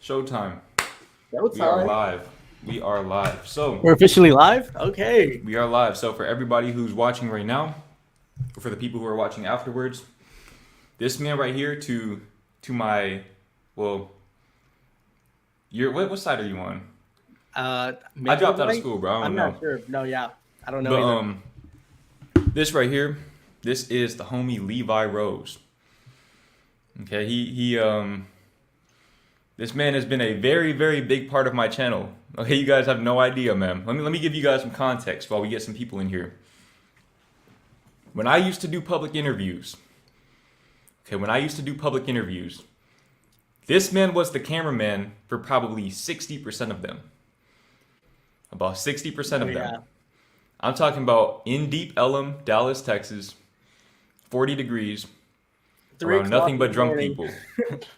Showtime. No We are time. live. We are live. So We're officially live? Okay. we are live. So for everybody who's watching right now, or for the people who are watching afterwards, this man right here to my well, you're what side are you on? I Maybe the dropped out of right? school, bro. I I'm don't not know. sure. No, yeah. I don't know But either. this right here, this is the homie Levi Rose. Okay, he this man has been a very big part of my channel. Okay, you guys have no idea, man. Let me give you guys some context while we get some people in here. When I used to do public interviews, okay, when I used to do public interviews, this man was the cameraman for probably 60% of them. About 60% Oh, of them. yeah. I'm talking about in deep Ellum, Dallas, Texas, 40 degrees, 3 around o'clock nothing in but the drunk morning. people.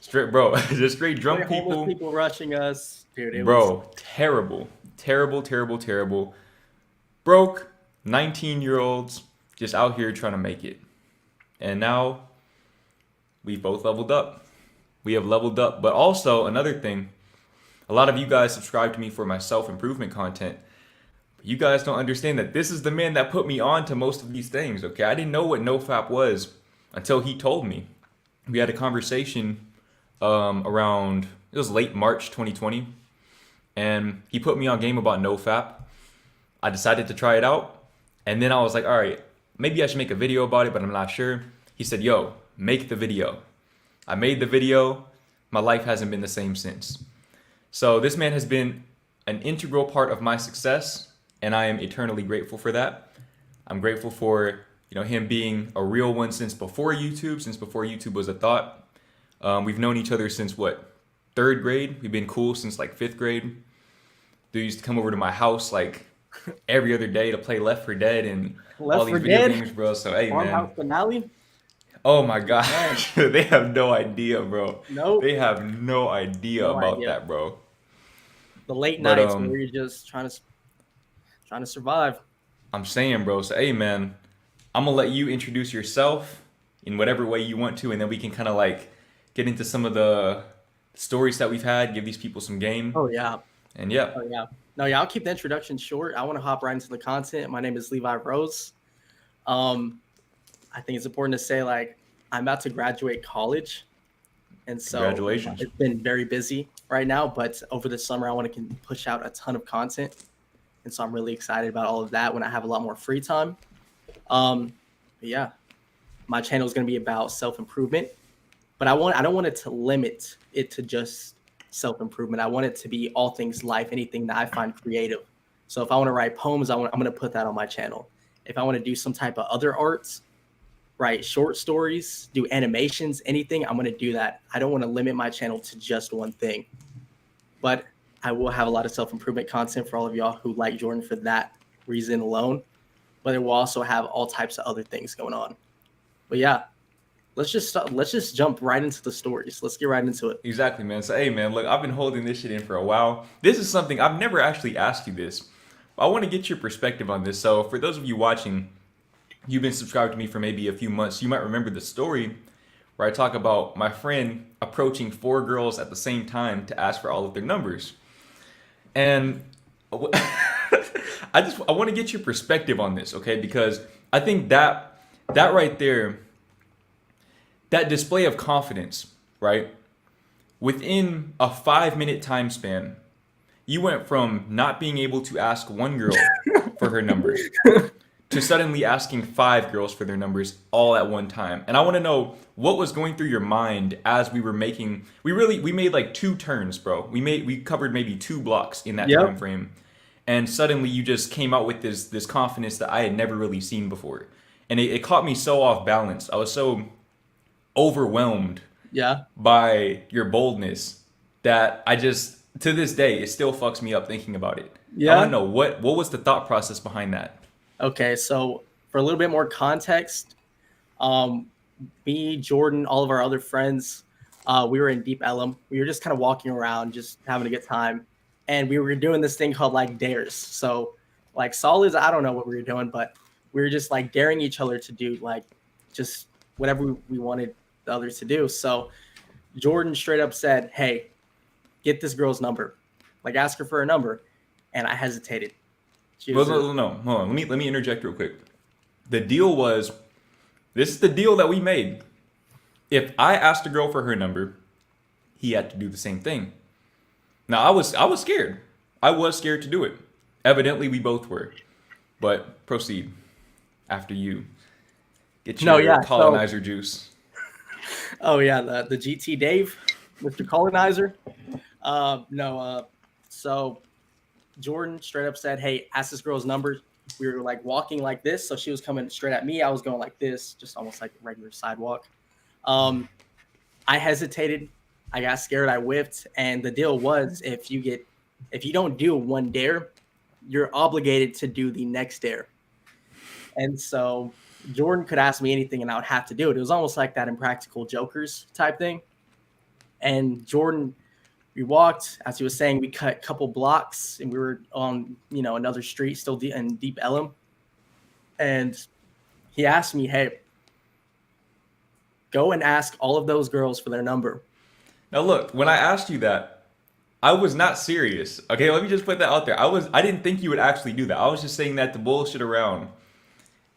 Straight, bro, just straight Three drunk homeless people. people rushing us. Dude, it was. Bro, terrible. Terrible. Broke 19-year-olds just out here trying to make it. And now we've both leveled up. We have leveled up. But also, another thing, a lot of you guys subscribe to me for my self-improvement content. But you guys don't understand that this is the man that put me on to most of these things, okay? I didn't know what NoFap was until he told me. We had a conversation around, it was late March 2020. And he put me on game about NoFap. I decided to try it out. And then I was like, all right, maybe I should make a video about it, but I'm not sure. He said, yo, make the video. I made the video. My life hasn't been the same since. So this man has been an integral part of my success, and I am eternally grateful for that. I'm grateful for him being a real one since before YouTube was a thought. We've known each other since what, third grade? We've been cool since like fifth grade. Dude used to come over to my house like every other day to play Left 4 Dead and all Left these 4 video Dead? games, bro. So hey, man. Farmhouse finale? Oh my Man, gosh, they have no idea, bro. nope. They have no idea No about idea. that, bro. The late But nights where you're just trying to survive. I'm saying, bro. So hey, man, I'm gonna let you introduce yourself in whatever way you want to, and then we can kind of like get into some of the stories that we've had, give these people some game, Oh, yeah. and yeah, Oh, yeah. No, yeah, I'll keep the introduction short. I want to hop right into the content. My name is Levi Rose. I think it's important to say, like, I'm about to graduate college. And so congratulations. it's been very busy right now, but over the summer, I want to push out a ton of content. And so I'm really excited about all of that when I have a lot more free time. But yeah, my channel is going to be about self-improvement, but I don't want it to limit it to just self-improvement. I want it to be all things life, anything that I find creative. So if I want to write poems, I'm going to put that on my channel. If I want to do some type of other arts, write short stories, do animations, anything, I'm going to do that. I don't want to limit my channel to just one thing. But I will have a lot of self-improvement content for all of y'all who like Jordan for that reason alone. But it will also have all types of other things going on. But yeah, let's just jump right into the stories. Let's get right into it. Exactly, man. So hey, man, look, I've been holding this shit in for a while. This is something I've never actually asked you this. I want to get your perspective on this. So for those of you watching, you've been subscribed to me for maybe a few months. You might remember the story where I talk about my friend approaching 4 girls at the same time to ask for all of their numbers. And I want to get your perspective on this, okay? Because I think that right there, that display of confidence, right? Within a 5-minute time span, you went from not being able to ask one girl for her numbers to suddenly asking 5 girls for their numbers all at one time. And I want to know what was going through your mind as we were making. We made like 2 turns, bro. We covered maybe 2 blocks in that time frame, and suddenly you just came out with this confidence that I had never really seen before, and it caught me so off balance. I was so overwhelmed by your boldness that I just, to this day, it still fucks me up thinking about it. I want to know what was the thought process behind that. Okay, so for a little bit more context, me, Jordan, all of our other friends, we were in Deep Ellum. We were just kind of walking around, just having a good time. And we were doing this thing called like dares. So like solids, I don't know what we were doing, but we were just like daring each other to do like just whatever we wanted the others to do. So Jordan straight up said, hey, get this girl's number, like ask her for her number, and I hesitated. She Well, was no, hold on. Let me interject real quick. The deal was, this is the deal that we made. If I asked a girl for her number, he had to do the same thing. Now I was scared. I was scared to do it. Evidently, we both were. But proceed after you get your colonizer juice. Oh yeah, the GT Dave, Mr. Colonizer. So Jordan straight up said, "Hey, ask this girl's number." We were like walking like this, so she was coming straight at me. I was going like this, just almost like a regular sidewalk. I hesitated. I got scared. I whipped, and the deal was if you don't do one dare, you're obligated to do the next dare. And so Jordan could ask me anything, and I would have to do it. It was almost like that Impractical Jokers type thing. And Jordan, we walked, as he was saying, we cut a couple blocks, and we were on another street, still in Deep Ellum. And he asked me, "Hey, go and ask all of those girls for their number." Now look, when I asked you that, I was not serious. Okay, let me just put that out there. I didn't think you would actually do that. I was just saying that to bullshit around.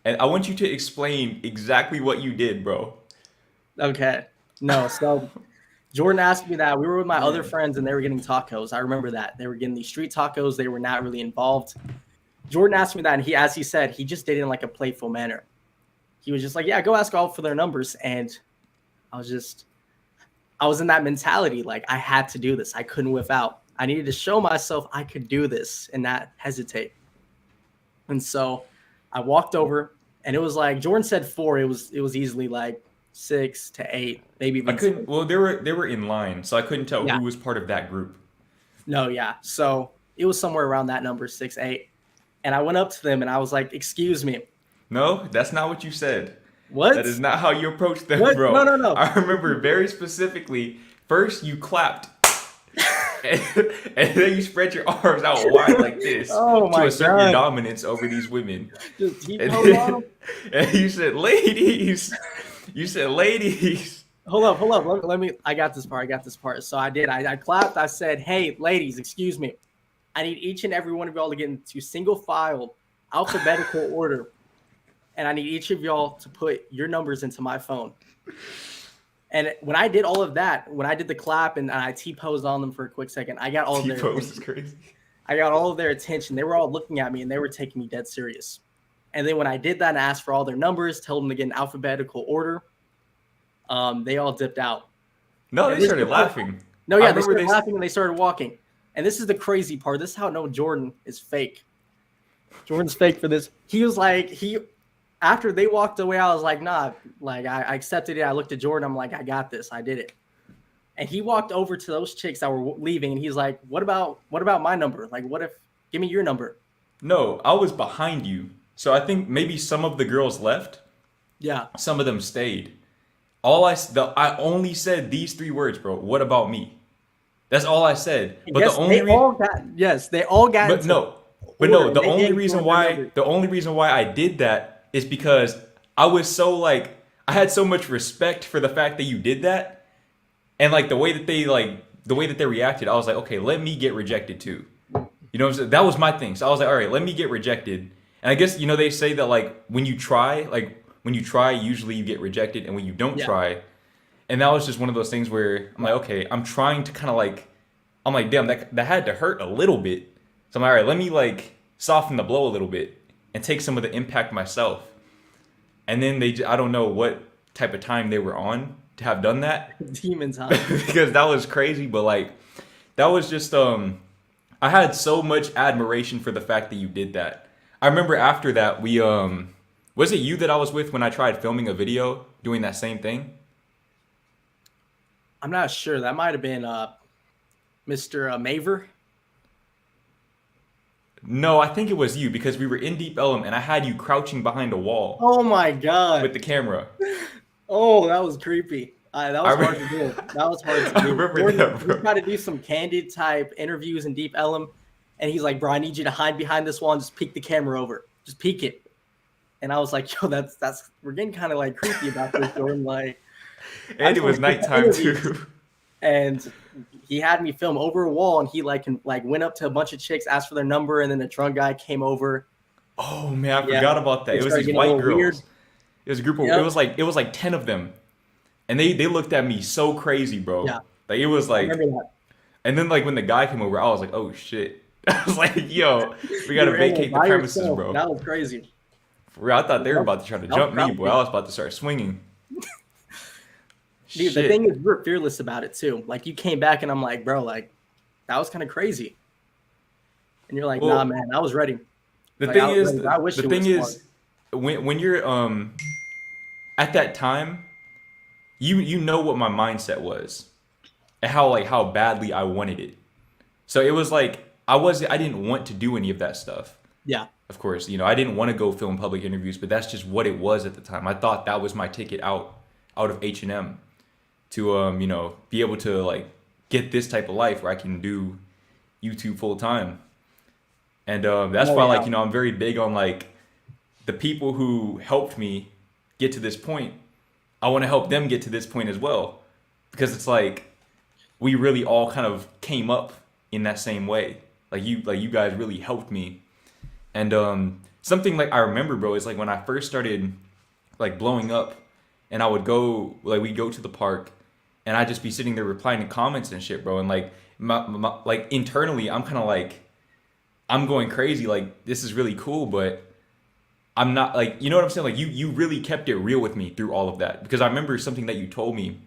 And I want you to explain exactly what you did, bro. Okay. No, so Jordan asked me that. We were with my other friends, and they were getting tacos. I remember that. They were getting these street tacos. They were not really involved. Jordan asked me that, and as he said, he just did it in like a playful manner. He was just like, "Yeah, go ask all for their numbers." And I was in that mentality. Like, I had to do this. I couldn't whiff out. I needed to show myself I could do this and not hesitate. And so I walked over, and it was like Jordan said 4. It was easily like 6 to 8, maybe even. I couldn't. Well, they were in line, so I couldn't tell who was part of that group. No, yeah. So it was somewhere around that number, 6, 8. And I went up to them, and I was like, "Excuse me." No, that's not what you said. What? That is not how you approached them, what? bro. No. I remember very specifically. First, you clapped, and then you spread your arms out wide like this to assert your dominance over these women. And you said, "Ladies." You said, "Ladies." Hold up. Let me. I got this part. So I did. I clapped. I said, "Hey, ladies, excuse me. I need each and every one of y'all to get into single file, alphabetical order. And I need each of y'all to put your numbers into my phone." And when I did all of that, when I did the clap and I T-posed on them for a quick second, I got all of their T-pose is crazy. I got all of their attention. They were all looking at me, and they were taking me dead serious. And then when I did that and asked for all their numbers, told them to get in alphabetical order, they all dipped out. No, they started laughing. No, yeah, they started laughing and they started walking. And this is the crazy part. This is how I know Jordan is fake. Jordan's fake for this. He was like, after they walked away, I was like, "Nah," like I accepted it. I looked at Jordan. I'm like, "I got this. I did it." And he walked over to those chicks that were leaving, and he's like, what about my number? Like, give me your number." No, I was behind you. So I think maybe some of the girls left. Yeah. Some of them stayed. I only said these 3 words, bro. "What about me?" That's all I said. But yes, the only they all got. But no. The only reason why I did that is because I was so like, I had so much respect for the fact that you did that, and like the way that they reacted, I was like, okay, let me get rejected too. You know what I'm saying? That was my thing. So I was like, all right, let me get rejected. And I guess they say that like when you try, usually you get rejected, and when you don't try, and that was just one of those things where I'm like, okay, I'm trying to kind of like, I'm like, damn, that had to hurt a little bit. So I'm like, all right, let me like soften the blow a little bit and take some of the impact myself. And then I don't know what type of time they were on to have done that. Demon time. Because that was crazy, but like, that was just, I had so much admiration for the fact that you did that. I remember after that, we, was it you that I was with when I tried filming a video doing that same thing? I'm not sure. That might have been Mr. Maver. No, I think it was you, because we were in Deep Ellum and I had you crouching behind a wall. Oh my god! With the camera. Oh, that was creepy. That was hard to do. That was hard to do. I remember that, bro. We tried to do some candid type interviews in Deep Ellum, and he's like, "Bro, I need you to hide behind this wall and just peek the camera over. Just peek it." And I was like, "Yo, that's we're getting kind of like creepy about this." Jordan, like, and it was nighttime too. And he had me film over a wall, and he like went up to a bunch of chicks, asked for their number, and then the drunk guy came over. Oh man, I Yeah, forgot about that. it It was started these getting a white little weird. girls. It was a group of. Yep. It was like 10 of them, and they looked at me so crazy, bro. Yeah, Like it was I like, remember that. and then like when the guy came over, I was like, oh shit. I was like, yo, we You gotta were in there vacate the by premises, yourself. bro. That was crazy. For real, I thought they were That about to try to was jump me, boy. I proud. was about to start swinging. Dude, the Shit. thing is, we're fearless about it too. Like you came back, and I'm like, bro, like that was kind of crazy. And you're like, nah, Well, man, I was ready. the Like thing is, I wish the it thing was fun. is, when you're at that time, you know what my mindset was and how badly I wanted it. So it was like I didn't want to do any of that stuff. Yeah, Of course, I didn't want to go film public interviews, but that's just what it was at the time. I thought that was my ticket out of H&M to be able to like get this type of life where I can do YouTube full time. And that's oh why yeah, like I'm very big on like the people who helped me get to this point. I want to help them get to this point as well, because it's like we really all kind of came up in that same way. Like you guys really helped me. And something like I remember, bro, is like when I first started like blowing up, and I would go like we go to the park, and I'd just be sitting there replying to comments and shit, bro. And like like internally, I'm kind of like I'm going crazy. Like this is really cool, but I'm not like you know what I'm saying. Like you really kept it real with me through all of that, because I remember something that you told me.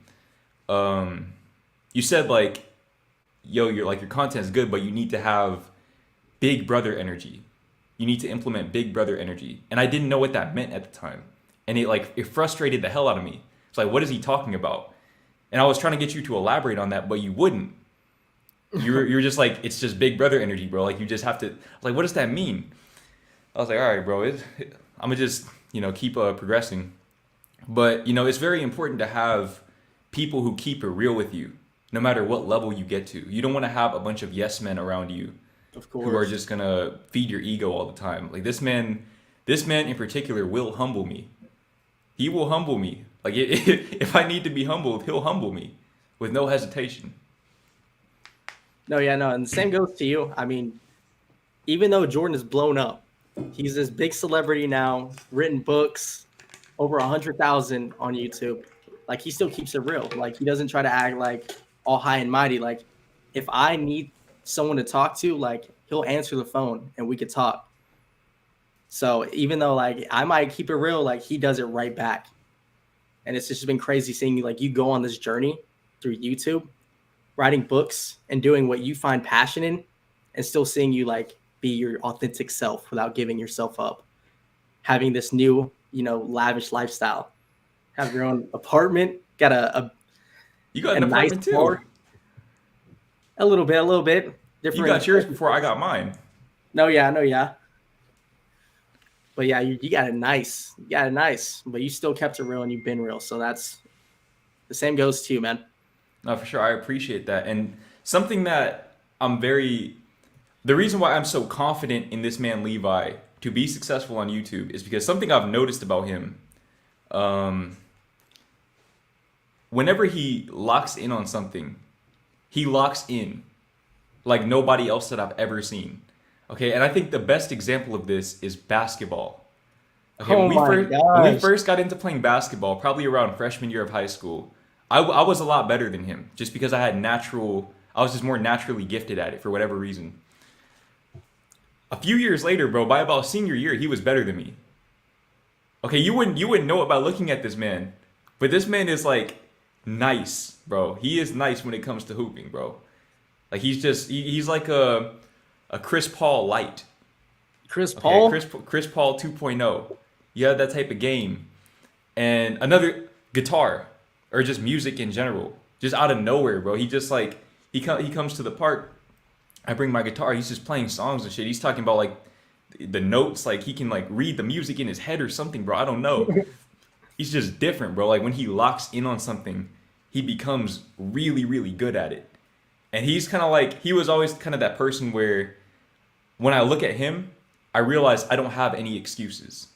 You said like, yo, your content is good, but you need to have big brother energy. You need to implement big brother energy. And I didn't know what that meant at the time. And it frustrated the hell out of me. It's like, what is he talking about? And I was trying to get you to elaborate on that, but you wouldn't. You're just like, it's just big brother energy, bro. Like you just have to like, what does that mean? I was like, all right, bro, I'm gonna just, keep progressing. But, it's very important to have people who keep it real with you, no matter what level you get to. You don't want to have a bunch of yes men around you of who are course. just gonna feed your ego all the time. Like this man in particular will humble me. He will humble me. Like if I need to be humbled, he'll humble me with no hesitation. No, yeah, no, and the same goes to you. I mean, even though Jordan is blown up, he's this big celebrity now, written books, over 100,000 on YouTube. Like he still keeps it real. Like he doesn't try to act like all high and mighty. Like if I need someone to talk to, like he'll answer the phone and we could talk. So even though like I might keep it real, like he does it right back. And it's just been crazy seeing you like you go on this journey through YouTube, writing books and doing what you find passion in, and still seeing you like be your authentic self without giving yourself up. Having this new, lavish lifestyle. Have your own apartment, got You got a an nice apartment too. car. A little bit. You Different. got yours before I got mine. No, yeah. But yeah, you got it nice. But you still kept it real and you've been real. So that's the same goes to you, man. No, for sure. I appreciate that. And something that the reason why I'm so confident in this man Levi to be successful on YouTube is because something I've noticed about him. Whenever he locks in on something, he locks in like nobody else that I've ever seen. Okay, and I think the best example of this is basketball. Okay, Oh my when we gosh. first got into playing basketball, probably around freshman year of high school, I was a lot better than him just because I was just more naturally gifted at it for whatever reason. A few years later, bro, by about senior year, he was better than me. Okay, you wouldn't know it by looking at this man, but this man is like nice, bro. He is nice when it comes to hooping, bro. Like he's like a Chris Paul light. Chris Okay, Paul. Chris Paul 2.0. You have that type of game, and another guitar or just music in general, just out of nowhere, bro. He just like he comes to the park. I bring my guitar. He's just playing songs and shit. He's talking about like the notes, like he can like read the music in his head or something, bro. I don't know. He's just different, bro. Like when he locks in on something, he becomes really, really good at it. And he's kind of like he was always kind of that person where when I look at him, I realize I don't have any excuses.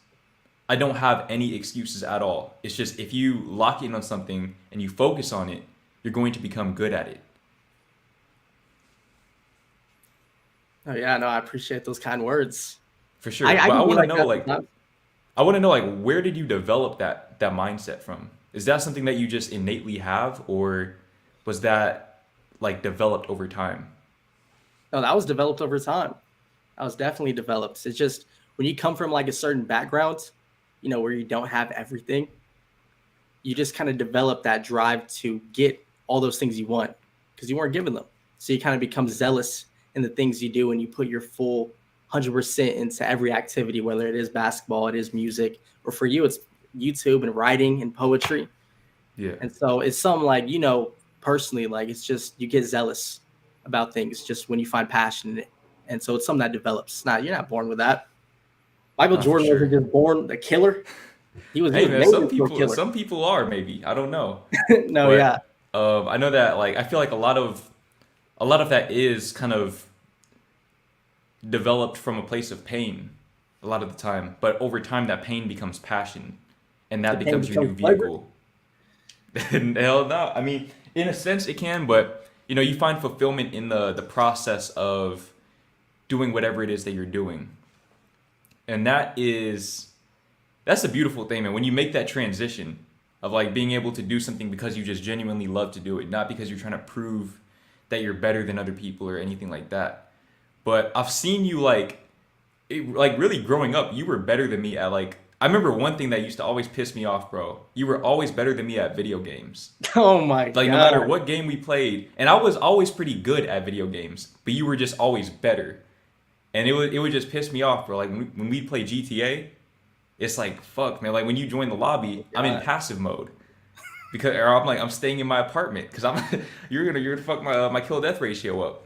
I don't have any excuses at all. It's just if you lock in on something and you focus on it, you're going to become good at it. Oh yeah, no, I appreciate those kind words. For sure. I But I can be want to like know that like sometimes. I want to know like where did you develop that mindset from? Is that something that you just innately have, or was that like developed over time? No, that was developed over time. That was definitely developed. It's just when you come from like a certain background, where you don't have everything, you just kind of develop that drive to get all those things you want because you weren't given them. So you kind of become zealous in the things you do and you put your full 100% into every activity, whether it is basketball, it is music, or for you, it's YouTube and writing and poetry. Yeah. And so it's something like, personally, like it's just you get zealous about things just when you find passion in it. And so it's something that develops. Now, you're not born with that. Michael No, for Jordan wasn't sure. just born a killer. He Hey was man, made into a killer. some people are maybe. I don't know. No, yeah. But I know that like I feel like a lot of that is kind of developed from a place of pain a lot of the time, but over time that pain becomes passion and The that pain becomes your becomes new pleasure. vehicle. And hell no. I mean, in a sense it can, but you find fulfillment in the process of doing whatever it is that you're doing. And that's a beautiful thing, man. When you make that transition of like being able to do something because you just genuinely love to do it, not because you're trying to prove that you're better than other people or anything like that. But I've seen you like really growing up, you were better than me at like I remember one thing that used to always piss me off, bro. You were always better than me at video games. Oh my Like no matter God. what game we played, and I was always pretty good at video games, but you were just always better. And it would just piss me off, bro. Like when we play GTA, it's like fuck, man. Like when you join the lobby, I'm in God. passive mode because or I'm staying in my apartment because I'm you're gonna fuck my kill death ratio up.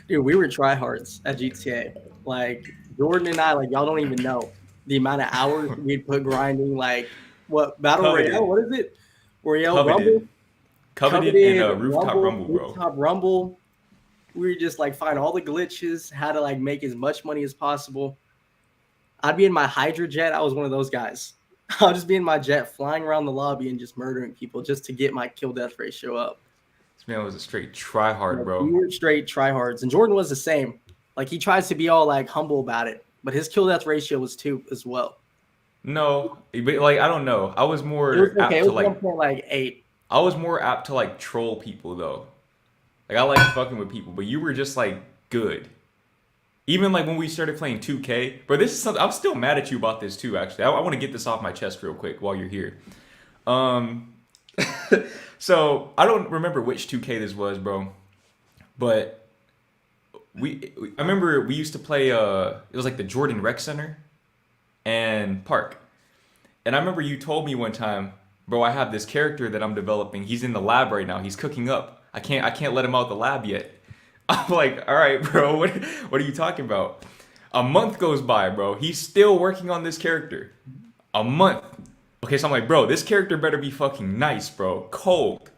Dude, we were tryhards at GTA. Like Jordan and I, like y'all don't even know the amount of hours we'd put grinding. Like what Battle Royale? Coveted, What is it? Royale coveted, Rumble, coveted, and coveted rooftop Rumble, rumble, bro. rooftop Rumble. We would just like find all the glitches, how to like make as much money as possible. I'd be in my Hydra jet. I was one of those guys. I'll just be in my jet, flying around the lobby and just murdering people just to get my kill death ratio up. This man was a straight try hard, Like, we bro. were straight tryhards, and Jordan was the same. Like he tries to be all like humble about it, but his kill death ratio was 2 as well. No, but like I don't know. It was okay. It was 1.8. I was more apt to like troll people though. Like I like fucking with people, but you were just like good. Even like when we started playing 2K, bro. This is something I'm still mad at you about this too. Actually, I want to get this off my chest real quick while you're here. Um, so I don't remember which 2K this was, bro. But I remember we used to play. It was like the Jordan Rec Center and Park. And I remember you told me one time, bro, I have this character that I'm developing. He's in the lab right now. He's cooking up. I can't let him out the lab yet. I'm like, all right, bro, what are you talking about? A month goes by, bro. He's still working on this character. A month. Okay, so I'm like, bro, this character better be fucking nice, bro. Cold.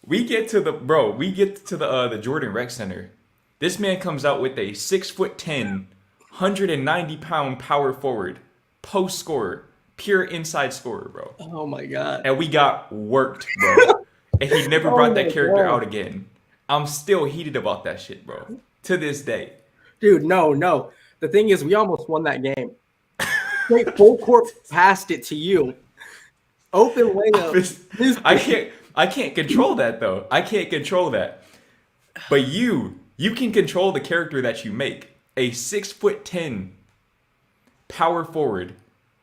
We get to the Jordan Rec Center. This man comes out with a 6'10", 190-pound power forward, post scorer, pure inside scorer, bro. Oh my God. And we got worked, bro. And he never Oh brought my that character God. out again. I'm still heated about that shit, bro. To this day. Dude, no. The thing is, we almost won that game. Straight full court passed it to you. Open layup. I can't control that though. I can't control that. But you can control the character that you make. A 6'10" power forward,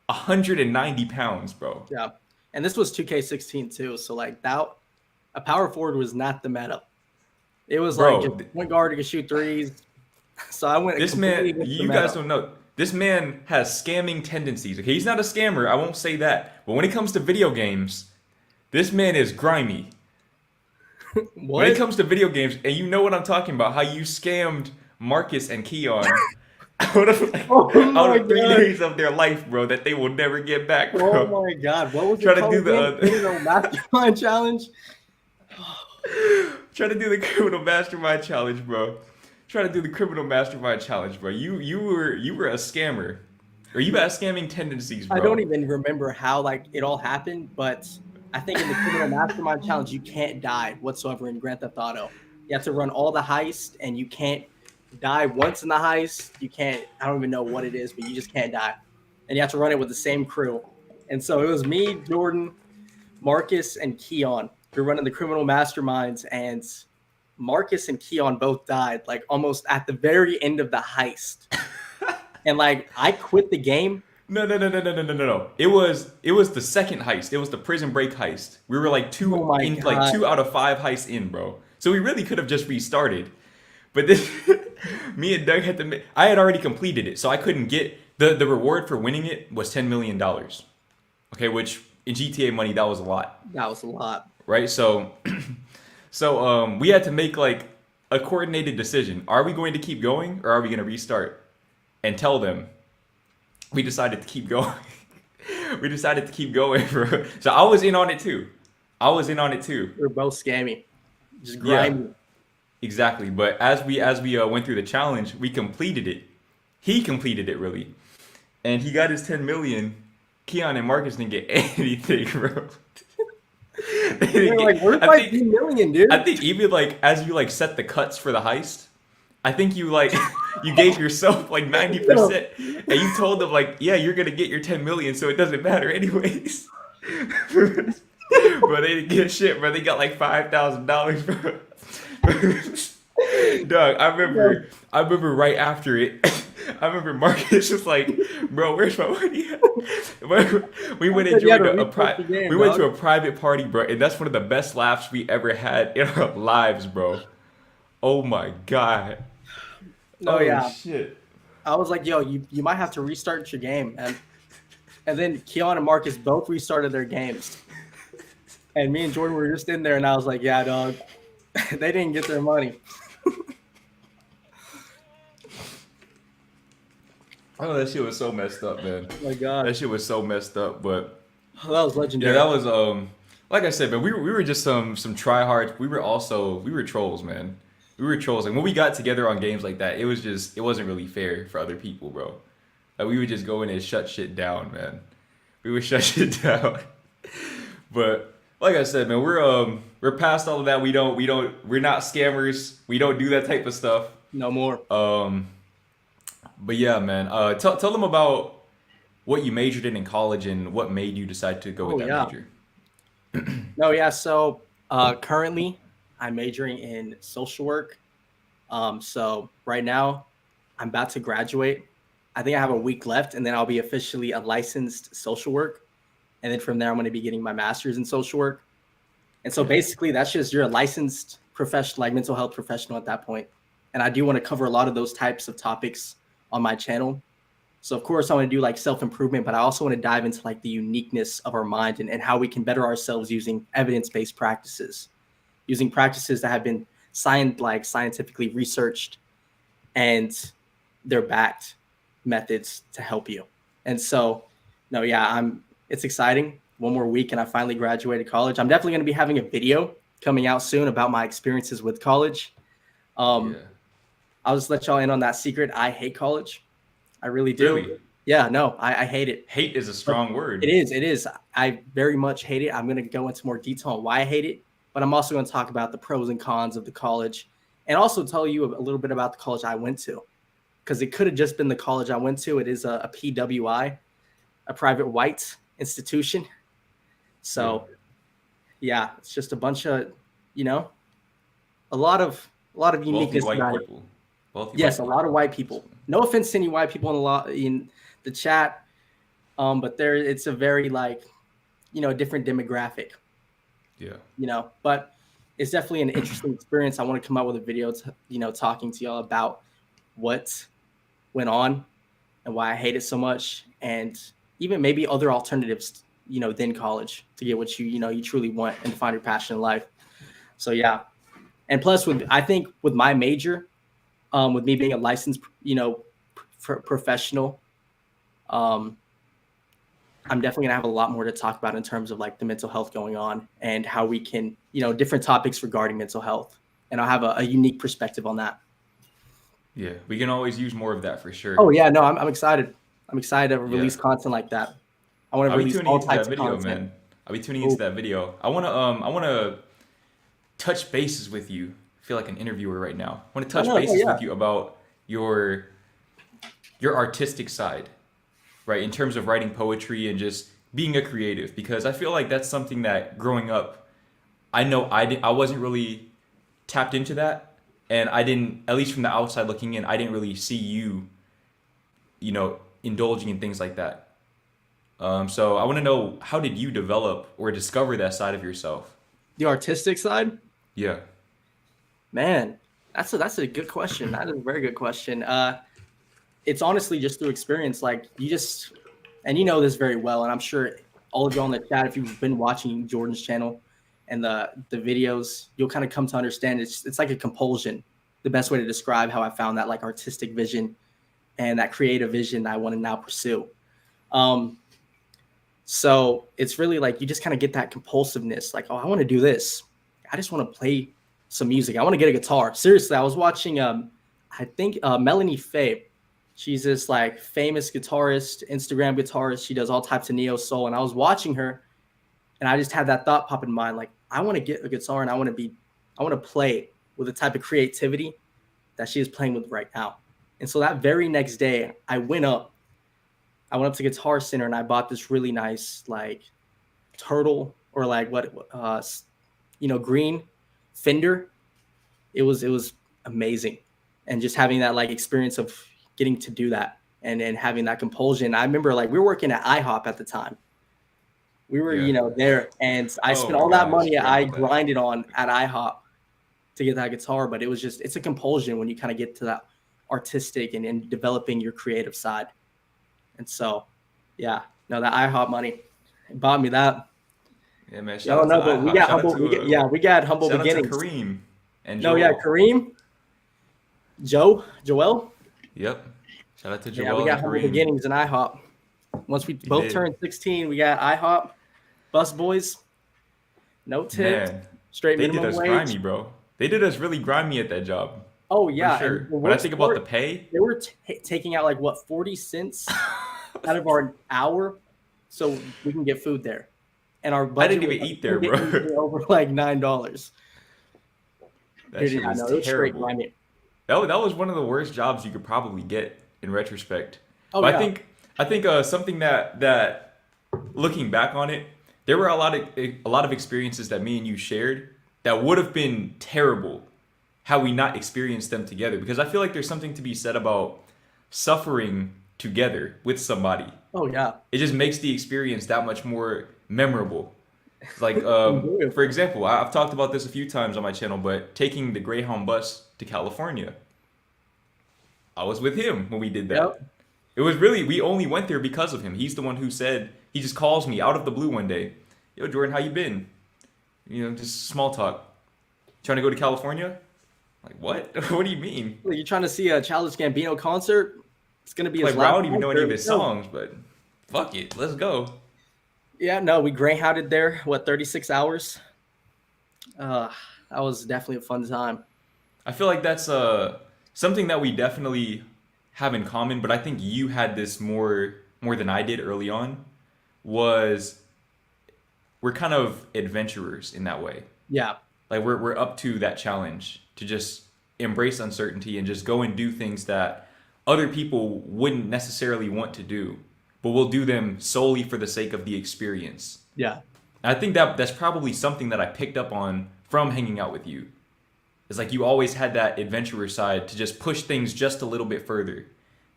190 pounds, bro. Yeah. And this was 2K16 too. So like that, a power forward was not the meta. It was like Bro, just point guard who could shoot threes. So I went this completely man, against the you meta. guys don't know. This man has scamming tendencies. Okay, he's not a scammer. I won't say that. But when it comes to video games, this man is grimy. When it What? comes to video games, and you know what I'm talking about, how you scammed Marcus and Keon out of, Oh out my of 3 God. days of their life, bro, that they will never get back, Oh bro. my God. What was Try it to called do the again? Criminal Mastermind Challenge? try to do the criminal mastermind challenge, bro. Try to do the criminal mastermind challenge, bro. You were a scammer, or you had scamming tendencies, bro. I don't even remember how like it all happened, but I think in the Criminal Mastermind Challenge you can't die whatsoever in Grand Theft Auto. You have to run all the heist, and you can't die once in the heist. You can't. I don't even know what it is, but you just can't die, and you have to run it with the same crew. And so it was me, Jordan, Marcus, and Keon. We were running the criminal masterminds, and Marcus and Keon both died like almost at the very end of the heist. And like I quit the game. No. It was the second heist. It was the prison break heist. We were like Oh my like God. 2 out of 5 heists in, bro. So we really could have just restarted. But this, me and Doug had to. I had already completed it, so I couldn't get the reward for winning it was $10 million. Okay, which in GTA money that was a lot, That was a lot. right? So, we had to make like a coordinated decision. Are we going to keep going or are we going to restart? And tell them we decided to keep going. We decided to keep going, bro. So I was in on it too. We were both scammy, just grimy. Yeah, exactly. But as we went through the challenge, we completed it. He completed it really, and he got his 10 million. Keon and Marcus didn't get anything, bro. We were like, "Where's my 3 million, dude?" I think even like as you like set the cuts for the heist, I think you like you gave yourself like 90%, and you told them like, yeah, you're gonna get your 10 million, so it doesn't matter anyways. Bro, they didn't get shit, bro. They got like $5,000, bro. Dog, I remember right after it. I remember Marcus was like, "Bro, where's my money at?" We went and joined we went to a private party, bro, and that's one of the best laughs we ever had in our lives, bro. Oh my God. Oh yeah. Shit. I was like, "Yo, you might have to restart your game," and then Keon and Marcus both restarted their games, and me and Jordan were just in there, and I was like, "Yeah, dog, they didn't get their money." Oh, that shit was so messed up, man. Oh my God, That shit was so messed up, but that was yeah, legendary. that was like I said, man, we were just some tryhards. We were trolls, man. We were trolls. And when we got together on games like that, it wasn't really fair for other people, bro. Like we would just go in and shut shit down, man. We would shut shit down. But like I said, man, we're past all of that. We're not scammers. We don't do that type of stuff. No more. But yeah, man. Tell them about what you majored in college and what made you decide to go with that major. No, yeah. So currently, I'm majoring in social work. So right now, I'm about to graduate. I think I have a week left, and then I'll be officially a licensed social work. And then from there, I'm going to be getting my master's in social work. And so basically, that's just you're a licensed professional, like mental health professional at that point. And I do want to cover a lot of those types of topics on my channel. So of course I want to do like self-improvement, but I also want to dive into like the uniqueness of our mind and how we can better ourselves using evidence-based practices, using practices that have been scientifically researched and they're backed methods to help you. And so, no, yeah, it's exciting. One more week and I finally graduated college. I'm definitely going to be having a video coming out soon about my experiences with college. I'll just let y'all in on that secret. I hate college. I really do. Really? Yeah, no, I hate it. Hate is a strong word. It is. I very much hate it. I'm going to go into more detail on why I hate it, but I'm also going to talk about the pros and cons of the college and also tell you a little bit about the college I went to, because it could have just been the college I went to. It is a PWI, a private white institution. So yeah, it's just a bunch of, a lot of uniqueness about it. Yes, a lot of white people. No offense to any white people in the chat, but it's a very different demographic. Yeah. But it's definitely an interesting experience. I want to come out with a video, talking to y'all about what went on and why I hate it so much, and even maybe other alternatives, than college to get what you truly want and find your passion in life. So yeah, and plus I think with my major. With me being a licensed, professional, I'm definitely gonna have a lot more to talk about in terms of like the mental health going on and how we can, different topics regarding mental health. And I'll have a unique perspective on that. Yeah, we can always use more of that for sure. Oh yeah, no, I'm excited. I'm excited to release content like that. I want to release all types of content. Man. I'll be tuning into that video. I wanna touch bases with you feel like an interviewer right now. I want to Oh, touch no, bases yeah. with you about your artistic side, right? In terms of writing poetry and just being a creative, because I feel like that's something that growing up, I know I wasn't really tapped into that, and I didn't, at least from the outside looking in, I didn't really see you, indulging in things like that. So I want to know, how did you develop or discover that side of yourself? The artistic side, Yeah, man, that's a good question. That is a very good question. It's honestly just through experience. Like you just, and you know this very well, and I'm sure all of you on the chat, if you've been watching Jordan's channel and the videos, you'll kind of come to understand it's like a compulsion. The best way to describe how I found that like artistic vision and that creative vision I want to now pursue. Um, so it's really like you just kind of get that compulsiveness, like, oh, I want to do this. I just want to play some music. I want to get a guitar. Seriously, I was watching I think Melanie Faye. She's this like famous guitarist, Instagram guitarist. She does all types of neo soul. And I was watching her and I just had that thought pop in mind, like, I want to get a guitar and I want to play with the type of creativity that she is playing with right now. And so that very next day, I went up to Guitar Center and I bought this really nice like turtle or like green Fender. It was amazing, and just having that like experience of getting to do that and having that compulsion. I remember like we were working at IHOP at the time. We were yeah. there, and I Oh spent my all that gosh, money forgot I about that. grinded on at IHOP to get that guitar. But it's a compulsion when you kind of get to that artistic and developing your creative side. And so, yeah, no, that IHOP money bought me that. Yeah, man. I Shout don't out to know, but we IHOP. got humble. We got humble Shout out to beginnings. Kareem and No, yeah, Joel. Kareem, Joel. Yep. Shout out to Yeah, we Joel and got humble Kareem. beginnings in IHOP. Once we You both did. turned 16, we got IHOP, bus boys, no tips, Man, straight they did minimum us wage. grimy, bro. They did us really grimy at that job. Oh For yeah, sure. and the When I worst think about the part, pay, they were taking out like what 40 cents out of our hour, so we can get food there, and our I budget didn't was even like, eat there, bro. anything over like $9. That shit Yeah, was no, it was straight terrible. grimy. That was one of the worst jobs you could probably get in retrospect. Oh But yeah, I think something that looking back on it, there were a lot of experiences that me and you shared that would have been terrible had we not experienced them together. Because I feel like there's something to be said about suffering together with somebody. oh yeah. It just makes the experience that much more memorable. Like, Enjoyable. for example, I've talked about this a few times on my channel, but taking the Greyhound bus to California, I was with him when we did that. Yep. It was really, we only went there because of him. He's the one who said, he just calls me out of the blue one day. Yo, Jordan, how you been? Just small talk. Trying to go to California? Like, what? What do you mean? Like, you trying to see a Childish Gambino concert? It's gonna be his Like, bro, I last don't even know any of concert. his No. songs, but fuck it, let's go. Yeah, no, we greyhounded there. What 36 hours? Uh, that was definitely a fun time. I feel like that's something that we definitely have in common, but I think you had this more than I did early on. Was we're kind of adventurers in that way. Yeah, Like we're up to that challenge to just embrace uncertainty and just go and do things that other people wouldn't necessarily want to do, but we'll do them solely for the sake of the experience. yeah, And I think that's probably something that I picked up on from hanging out with you. It's like you always had that adventurer side to just push things just a little bit further.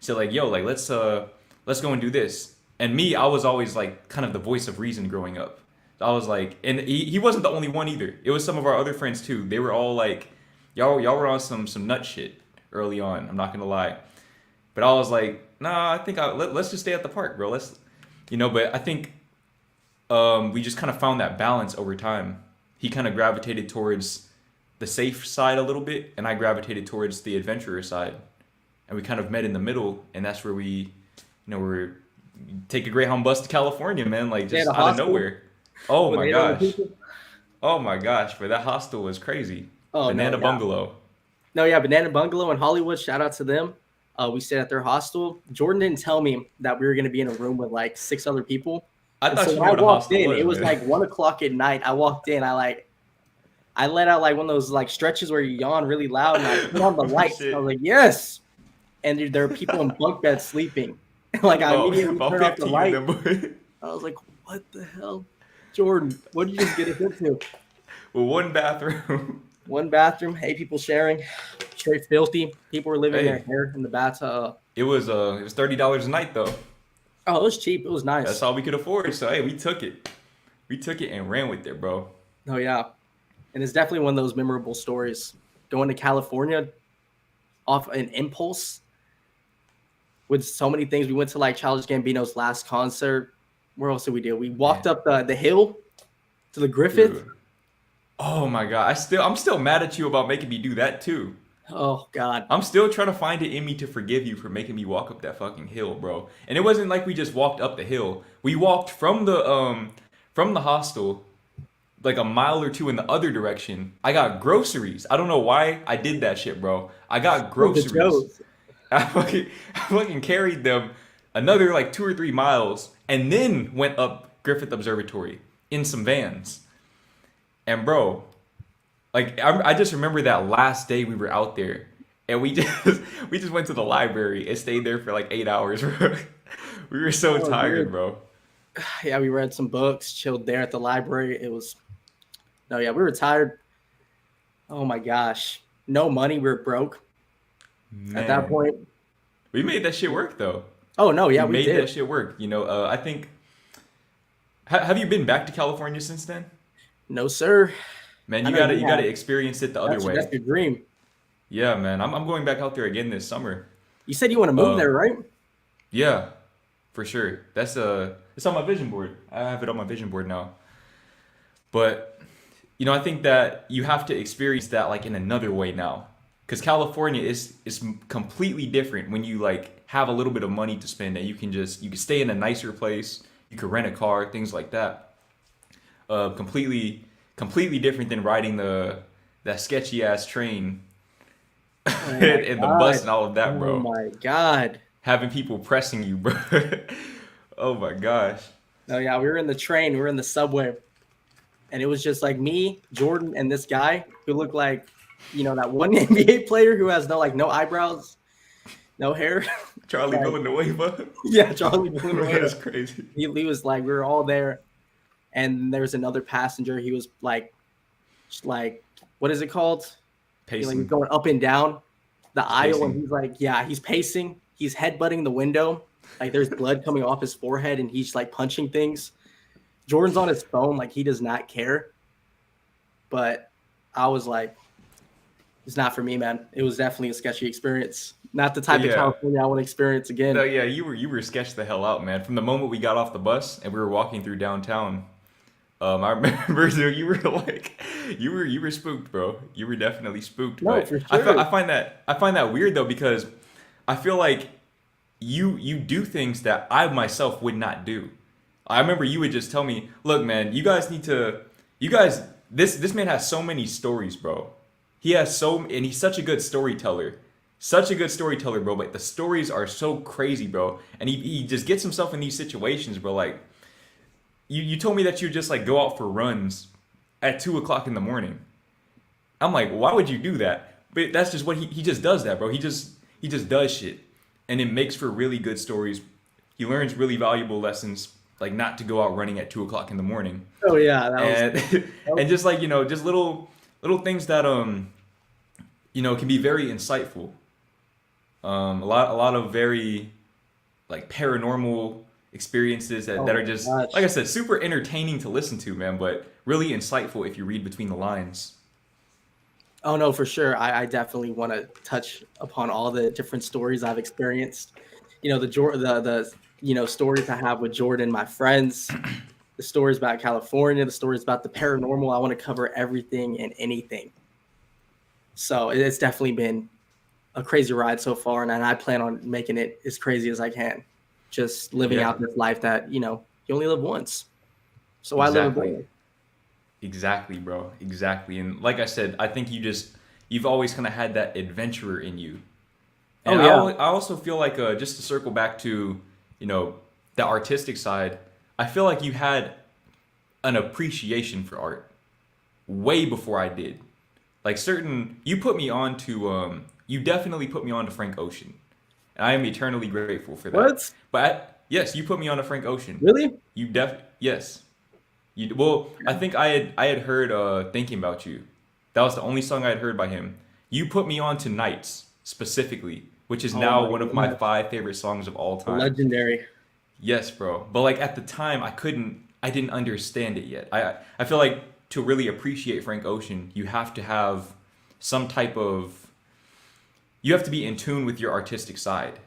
So like, yo, like let's go and do this. And me, I was always like kind of the voice of reason growing up. I was like, and he wasn't the only one either. It was some of our other friends too. They were all like, y'all were on some nut shit early on. I'm not gonna lie, but I was like, nah, I think let's just stay at the park, bro. But I think we just kind of found that balance over time. He kind of gravitated towards the safe side a little bit, and I gravitated towards the adventurer side, and we kind of met in the middle, and that's where we're take a Greyhound bus to California, man, like They had just a out of hostel nowhere. Oh with my 800 gosh. people. Oh my gosh, but that hostel was crazy. Oh no, Banana yeah. Bungalow. No, yeah, Banana Bungalow in Hollywood. Shout out to them. We stayed at their hostel. Jordan didn't tell me that we were going to be in a room with like 6 other people. I And thought so you when knew I what a walked hostel in, was. it was man. like 1 o'clock at night. I walked in. I let out like one of those like stretches where you yawn really loud, and I put on the Oh lights. I shit. was like, yes. And there are people in bunk beds sleeping. Like I About immediately about turned off the 15 of light. them. Boy. I was like, what the hell, Jordan? What did you just get us into? Well, one bathroom. One bathroom, 8 people sharing, straight filthy. People were leaving their Hey, hair in the bathtub. it was $30 a night though. Oh, it was cheap. It was That's nice. all we could afford. So hey, we took it. We took it and ran with it, bro. Oh yeah, and it's definitely one of those memorable stories. Going to California off an impulse with so many things. We went to like Childish Gambino's last concert. Where else did we do? We walked Man, up the hill to the Griffith. dude. Oh my god. I'm still mad at you about making me do that too. Oh God. I'm still trying to find it in me to forgive you for making me walk up that fucking hill, bro. And it wasn't like we just walked up the hill. We walked from the hostel like a mile or two in the other direction. I got groceries. I don't know why I did that shit, bro. I got Oh, the groceries. Joes. I fucking carried them another like 2 or 3 miles and then went up Griffith Observatory in some vans. And bro, like I just remember that last day we were out there, and we just went to the library and stayed there for like 8 hours, bro. We were so Oh, tired, dude. bro. Yeah, we read some books, chilled there at the library. It was no, yeah, we were tired. Oh my gosh, no money. We were broke at that Man, point. we made that shit work though. Oh no, We yeah, we made that did. shit work. I think. Have you been back to California since then? No sir. Man, I you know gotta you you have. gotta experience it the other That's way. your dream. Yeah, man. I'm going back out there again this summer. You said you want to move Uh, there, right? yeah, for sure. It's on my vision board. I have it on my vision board now. But I think that you have to experience that like in another way now, because California is completely different when you like have a little bit of money to spend and you can stay in a nicer place, you could rent a car, things like that. Completely different than riding that sketchy ass train Oh my and the bus god. and all of that, Oh bro. my god. Having people pressing you, bro. Oh my gosh. No, yeah, we were in the train, we were in the subway, and it was just like me, Jordan, and this guy who looked like, that one NBA player who has no eyebrows, no hair. Charlie Like, Villanueva. yeah, Charlie Bro, that's Villanueva. crazy. He was like, we were all there, and there was another passenger. He was like, what is it called? He was Pacing. going up and down the aisle, and Pacing. he's like, yeah, he's pacing. He's headbutting the window. Like there's blood coming off his forehead, and he's like punching things. Jordan's on his phone, like he does not care. But I was like, it's not for me, man. It was definitely a sketchy experience. Not the But type of yeah. California I want to experience No, again. yeah, you were sketched the hell out, man. From the moment we got off the bus and we were walking through downtown, I remember dude, you were like, you were spooked, bro. You were definitely spooked. No, But for I feel, sure. I find that weird though, because I feel like you do things that I myself would not do. I remember you would just tell me, "Look, man, you guys, this man has so many stories, bro. And he's such a good storyteller, such a good storyteller, bro. But the stories are so crazy, bro. And he just gets himself in these situations, bro. Like you told me that you just like go out for runs at 2 o'clock in the morning. I'm like, why would you do that? But that's just what he just does that, bro. He just does shit, and it makes for really good stories. He learns really valuable lessons, like not to go out running at 2 o'clock in the morning, Oh yeah, that was. and and just like just little things that can be very insightful. A lot of very like paranormal experiences that, Oh that are my just like gosh. I said, super entertaining to listen to, man, but really insightful if you read between the lines. Oh no, for sure. I definitely want to touch upon all the different stories I've experienced. The stories I have with Jordan, my friends, the stories about California, the stories about the paranormal. I want to cover everything and anything. So it's definitely been a crazy ride so far, and I plan on making it as crazy as I can. Just living Yeah, out this life that you only live once. So why live exactly. again? Exactly, bro. Exactly. And like I said, I think you've always kind of had that adventurer in you. Oh And yeah. I also feel like just to circle back to, the artistic side, I feel like you had an appreciation for art. way before I did. Like you put me on to, you definitely put me on to Frank Ocean. And I am eternally grateful for that. What? Yes, you put me on to Frank Ocean. Really? Yes. Well, I think I had heard Thinking About You. That was the only song I had heard by him. You put me on to Nights specifically, which is Oh now my one of my god. 5 favorite songs of all time. Legendary. Yes, bro. But like at the time, I didn't understand it yet. I feel like to really appreciate Frank Ocean, you have to have some type of, you have to be in tune with your artistic side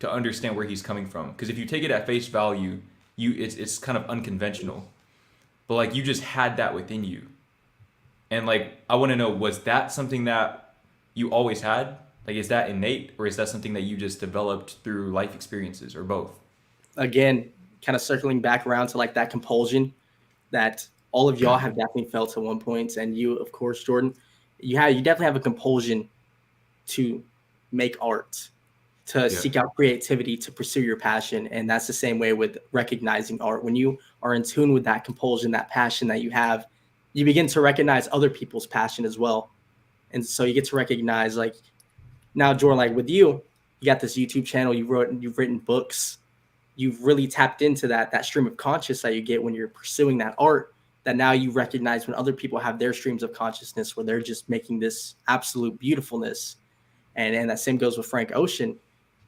to understand where he's coming from. Because if you take it at face value, it's kind of unconventional. But like you just had that within you. And like I want to know, was that something that you always had? Like is that innate or is that something that you just developed through life experiences or both? Again, kind of circling back around to like that compulsion that all of y'all have definitely felt at one point, and you, of course, Jordan, you definitely have a compulsion to make art, to Yeah. seek out creativity, to pursue your passion. And that's the same way with recognizing art. When you are in tune with that compulsion, that passion that you have, you begin to recognize other people's passion as well. And so you get to recognize, like, now, Jordan, like with you, you got this YouTube channel, you've written books, you've really tapped into that stream of conscious that you get when you're pursuing that art, that now you recognize when other people have their streams of consciousness where they're just making this absolute beautifulness. And that same goes with Frank Ocean.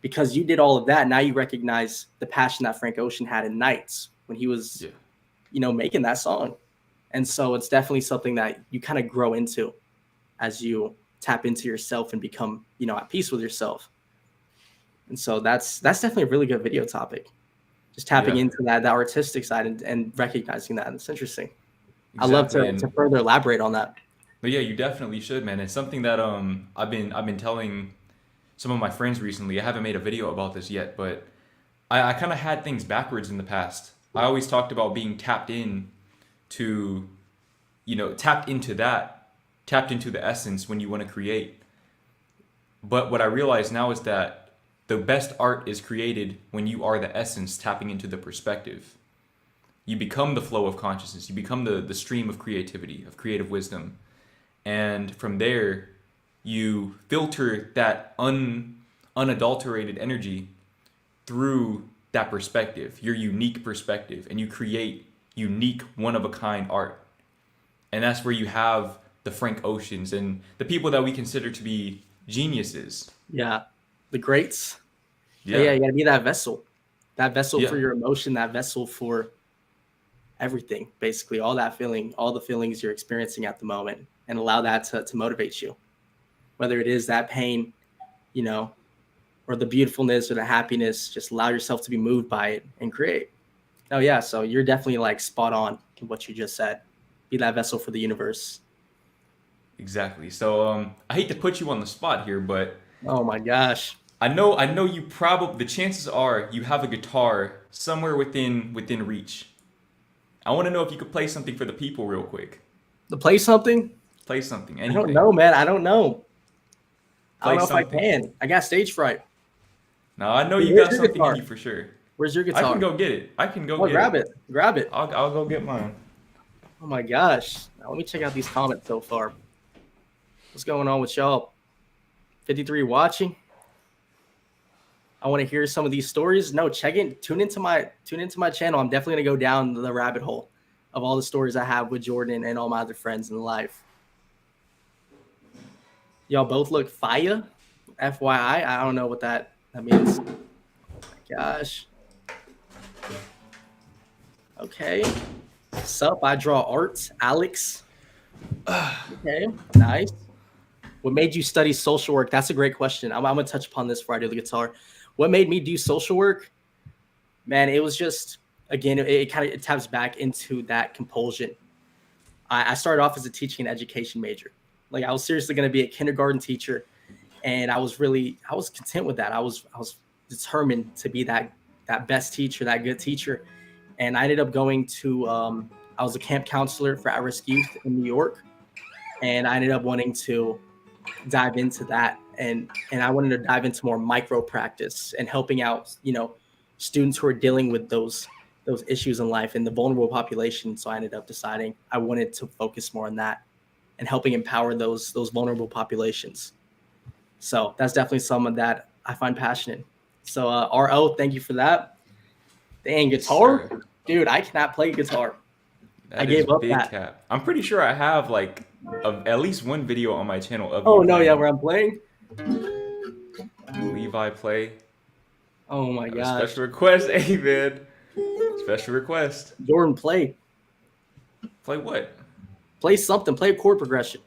Because you did all of that, now you recognize the passion that Frank Ocean had in Nights when he was, Yeah. making that song. And so it's definitely something that you kind of grow into as you tap into yourself and become, at peace with yourself. And so that's definitely a really good video topic. Just tapping Yeah. into that artistic side and recognizing that. It's interesting. I'd Exactly. love to And further elaborate on that. but yeah, you definitely should, man. It's something that I've been telling some of my friends recently. I haven't made a video about this yet, but I kind of had things backwards in the past. I always talked about being tapped in to, tapped into the essence when you want to create. But what I realize now is that the best art is created when you are the essence tapping into the perspective. You become the flow of consciousness. You become the stream of creativity, of creative wisdom. And from there, you filter that unadulterated energy through that perspective, your unique perspective, and you create unique, one-of-a-kind art. And that's where you have the Frank Oceans and the people that we consider to be geniuses. Yeah. The greats. Yeah. Yeah, you gotta be that vessel. That vessel Yeah. for your emotion, that vessel for everything, basically, all that feeling, all the feelings you're experiencing at the moment, and allow that to motivate you. Whether it is that pain, or the beautifulness or the happiness, just allow yourself to be moved by it and create. Oh yeah, so you're definitely like spot on in what you just said. Be that vessel for the universe. Exactly. So I hate to put you on the spot here, but Oh my gosh. I know you probably, the chances are you have a guitar somewhere within reach. I want to know if you could play something for the people real quick. To play something? Play something, I anything. don't know, man. I don't know. I don't know Play if I can. I got stage fright. Now I know you Where's got your something guitar? in you for sure. Where's your I guitar? can go get it. I can go Oh, get grab it. it. Grab it. I'll go get mine. Oh my gosh. Now let me check out these comments so far. What's going on with y'all? 53 watching. I want to hear some of these stories. No, tune into my channel. I'm definitely gonna go down the rabbit hole of all the stories I have with Jordan and all my other friends in life. Y'all both look fire. FYI. I don't know what that means. Oh my gosh. Okay. Sup? I draw art. Alex. Okay. Nice. What made you study social work? That's a great question. I'm gonna touch upon this before I do the guitar. What made me do social work? Man, it was just, again, it kind of taps back into that compulsion. I started off as a teaching and education major. Like I was seriously going to be a kindergarten teacher, and I was content with that. I was determined to be that best teacher, that good teacher. And I ended up going to I was a camp counselor for at-risk youth in New York, and I ended up wanting to dive into that, and I wanted to dive into more micro practice and helping out, students who are dealing with those those issues in life and the vulnerable population. So I ended up deciding I wanted to focus more on that and helping empower those vulnerable populations. So that's definitely someone that I find passionate. So RO, thank you for that. Dang, guitar, Sir, dude, I cannot play guitar. I that is gave up big that. cap. I'm pretty sure I have like at least one video on my channel of Oh you no, yeah, playing. where I'm playing. Levi play. Oh my Got a gosh, special request, hey man. Special request. Jordan, play Play what? something, play a chord progression.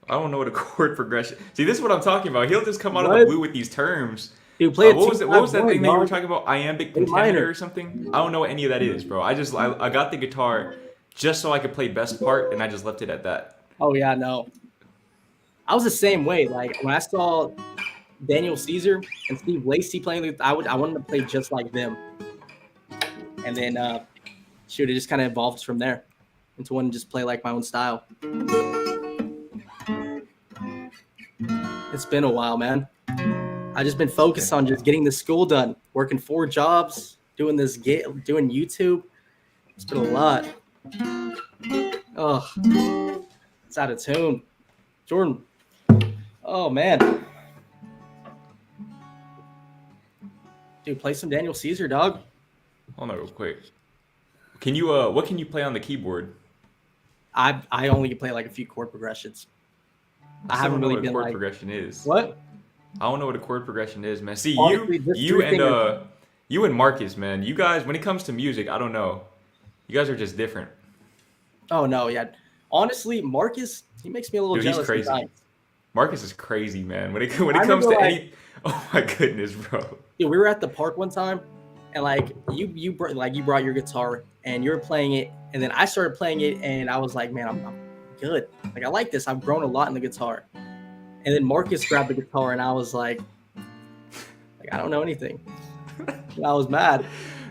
I don't know what a chord progression. See, this is what I'm talking about. He'll just come out of the What? blue with these terms. Dude, play a What was it? What was that 2-5-1, thing that you were dog. talking about? Iambic A pentameter minor. or something? I don't know what any of that is, bro. I got the guitar just so I could play best part, and I just left it at that. Oh yeah, no. I was the same way. Like when I saw Daniel Caesar and Steve Lacy playing, I wanted to play just like them. And then shoot, it just kind of evolved from there into wanting to just play like my own style. It's been a while, man. I just been focused on just getting the school done, working 4 jobs, doing doing YouTube. It's been a lot. Oh, it's out of tune. Jordan. Oh man. Dude, play some Daniel Caesar, dog. Hold on real quick. Can you what can you play on the keyboard? I only can play like a few chord progressions. I still haven't don't know really what a been chord like progression is. what? I don't know what a chord progression is, man. See, Honestly, just you three and fingers. you and Marcus, man. You guys, when it comes to music, I don't know. You guys are just different. Oh no, yeah. Honestly, Marcus, he makes me a little Dude, he's jealous crazy. sometimes. Marcus is crazy, man. When it I comes remember to like, any, oh my goodness, bro. dude, we were at the park one time, and like you brought your guitar and you were playing it, and then I started playing it, and I was like, man, I'm good. Like I like this. I've grown a lot in the guitar. And then Marcus grabbed the guitar, and I was like I don't know anything. And I was mad.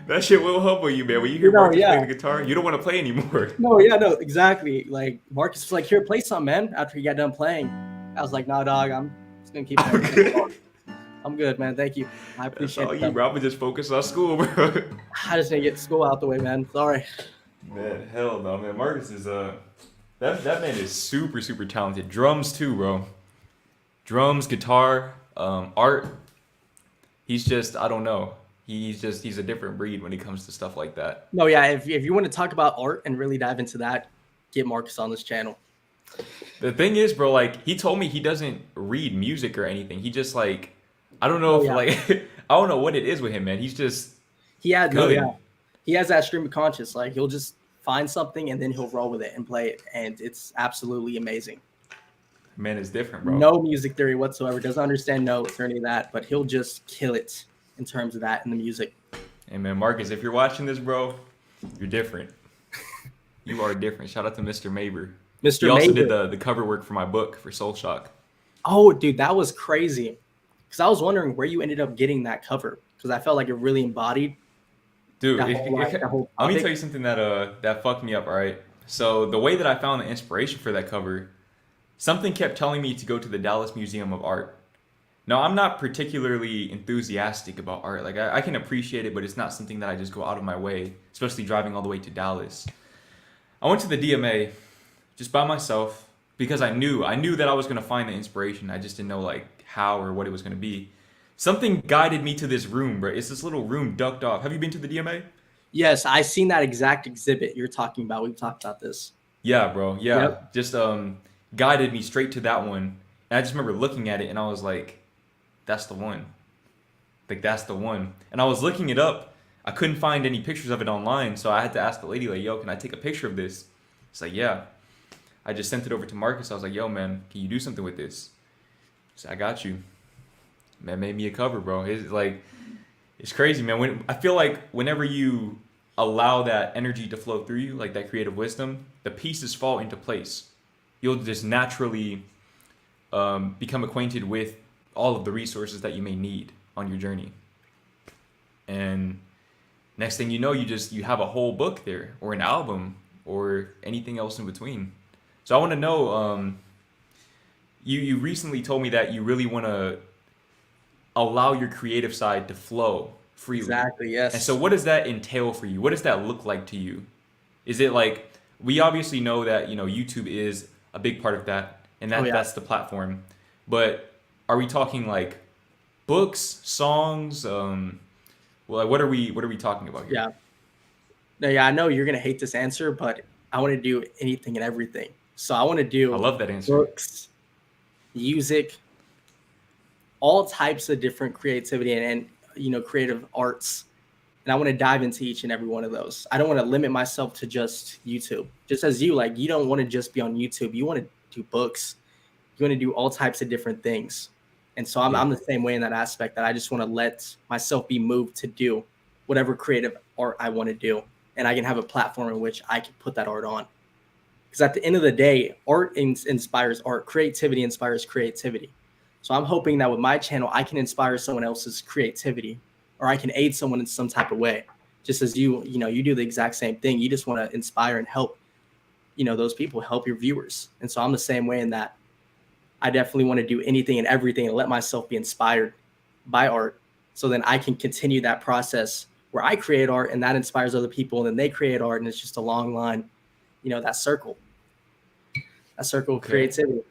That shit will humble you, man. When you hear Marcus Yeah. playing the guitar, you don't want to play anymore. No, yeah, no, exactly. Like Marcus was like, "Here, play some, man." After he got done playing, I was like, "Nah, dog, I'm just gonna keep I'm playing." good. I'm good, man. Thank you. I That's appreciate all it. you, bro. I'm just focus on school, bro. I just need to get school out the way, man. Sorry. Man, hell no, man. Marcus is that man is super super talented. Drums too, bro. Drums, guitar, art. He's just I don't know. He's a different breed when it comes to stuff like that. No, yeah. If you want to talk about art and really dive into that, get Marcus on this channel. The thing is, bro, like he told me he doesn't read music or anything. He just like I don't know if yeah. like I don't know what it is with him, man. He's just He has good. He has that stream of conscious. Like he'll just find something and then he'll roll with it and play it, and it's absolutely amazing. Man is different, bro. No music theory whatsoever. Doesn't understand notes or any of that, but he'll just kill it in terms of that in the music. Hey man, Marcus, if you're watching this, bro, you're different. You are different. Shout out to Mr. Maber. Mr. He also Maber. did the cover work for my book for Soul Shock. Oh, dude, that was crazy. Because I was wondering where you ended up getting that cover. Because I felt like it really embodied Dude, that whole let me topic. tell you something that fucked me up, all right? So the way that I found the inspiration for that cover, something kept telling me to go to the Dallas Museum of Art. Now, I'm not particularly enthusiastic about art. Like, I can appreciate it, but it's not something that I just go out of my way, especially driving all the way to Dallas. I went to the DMA just by myself because I knew that I was going to find the inspiration. I just didn't know, like, how or what it was going to be. Something guided me to this room, bro. It's this little room ducked off. Have you been to the DMA? Yes, I seen that exact exhibit you're talking about. We've talked about this. Yeah, bro. Yeah. Yep. Just guided me straight to that one. And I just remember looking at it and I was like, that's the one. Like, that's the one. And I was looking it up. I couldn't find any pictures of it online. So I had to ask the lady, like, yo, can I take a picture of this? It's like, yeah. I just sent it over to Marcus. I was like, yo, man, can you do something with this? So I got you. Man made me a cover, bro. It's like, it's crazy, man. I feel like whenever you allow that energy to flow through you, like that creative wisdom, the pieces fall into place. You'll just naturally become acquainted with all of the resources that you may need on your journey. And next thing you know, you have a whole book there, or an album, or anything else in between. So I want to know, you recently told me that you really want to allow your creative side to flow freely. Exactly. And so Yes. what does that entail for you? What does that look like to you? Is it like, we obviously know that, YouTube is a big part of that, and Oh yeah. that's the platform. But are we talking like books, songs, well, like, what are we talking about here? Yeah. No, yeah, I know you're gonna hate this answer, but I want to do anything and everything. So I want to I do love that answer. books, music, all types of different creativity and creative arts. And I want to dive into each and every one of those. I don't want to limit myself to just YouTube. Just as you, like, you don't want to just be on YouTube. You want to do books. You want to do all types of different things. And so I'm, Yeah. I'm the same way in that aspect, that I just want to let myself be moved to do whatever creative art I want to do. And I can have a platform in which I can put that art on. Because at the end of the day, art inspires art. Creativity inspires creativity. So I'm hoping that with my channel, I can inspire someone else's creativity, or I can aid someone in some type of way. Just as you do the exact same thing. You just want to inspire and help, those people, help your viewers. And so I'm the same way in that I definitely want to do anything and everything and let myself be inspired by art. So then I can continue that process where I create art and that inspires other people, and then they create art, and it's just a long line, that circle of Okay. creativity.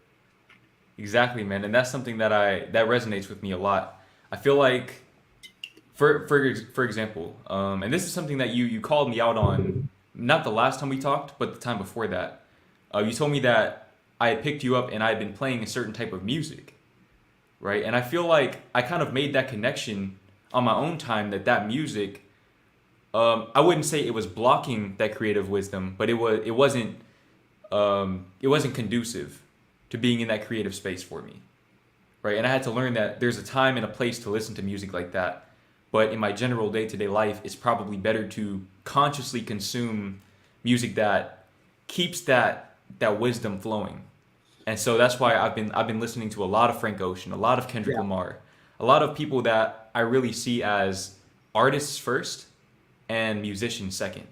Exactly, man. And that's something that resonates with me a lot. I feel like, for example, and this is something that you called me out on, not the last time we talked, but the time before that. You told me that I had picked you up and I had been playing a certain type of music, right? And I feel like I kind of made that connection on my own time, that music, I wouldn't say it was blocking that creative wisdom, but it wasn't conducive to being in that creative space for me, right? And I had to learn that there's a time and a place to listen to music like that. But in my general day-to-day life, it's probably better to consciously consume music that keeps that wisdom flowing. And so that's why I've been listening to a lot of Frank Ocean, a lot of Kendrick Yeah. Lamar, a lot of people that I really see as artists first and musicians second.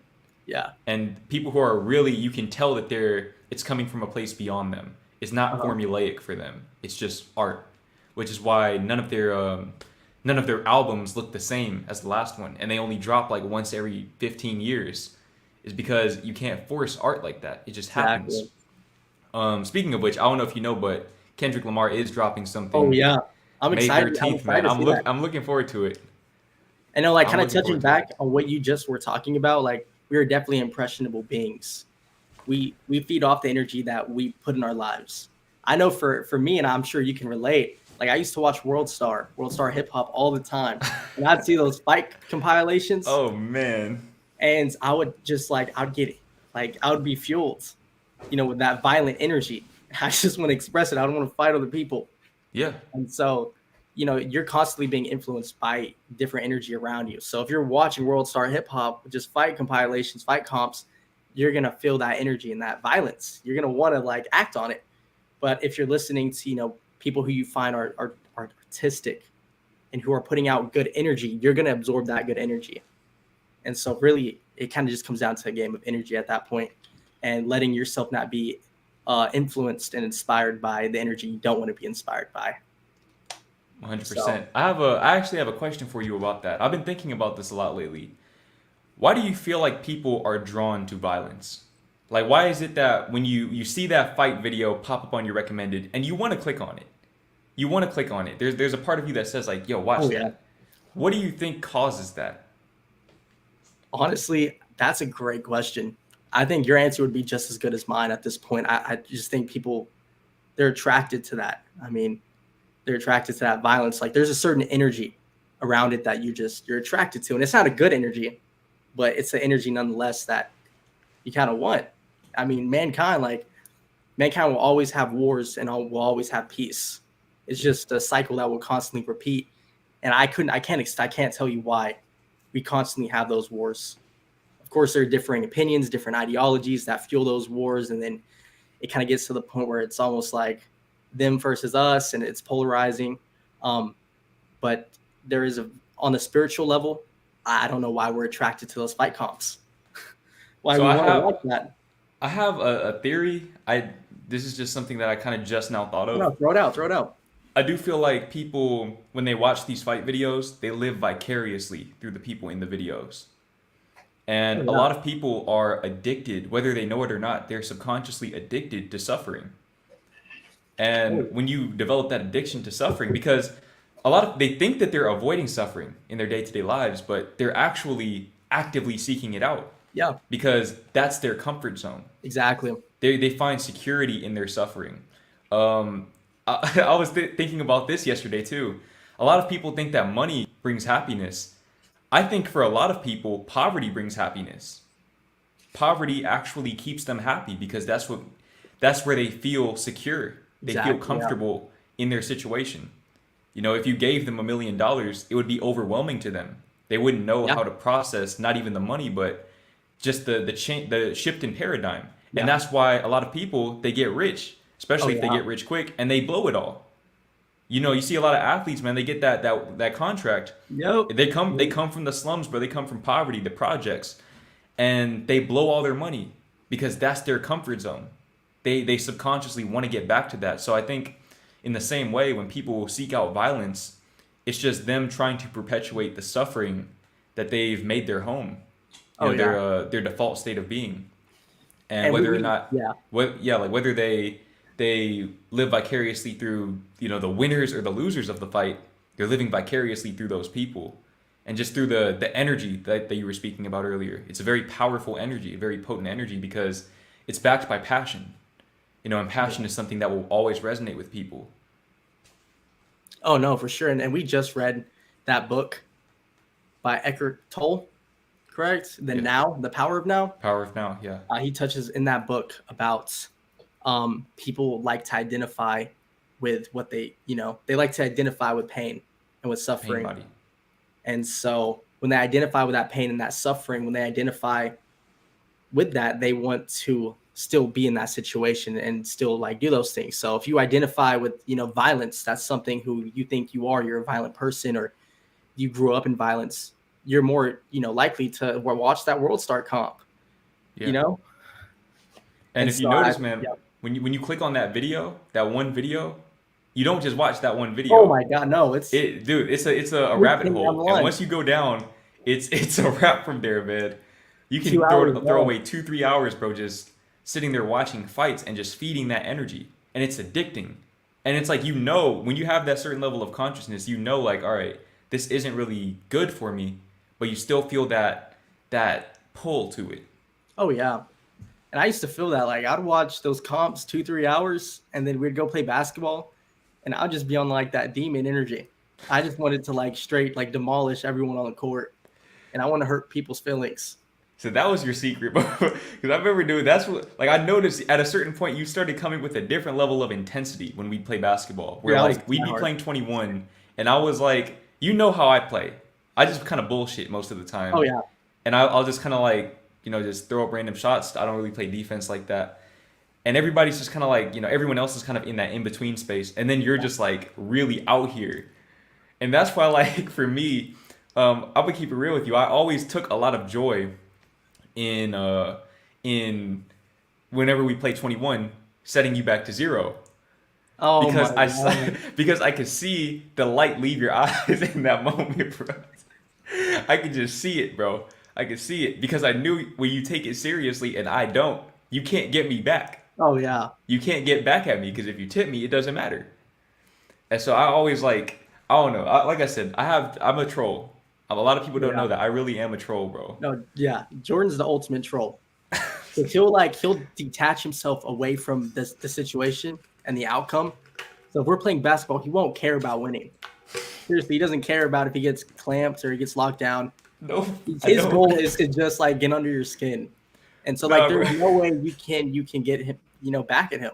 Yeah. And people who are really, you can tell that it's coming from a place beyond them. It's not Uh-huh. formulaic for them. It's just art, which is why none of their albums look the same as the last one, and they only drop like once every 15 years. Is because you can't force art like that. It just happens. Exactly. Speaking of which, I don't know if you know, but Kendrick Lamar is dropping Oh something yeah. I'm May excited. I'm 13th, excited man. to see that. I'm looking forward to it. And like I'm kind of looking touching forward to it. back on what you just were talking about, like we are definitely impressionable beings. We feed off the energy that we put in our lives. I know for me, and I'm sure you can relate. Like I used to watch World Star Hip Hop all the time, and I'd see those fight compilations, Oh man. and I would just I'd get like I would be fueled, with that violent energy. I just want to express it. I don't want to fight other people. Yeah. And so, you're constantly being influenced by different energy around you. So if you're watching World Star Hip Hop, just fight compilations, fight comps, you're gonna feel that energy and that violence. You're gonna want to act on it. But if you're listening to, people who you find are artistic and who are putting out good energy, you're gonna absorb that good energy. And so really it kind of just comes down to a game of energy at that point, and letting yourself not be influenced and inspired by the energy you don't want to be inspired by. So 100%. I actually have a question for you about that. I've been thinking about this a lot lately. Why do you feel like people are drawn to violence? Like, why is it that when you see that fight video pop up on your recommended and you want to click on it? You want to click on it. There's a part of you that says like, "Yo, watch oh yeah. that." What do you think causes that? Honestly, that's a great question. I think your answer would be just as good as mine at this point. I just think people, they're attracted to that. I mean, they're attracted to that violence. Like there's a certain energy around it that you're attracted to. And it's not a good energy, but it's an energy nonetheless that you kind of want. I mean, mankind will always have wars and will always have peace. It's just a cycle that will constantly repeat. And I can't tell you why we constantly have those wars. Of course, there are differing opinions, different ideologies that fuel those wars, and then it kind of gets to the point where it's almost like them versus us, and it's polarizing. Um, but there is on the spiritual level, I don't know why we're attracted to those fight comps. Why So we I want to have watch that? I have a theory. This is just something that I kind of just now thought No, of. throw it out, throw it out. I do feel like people, when they watch these fight videos, they live vicariously through the people in the videos. Oh And a yeah. lot of people are addicted, whether they know it or not, they're subconsciously addicted to suffering. Oh, And when you develop that addiction to suffering, because a lot of they think that they're avoiding suffering in their day-to-day lives, but they're actually actively seeking it out yeah. because that's their comfort zone. Exactly. They find security in their suffering. Um, I was thinking about this yesterday too. A lot of people think that money brings happiness. I think for a lot of people, poverty brings happiness. Poverty actually keeps them happy because that's where they feel secure. They feel Exactly. Yeah. comfortable in their situation. You know, if you gave them $1 million, it would be overwhelming to them. They wouldn't know Yeah. how to process not even the money, but just the shift in paradigm. And Yeah. that's why a lot of people they get rich, Oh especially if they yeah. get rich quick and they blow it all. You know, you see a lot of athletes, man, they get that contract. Yep. They come from the slums, but they come from poverty, the projects, and they blow all their money because that's their comfort zone. They subconsciously want to get back to that. So I think in the same way when people seek out violence, it's just them trying to perpetuate the suffering that they've made their home. You Oh know, yeah. their default state of being. And And we, whether or we not yeah. like whether they live vicariously through, you know, the winners or the losers of the fight, they're living vicariously through those people. And just through the energy that you were speaking about earlier. It's a very powerful energy, a very potent energy because it's backed by passion. You know, and passion is something that will always resonate with people. Oh no, for sure. And we just read that book by Eckhart Tolle, correct? Yeah. The Power of Now. Power of now, yeah. He touches in that book about people like to identify with what they like to identify with pain and with Pain suffering. body. And so when they identify with that pain and that suffering, when they identify with that, they want to still be in that situation and still like do those things. So if you identify with, violence, that's something who you think you are, you're a violent person, or you grew up in violence, you're more, likely to watch that World Star comp, Yeah. And And if you so notice, man, yeah. when you click on that video, that one video, you don't just watch that one Oh video. my God, no, it's It's a rabbit everything down hole. the And line. once you go down, it's a wrap from there, man. You can 2 hours, throw bro. away 2-3 hours, bro, just sitting there watching fights and just feeding that energy. And it's addicting. And it's like, when you have that certain level of consciousness, like, all right, this isn't really good for me, but you still feel that pull to it. Oh yeah. And I used to feel that like I'd watch those comps 2-3 hours and then we'd go play basketball and I'd just be on like that demon energy. I just wanted to like straight like demolish everyone on the court and I want to hurt people's feelings. So that was your secret, bro. Because I remember doing that's what like I noticed at a certain point you started coming with a different level of intensity when we play basketball. Where Yeah, I was like we'd be tryhard. playing 21 and I was like, you know how I play. I just kind of bullshit most of the Oh time. yeah. And I'll just kind of like, just throw up random shots. I don't really play defense like that. And everybody's just kind of like, everyone else is kind of in that in between space. And then you're just like really out here. And that's why, like, for me, I'm gonna keep it real with you. I always took a lot of joy in in whenever we play 21, setting you back to zero Oh because my God. because I could see the light leave your eyes in that moment, bro. I could just see it, bro. I could see it because I knew when you take it seriously and I don't, you can't get me back. Oh yeah. You can't get back at me because if you tip me, it doesn't matter. And so I always like, I don't know. Like I said, I'm a troll. A lot of people don't Yeah. know that I really am a troll, bro. No, yeah. Jordan's the ultimate troll. So he'll detach himself away from the situation and the outcome. So if we're playing basketball, he won't care about winning. Seriously, he doesn't care about if he gets clamped or he gets locked down. No, I His goal don't. is to just like get under your skin. And so like Nah, bro. there's no way you can get him, back at him.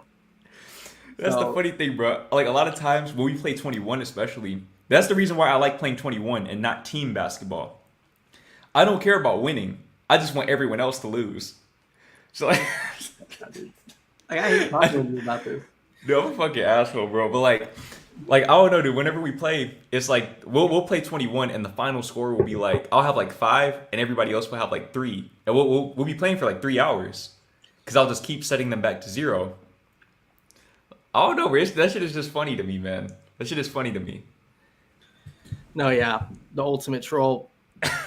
That's the So funny thing, bro. Like a lot of times when we play 21, especially, that's the reason why I like playing 21 and not team basketball. I don't care about winning. I just want everyone else to lose. So like, like I hate talking with you about this. no, I'm a fucking asshole, bro. But like I don't know, dude. Whenever we play, it's like we'll play 21, and the final score will be like I'll have like 5, and everybody else will have like 3, and we'll be playing for like 3 hours, because I'll just keep setting them back to 0. I don't know, Rich. That shit is just funny to me, man. That shit is funny to me. No, yeah, the ultimate troll.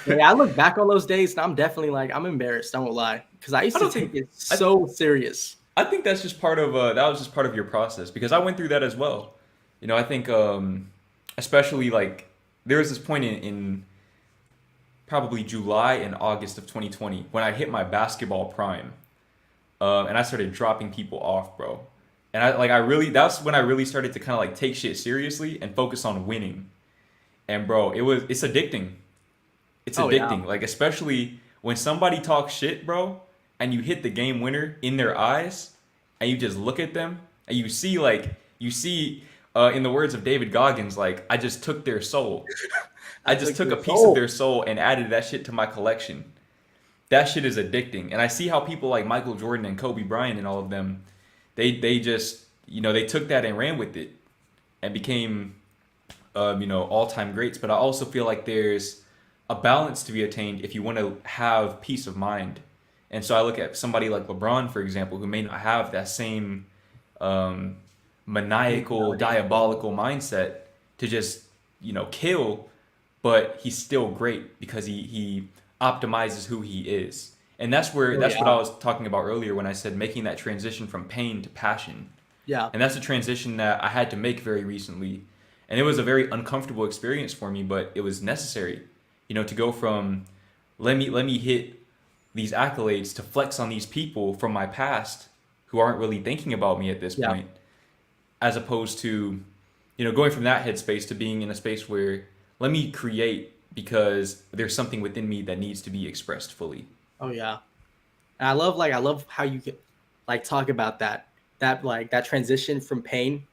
Yeah, I look back on those days and I'm definitely like, I'm embarrassed. I won't lie, because I used I to don't take think it I so serious. I think that's just part of that was just part of your process because I went through that as well. You know, I think especially like there was this point in probably July and August of 2020 when I hit my basketball prime, and I started dropping people off, bro. And I really that's when I really started to kind of like take shit seriously and focus on winning. And bro, it's addicting. It's Oh yeah, addicting. Like especially when somebody talks shit, bro, and you hit the game winner in their eyes, and you just look at them and you see in the words of David Goggins, like I just took their soul. I I just took took a your piece of soul. their soul and added that shit to my collection. That shit is addicting. And I see how people like Michael Jordan and Kobe Bryant and all of them, they just they took that and ran with it and became all time greats. But I also feel like there's a balance to be attained if you want to have peace of mind. And so I look at somebody like LeBron, for example, who may not have that same um, maniacal, Mentality. diabolical mindset to just kill, but he's still great because he optimizes who he is. And Oh that's what I yeah, was talking about earlier when I said making that transition from pain to passion. yeah. And that's a transition that I had to make very recently. And it was a very uncomfortable experience for me, but it was necessary, to go from let me hit these accolades to flex on these people from my past who aren't really thinking about me at this Yeah. point, as opposed to, going from that headspace to being in a space where let me create because there's something within me that needs to be expressed fully. Oh yeah. And I love how you can like talk about that transition from pain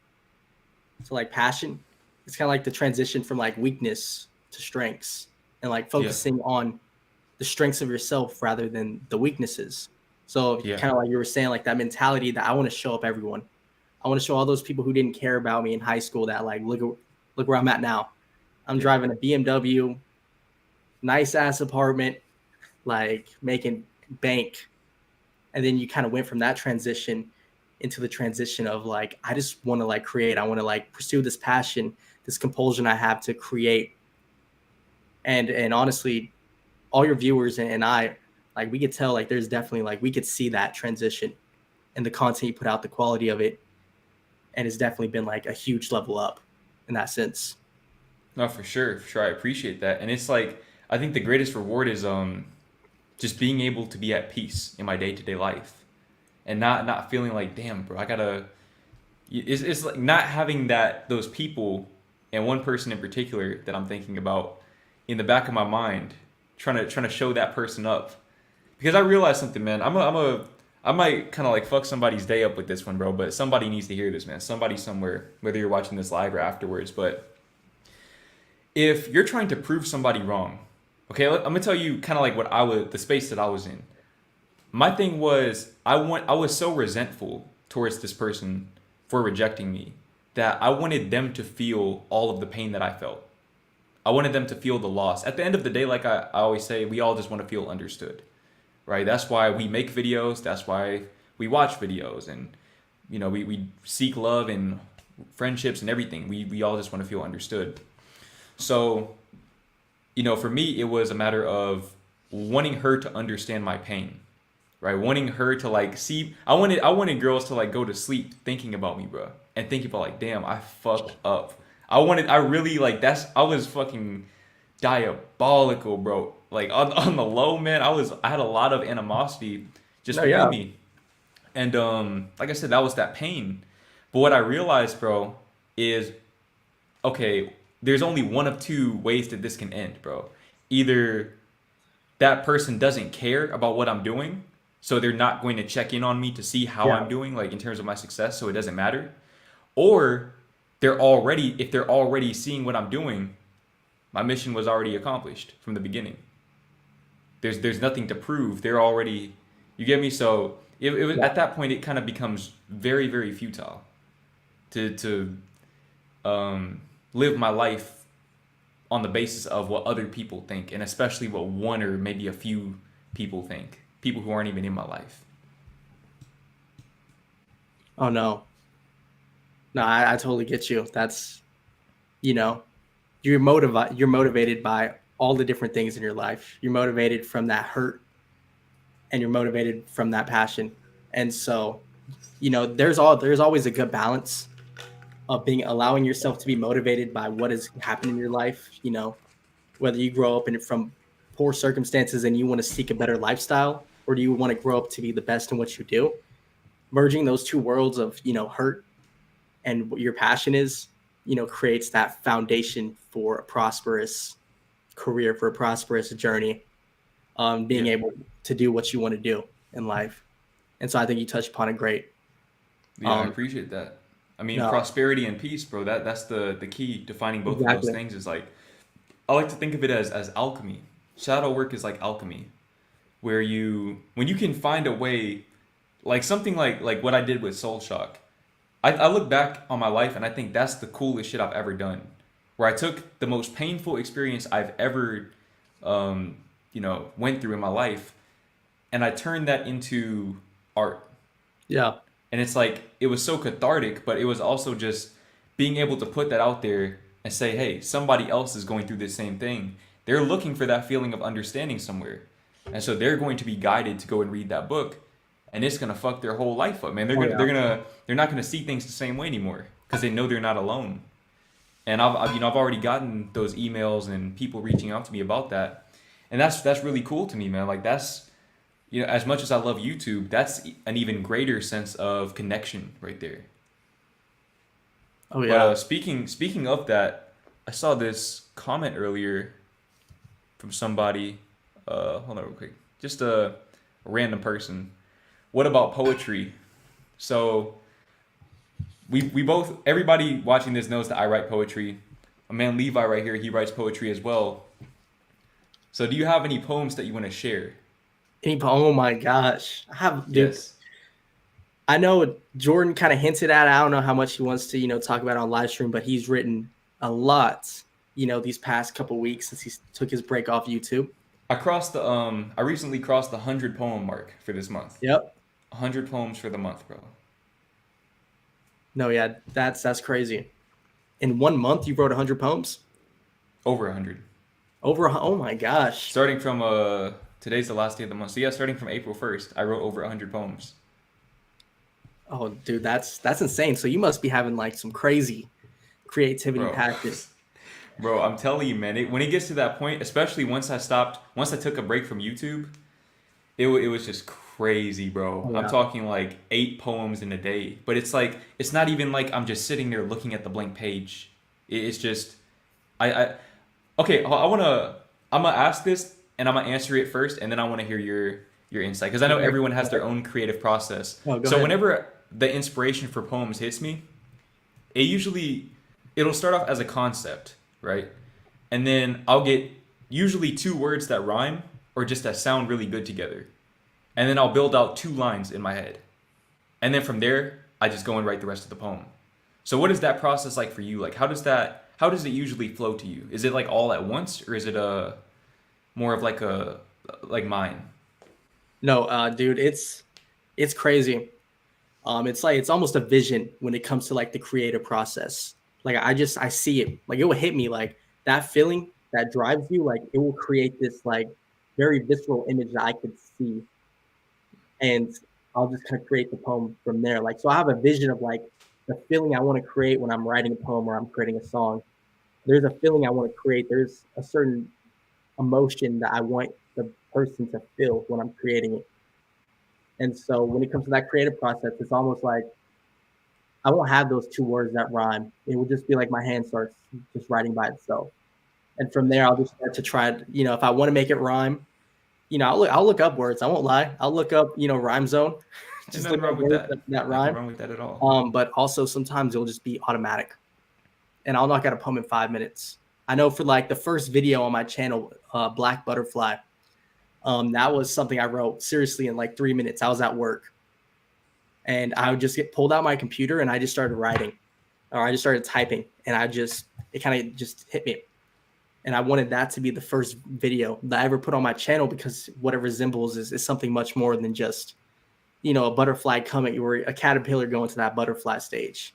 to like passion. It's kind of like the transition from like weakness to strengths and like Yeah, focusing on the strengths of yourself rather than the weaknesses. So yeah, kind of like you were saying, like that mentality that I want to show up everyone. I want to show all those people who didn't care about me in high school that like look where I'm at now. I'm yeah. driving a BMW, nice ass apartment, like making bank. And then you kind of went from that transition into the transition of like, I just want to like create. I want to like pursue this passion, this compulsion I have to create. And honestly, all your viewers and I, like we could tell like there's definitely like we could see that transition and the content you put out, the quality of it, and it's definitely been like a huge level up in that sense. No, for sure, for sure. I appreciate that. And it's like I think the greatest reward is just being able to be at peace in my day-to-day life and not feeling like, damn, bro, I gotta. It's like not having those people and one person in particular that I'm thinking about in the back of my mind, trying to show that person up because I realized something, man. I might kind of like fuck somebody's day up with this one, bro. But somebody needs to hear this, man. Somebody somewhere, whether you're watching this live or afterwards. But if you're trying to prove somebody wrong, okay, I'm gonna tell you kind of like the space that I was in. My thing was I was so resentful towards this person for rejecting me that I wanted them to feel all of the pain that I felt. I wanted them to feel the loss. At the end of the day, like I always say, we all just want to feel understood, right? That's why we make videos. That's why we watch videos, and we seek love and friendships and everything. We all just want to feel understood. So, for me, it was a matter of wanting her to understand my pain, right? Wanting her to like see. I wanted girls to like go to sleep thinking about me, bro, and thinking about like, damn, I fucked up. I really like I was fucking diabolical, bro. Like on the low, man, I had a lot of animosity just No, within yeah. me. And like I said, that was that pain. But what I realized, bro, is okay, there's only one of two ways that this can end, bro. Either that person doesn't care about what I'm doing, so they're not going to check in on me to see how Yeah. I'm doing, like in terms of my success, so it doesn't matter. Or if they're already seeing what I'm doing, my mission was already accomplished from the beginning. There's nothing to prove. They're already, you get me? So it was Yeah. at that point it kind of becomes very, very futile to live my life on the basis of what other people think, and especially what one or maybe a few people think, people who aren't even in my life. Oh no. No, I totally get you. That's you know, you're motivated by all the different things in your life. You're motivated from that hurt, and you're motivated from that passion. And so, there's always a good balance of allowing yourself to be motivated by what has happened in your life. Whether you grow up from poor circumstances and you want to seek a better lifestyle, or do you want to grow up to be the best in what you do? Merging those two worlds of, hurt and what your passion is, creates that foundation for a prosperous career, for a prosperous journey, being able to do what you want to do in life. And so I think you touched upon it great. Yeah, I appreciate that. I mean, No, prosperity and peace, bro. That's the key to finding both of those exactly. things. Is like I like to think of it as alchemy. Shadow work is like alchemy, where when you can find a way, like something like what I did with Soul Shock. I look back on my life and I think that's the coolest shit I've ever done. Where I took the most painful experience I've ever, went through in my life, and I turned that into art. Yeah. And it's like it was so cathartic, but it was also just being able to put that out there and say, hey, somebody else is going through the same thing. They're looking for that feeling of understanding somewhere. And so they're going to be guided to go and read that book, and it's gonna fuck their whole life up, man. Oh, yeah. They're not gonna see things the same way anymore because they know they're not alone. And I've already gotten those emails and people reaching out to me about that, and that's really cool to me, man. Like that's, as much as I love YouTube, that's an even greater sense of connection right there. Oh, But yeah. speaking of that, I saw this comment earlier from somebody. Hold on real quick. Just a random person. What about poetry? So we both, everybody watching this knows that I write poetry. My man Levi right here, he writes poetry as well. So do you have any poems that you want to share? Oh my gosh. Dude, Yes. I know Jordan kind of hinted at it. I don't know how much he wants to, talk about it on live stream, but he's written a lot, these past couple weeks since he took his break off YouTube. I recently crossed the 100 poem mark for this month. Yep. 100 poems for the month, bro. No, yeah, that's crazy. In 1 month, you wrote 100 poems? Over 100. Oh my gosh. Starting from today's the last day of the month. So yeah, starting from April 1st, I wrote over 100 poems. Oh, dude, that's insane. So you must be having like some crazy creativity Bro. patches. Bro, I'm telling you, man, when it gets to that point, especially once I took a break from YouTube, it was just crazy, bro. Oh, I'm yeah. talking like 8 poems in a day. But it's like, it's not even like I'm just sitting there looking at the blank page. It's just, I okay, I'm gonna ask this and I'm gonna answer it first, and then I want to hear your insight, because I know everyone has their own creative process. Oh, go So ahead. whenever the inspiration for poems hits me, it'll start off as a concept, right? And then I'll get usually 2 words that rhyme or just that sound really good together. And then I'll build out 2 lines in my head. And then from there, I just go and write the rest of the poem. So what is that process like for you? Like how does it usually flow to you? Is it like all at once, or is it more of like mine? No, dude, it's crazy. It's almost a vision when it comes to like the creative process. Like I see it. Like it will hit me, like that feeling that drives you, like it will create this like very visceral image that I could see. And I'll just kind of create the poem from there. Like so I have a vision of like the feeling I want to create when I'm writing a poem or I'm creating a song. There's a feeling I want to create. There's a certain emotion that I want the person to feel when I'm creating it. And so when it comes to that creative process, it's almost like I won't have those 2 words that rhyme. It will just be like my hand starts just writing by itself. And from there, I'll just start to try, if I want to make it rhyme, I'll look up words. I won't lie. I'll look up, rhyme zone, There's just nothing look wrong up with words that. that Nothing rhyme. wrong with that at all. But also sometimes it'll just be automatic, and I'll knock out a poem in 5 minutes. I know for like the first video on my channel, Black Butterfly, that was something I wrote seriously in like 3 minutes. I was at work, and I would just pulled out my computer and I just started writing, or I just started typing, and it kind of just hit me. And I wanted that to be the first video that I ever put on my channel, because what it resembles is something much more than just, a butterfly coming or a caterpillar going to that butterfly stage.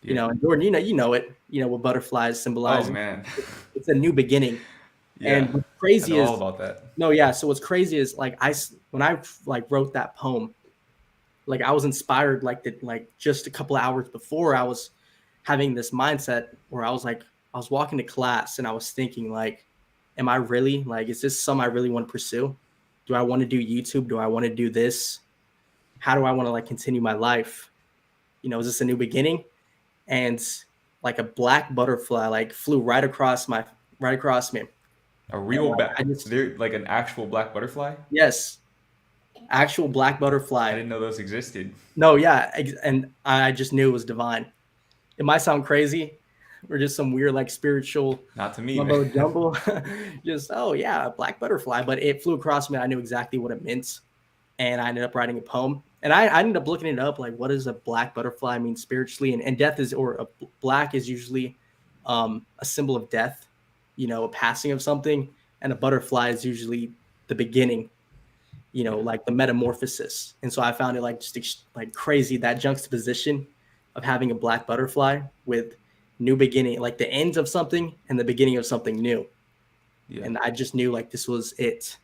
You Yeah. know, and Jordan, you know it. You know what butterflies Oh symbolize. man. It's a new beginning. Yeah. And what's I crazy know all is, about that. no, yeah. So what's crazy is like when I like wrote that poem, like I was inspired like just a couple of hours before I was having this mindset where I was walking to class and I was thinking like, am I really like, is this something I really want to pursue? Do I want to do YouTube? Do I want to do this? How do I want to like continue my life? You know, is this a new beginning? And like a black butterfly like flew right across me. A And real like I bat, just, they're like an actual black butterfly. yes, actual black I butterfly. didn't know those existed. No, yeah, and I just knew it was divine. It might sound crazy or just some weird like spiritual Not to me, man. mumbo jumbo. Just, oh yeah, a black butterfly. But it flew across me. I knew exactly what it meant. And I ended up writing a poem. And I ended up looking it up, like what does a black butterfly mean spiritually? And death is, or a black is usually a symbol of death, you know, a passing of something. And a butterfly is usually the beginning, you know, Yeah. like the metamorphosis. And so I found it like just like crazy, that juxtaposition of having a black butterfly with new beginning, like the end of something and the beginning of something new. Yeah. And I just knew like this was it.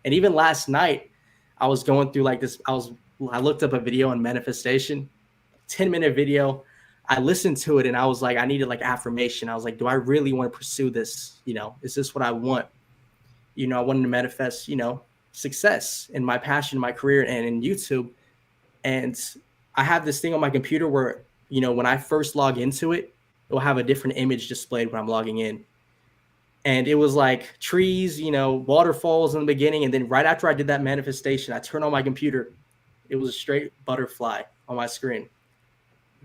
And even last night, I was going through like this. I looked up a video on manifestation, 10-minute video. I listened to it and I was like, I needed like affirmation. I was like, do I really want to pursue this? You know, is this what I want? You know, I wanted to manifest, you know, success in my passion, my career, and in YouTube. And I have this thing on my computer where, you know, when I first log into it, it will have a different image displayed when I'm logging in. And it was like trees, you know, waterfalls in the beginning. And then right after I did that manifestation, I turned on my computer. It was a straight butterfly on my screen.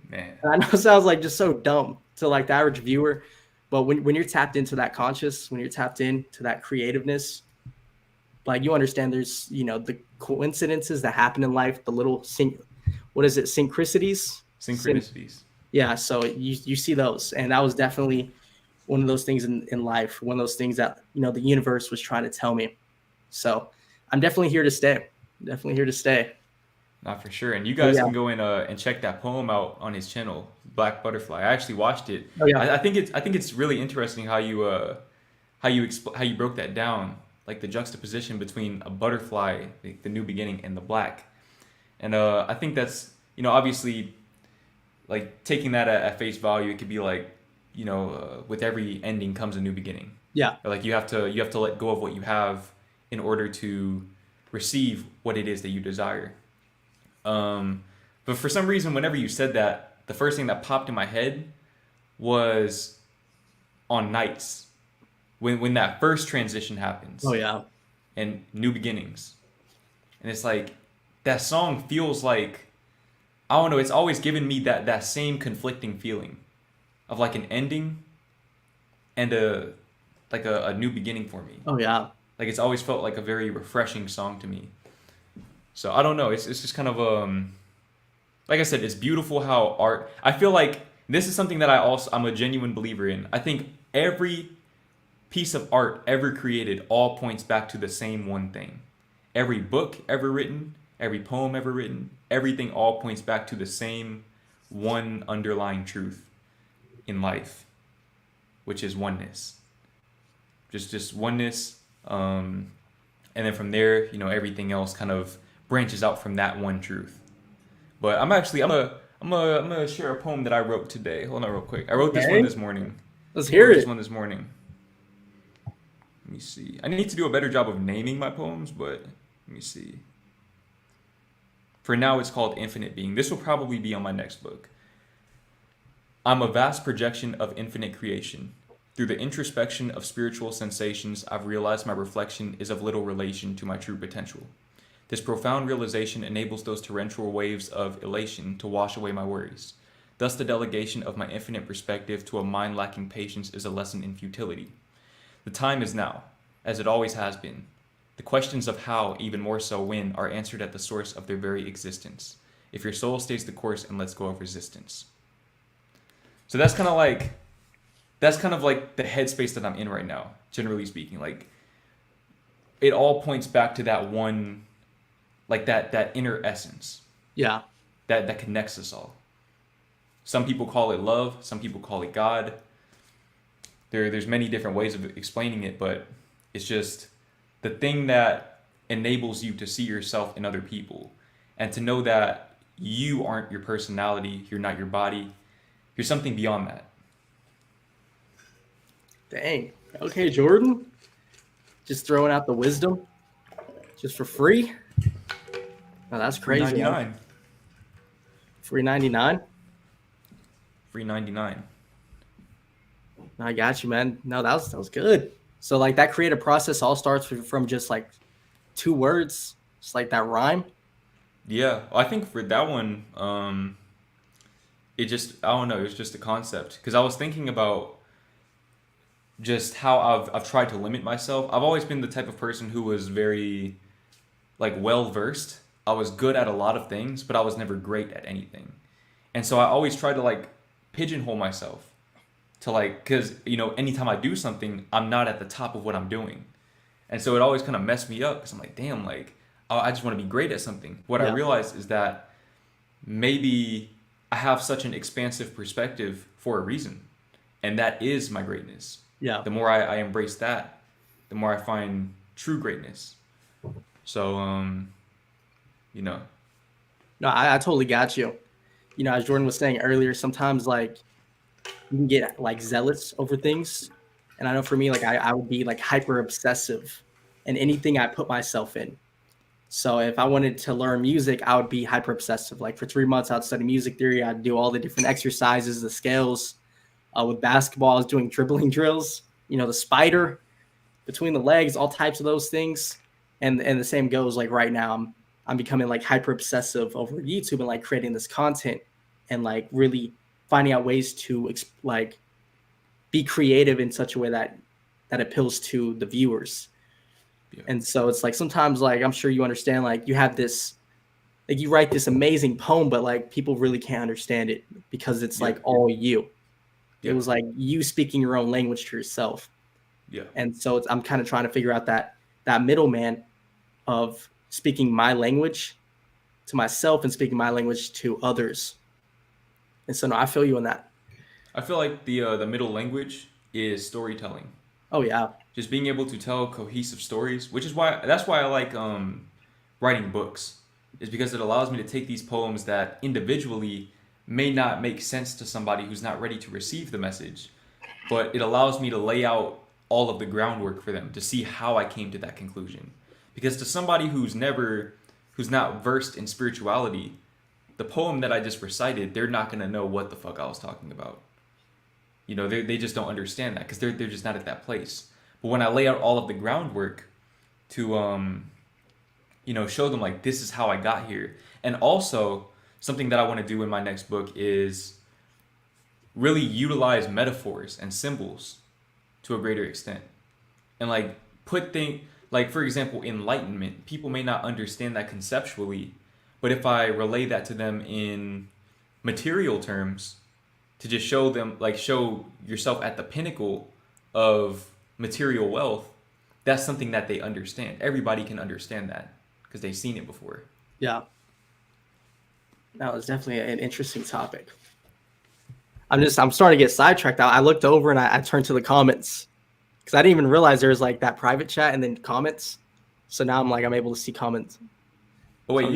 Man. And I know it sounds like just so dumb to like the average viewer. But when you're tapped into that conscious, when you're tapped into that creativeness, like you understand there's, you know, the coincidences that happen in life, the little what is it, synchronicities? Synchronicities. Yeah, so you see those. And that was definitely one of those things in life, one of those things that, you know, the universe was trying to tell me. So I'm definitely here to stay. Definitely here to stay. Not for sure. And you But guys yeah. can go in and check that poem out on his channel, Black Butterfly. I actually watched it. Oh yeah. I think it's really interesting how you broke that down, like the juxtaposition between a butterfly, the new beginning, and the black. And I think that's, you know, obviously like taking that at face value, it could be like, you know, with every ending comes a new beginning. Yeah. Or like you have to let go of what you have in order to receive what it is that you desire. But for some reason, whenever you said that, the first thing that popped in my head was on nights when that first transition Oh happens yeah. and new beginnings, and it's like that song feels like, I don't know. It's always given me that same conflicting feeling of like an ending and a new beginning for me. Oh yeah. Like it's always felt like a very refreshing song to me. So I don't know. It's just kind of like I said, it's beautiful how art. I feel like this is something that I'm a genuine believer in. I think every piece of art ever created all points back to the same one thing. Every book ever written, every poem ever written, everything all points back to the same one underlying truth in life, which is oneness. Just oneness. And then from there, you know, everything else kind of branches out from that one truth. But I'm gonna share a poem that I wrote today. Hold on real quick. I wrote this one Okay. this morning. Let's I wrote hear this it. one this morning. Let me see. I need to do a better job of naming my poems, but let me see. For now, it's called Infinite Being. This will probably be on my next book. I'm a vast projection of infinite creation. Through the introspection of spiritual sensations, I've realized my reflection is of little relation to my true potential. This profound realization enables those torrential waves of elation to wash away my worries. Thus, the delegation of my infinite perspective to a mind lacking patience is a lesson in futility. The time is now, as it always has been. The questions of how, even more so when, are answered at the source of their very existence. If your soul stays the course and lets go of resistance. So that's kind of like the headspace that I'm in right now, generally speaking. Like, it all points back to that one, like that inner essence Yeah. that connects us all. Some people call it love, some people call it God. There's many different ways of explaining it, but it's just the thing that enables you to see yourself in other people and to know that you aren't your personality, you're not your body, you're something beyond that. Dang. Okay, Jordan. Just throwing out the wisdom just for free. No, that's crazy. $3.99. $3.99. $3.99. I got you, man. No, that was good. So like that creative process all starts from just like 2 words, just like that rhyme. Yeah, I think for that one, it just, I don't know, it was just a concept. Because I was thinking about just how I've tried to limit myself. I've always been the type of person who was very, like, well versed. I was good at a lot of things, but I was never great at anything. And so I always tried to, like, pigeonhole myself to, like, because, you know, anytime I do something, I'm not at the top of what I'm doing. And so it always kind of messed me up because I'm like, damn, like, I just want to be great at something. What I realized is that maybe I have such an expansive perspective for a reason. And that is my greatness. Yeah. The more I embrace that, the more I find true greatness. So, you know. No, I totally got you. You know, as Jordan was saying earlier, sometimes like you can get like zealous over things. And I know for me, like I would be like hyper obsessive in anything I put myself in. So if I wanted to learn music, I would be hyper obsessive. Like for 3 months, I'd study music theory. I'd do all the different exercises, the scales. With basketball, I was doing dribbling drills, you know, the spider between the legs, all types of those things. And the same goes like right now, I'm becoming like hyper obsessive over YouTube and like creating this content and like really finding out ways to like be creative in such a way that appeals to the viewers. Yeah. And so it's like sometimes like I'm sure you understand, like you have this, like you write this amazing poem, but like people really can't understand it because it's like all you. It was like you speaking your own language to yourself. Yeah. And so I'm kind of trying to figure out that middleman of speaking my language to myself and speaking my language to others. And so no, I feel you on that. I feel like the middle language is storytelling. Oh yeah. Just being able to tell cohesive stories, which is that's why I like writing books, is because it allows me to take these poems that individually may not make sense to somebody who's not ready to receive the message, but it allows me to lay out all of the groundwork for them to see how I came to that conclusion. Because to somebody who's not versed in spirituality, the poem that I just recited, they're not going to know what the fuck I was talking about. You know, they just don't understand that because they're just not at that place. But when I lay out all of the groundwork to, you know, show them like, this is how I got here. And also something that I want to do in my next book is really utilize metaphors and symbols to a greater extent. And like like for example, enlightenment, people may not understand that conceptually, but if I relay that to them in material terms, to just show them, like show yourself at the pinnacle of material wealth, that's something that they understand. Everybody can understand that because they've seen it before. Yeah. That was definitely an interesting topic. I'm starting to get sidetracked. I looked over and I turned to the comments because I didn't even realize there was like that private chat and then comments. So now I'm able to see comments. Oh wait,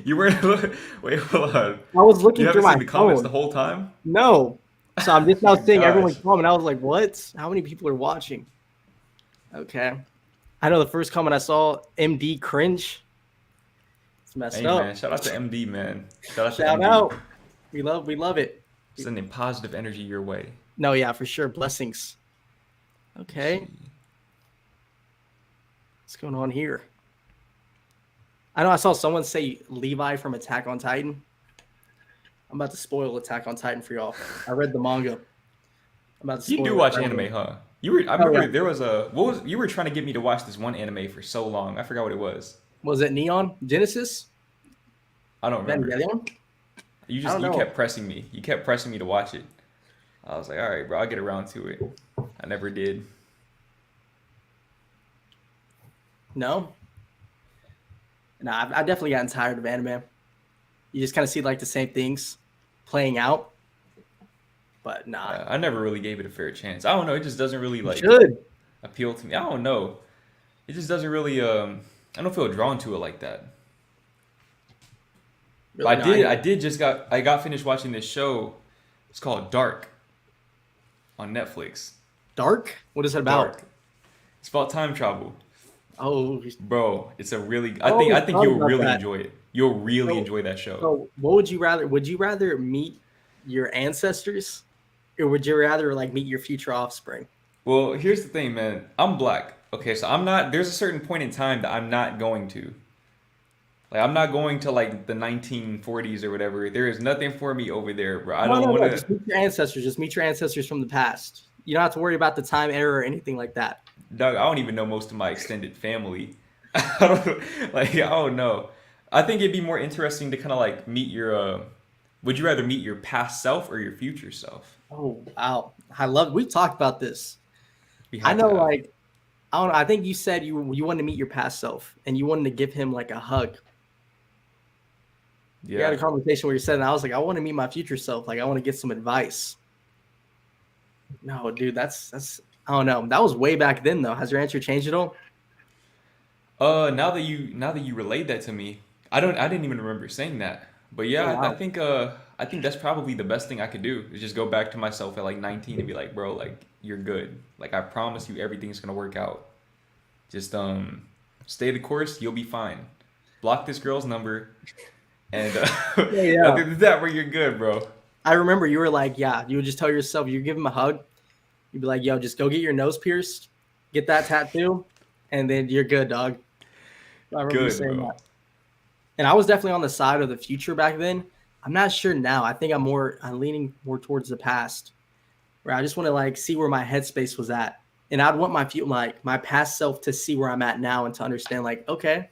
you weren't. Wait, hold on. I was looking through my the comments phone the whole time. No, so I'm just now seeing everyone comment. I was like, "What? How many people are watching?" Okay, I know the first comment I saw, MD cringe. It's messed up. Man, shout out to MD, man. Shout out. We love it. Sending positive energy your way. No, yeah, for sure. Blessings. Okay. What's going on here? I know I saw someone say Levi from Attack on Titan. I'm about to spoil Attack on Titan for y'all. I read the manga. I'm about to spoil You do watch anime, huh? I remember there was you were trying to get me to watch this one anime for so long. I forgot what it was. Was it Neon Genesis? I don't remember. You kept pressing me. You kept pressing me to watch it. I was like, all right, bro, I'll get around to it. I never did. No. No, I've definitely gotten tired of anime. You just kind of see like the same things playing out But nah, I never really gave it a fair chance. I don't know. It just doesn't really you like should. appeal to me. I don't know. It just doesn't really. I don't feel drawn to it like that. But Really, no, I I get it. did just got finished watching this show. It's called Dark on Netflix. Dark? What is it about? Dark. It's about time travel, Oh, bro. It's a really. I I always think thought you'll about really that. enjoy it. You'll really So, enjoy that show. so what would you rather? Would you rather meet your ancestors, or would you rather like meet your future offspring? Well, here's the thing, man. I'm black. Okay, so I'm not. There's a certain point in time that I'm not going to. Like, I'm not going to like the 1940s or whatever. There is nothing for me over there, bro. I No, don't no, want no. to. Just meet your ancestors. Just meet your ancestors from the past. You don't have to worry about the time error or anything like that. Doug, I don't even know most of my extended family. I don't like. I don't know. I think it'd be more interesting to kind of like meet your. Would you rather meet your past self or your future self? Oh, wow. I love. We've talked about this. We I have to know, have. like, I don't know. I think you said you wanted to meet your past self and you wanted to give him like a hug. We had Yeah. a conversation where you said, and I was like, I want to meet my future self. Like, I want to get some advice. No, dude, that's. I don't know. That was way back then, though. Has your answer changed at all? Now that you relayed that to me, I didn't even remember saying that. But Oh, yeah, wow. I think that's probably the best thing I could do is just go back to myself at like 19 and be like, bro, like you're good. Like I promise you everything's gonna work out. Just stay the course, you'll be fine. Block this girl's number and Yeah, yeah. other than that, where you're good, bro. I remember you were like, yeah, you would just tell yourself, you give him a hug. You'd be like, yo, just go get your nose pierced, get that tattoo, and then you're good, dog. I remember you Good, saying bro. that. And I was definitely on the side of the future back then. I'm not sure now. I think I'm leaning more towards the past, where I just want to like see where my headspace was at. And I'd want my past self to see where I'm at now and to understand, like, okay,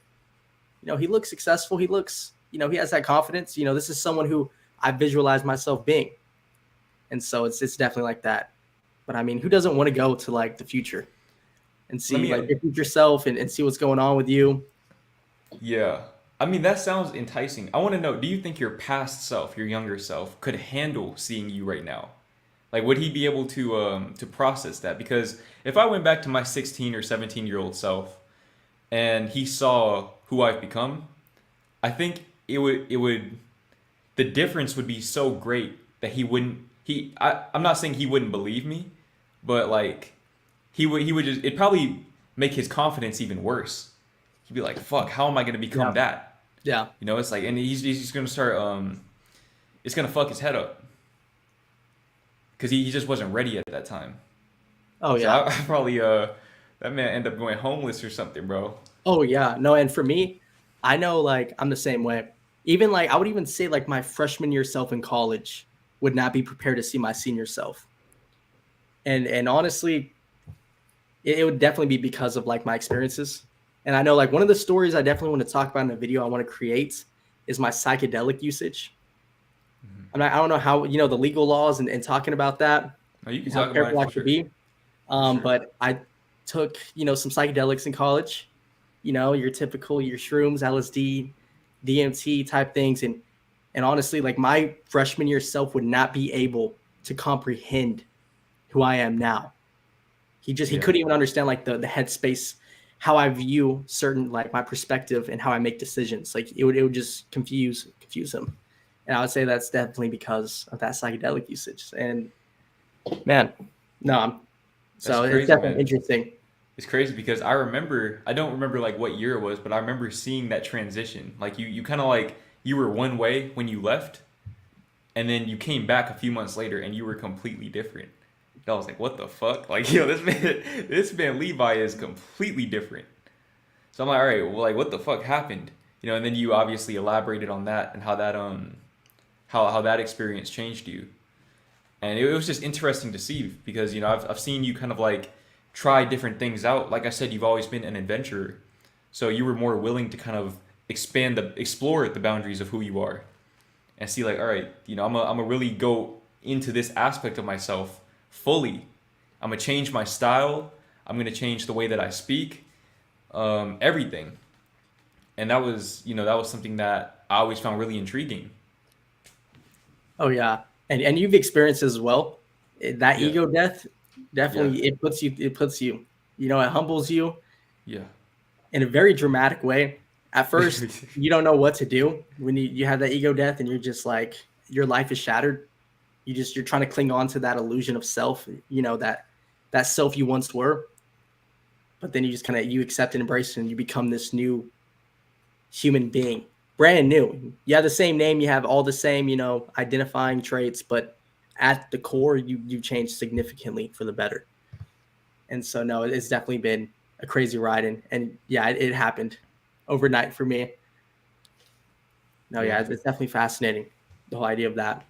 he looks successful. He looks, he has that confidence. This is someone who I visualize myself being. And so it's definitely like that. But I mean, who doesn't want to go to like the future and Let see me like your future self and see what's going on with you? Yeah. I mean, that sounds enticing. I want to know, do you think your past self, your younger self, could handle seeing you right now? Like, would he be able to process that? Because if I went back to my 16 or 17-year-old self and he saw who I've become, I think it would the difference would be so great that he wouldn't I'm not saying he wouldn't believe me, but like he would just it'd probably make his confidence even worse. He'd be like, "Fuck, how am I gonna become Yeah. that?" Yeah. It's like, and he's just gonna start it's gonna fuck his head up because he just wasn't ready at that time. Oh So yeah. I probably that man end up going homeless or something, bro. Oh yeah. No, and for me, I know like I'm the same way. Even like I would even say like my freshman year self in college would not be prepared to see my senior self. And honestly, it would definitely be because of like my experiences. And I know like one of the stories I definitely want to talk about in a video I want to create is my psychedelic usage. I don't know how, the legal laws and talking about that No, you can and how talk about careful it I for should sure, be. for sure. But I took, some psychedelics in college, your typical, your shrooms, LSD, DMT type things. And honestly, like my freshman year self would not be able to comprehend who I am now. He Yeah, couldn't even understand like the headspace, how I view certain like my perspective and how I make decisions. Like it would just confuse him. And I would say that's definitely because of that psychedelic usage. And man, no, that's so it's crazy, definitely man. interesting. It's crazy because I don't remember like what year it was, but I remember seeing that transition. Like you kind of like you were one way when you left, and then you came back a few months later and you were completely different. And I was like, what the fuck? Like, yo, this man Levi is completely different. So I'm like, all right, well, like, what the fuck happened? And then you obviously elaborated on that and how that how that experience changed you. And it was just interesting to see because I've seen you kind of like try different things out. Like I said, you've always been an adventurer, so you were more willing to kind of explore the boundaries of who you are, and see like, all right, I'm gonna really go into this aspect of myself fully. I'm gonna change my style. I'm gonna change the way that I speak, everything. And that was something that I always found really intriguing. Oh yeah. And you've experienced as well. That Yeah. ego death Yeah. definitely it puts you, it humbles you Yeah. in a very dramatic way. At first, you don't know what to do when you have that ego death and you're just like your life is shattered. You're trying to cling on to that illusion of self, that self you once were, but then you just kind of you accept and embrace it and you become this new human being, brand new. You have the same name, you have all the same, identifying traits, but at the core, you change significantly for the better. And so, no, it's definitely been a crazy ride, and yeah, it happened overnight for me. No, yeah, Yeah. it's definitely fascinating, the whole idea of that.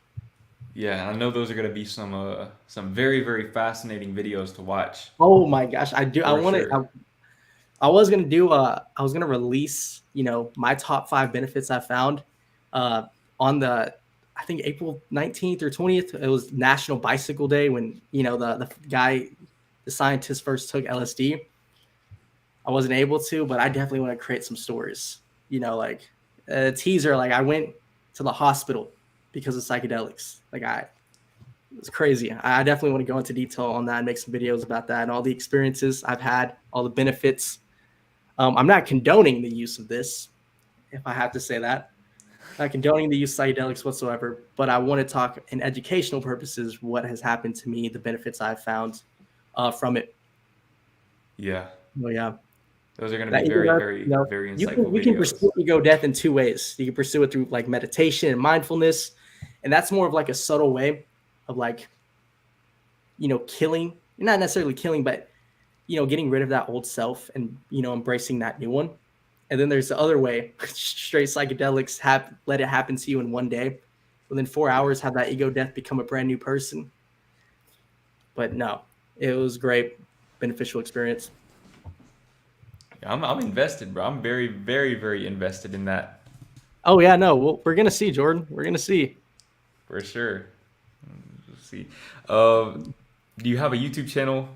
Yeah. I know those are gonna be some very very fascinating videos to watch Oh my gosh, I do. I for want to. sure. I was gonna do. I was gonna release, my top 5 benefits I found, uh, on the, I think April 19th or 20th. It was National Bicycle Day when the scientist first took LSD. I wasn't able to, but I definitely want to create some stories. Like a teaser. Like I went to the hospital because of psychedelics. It's crazy. I definitely want to go into detail on that and make some videos about that and all the experiences I've had, all the benefits. I'm not condoning the use of this, if I have to say that. Not condoning the use of psychedelics whatsoever, but I want to talk in educational purposes what has happened to me, the benefits I've found from it. Yeah. Oh yeah, Those are gonna be that ego very death, very very you can insightful you can videos. pursue ego death in 2 ways. You can pursue it through like meditation and mindfulness, and that's more of like a subtle way of like killing, not necessarily killing, but getting rid of that old self and embracing that new one. And then there's the other way, straight psychedelics let it happen to you in one day. Within 4 hours, have that ego death become a brand new person. But no, it was great, beneficial experience. Yeah, I'm invested, bro. I'm very very very invested in that Oh yeah, no, we're gonna see, Jordan. We're gonna see. for sure. Let's see. Uh, do you have a YouTube channel?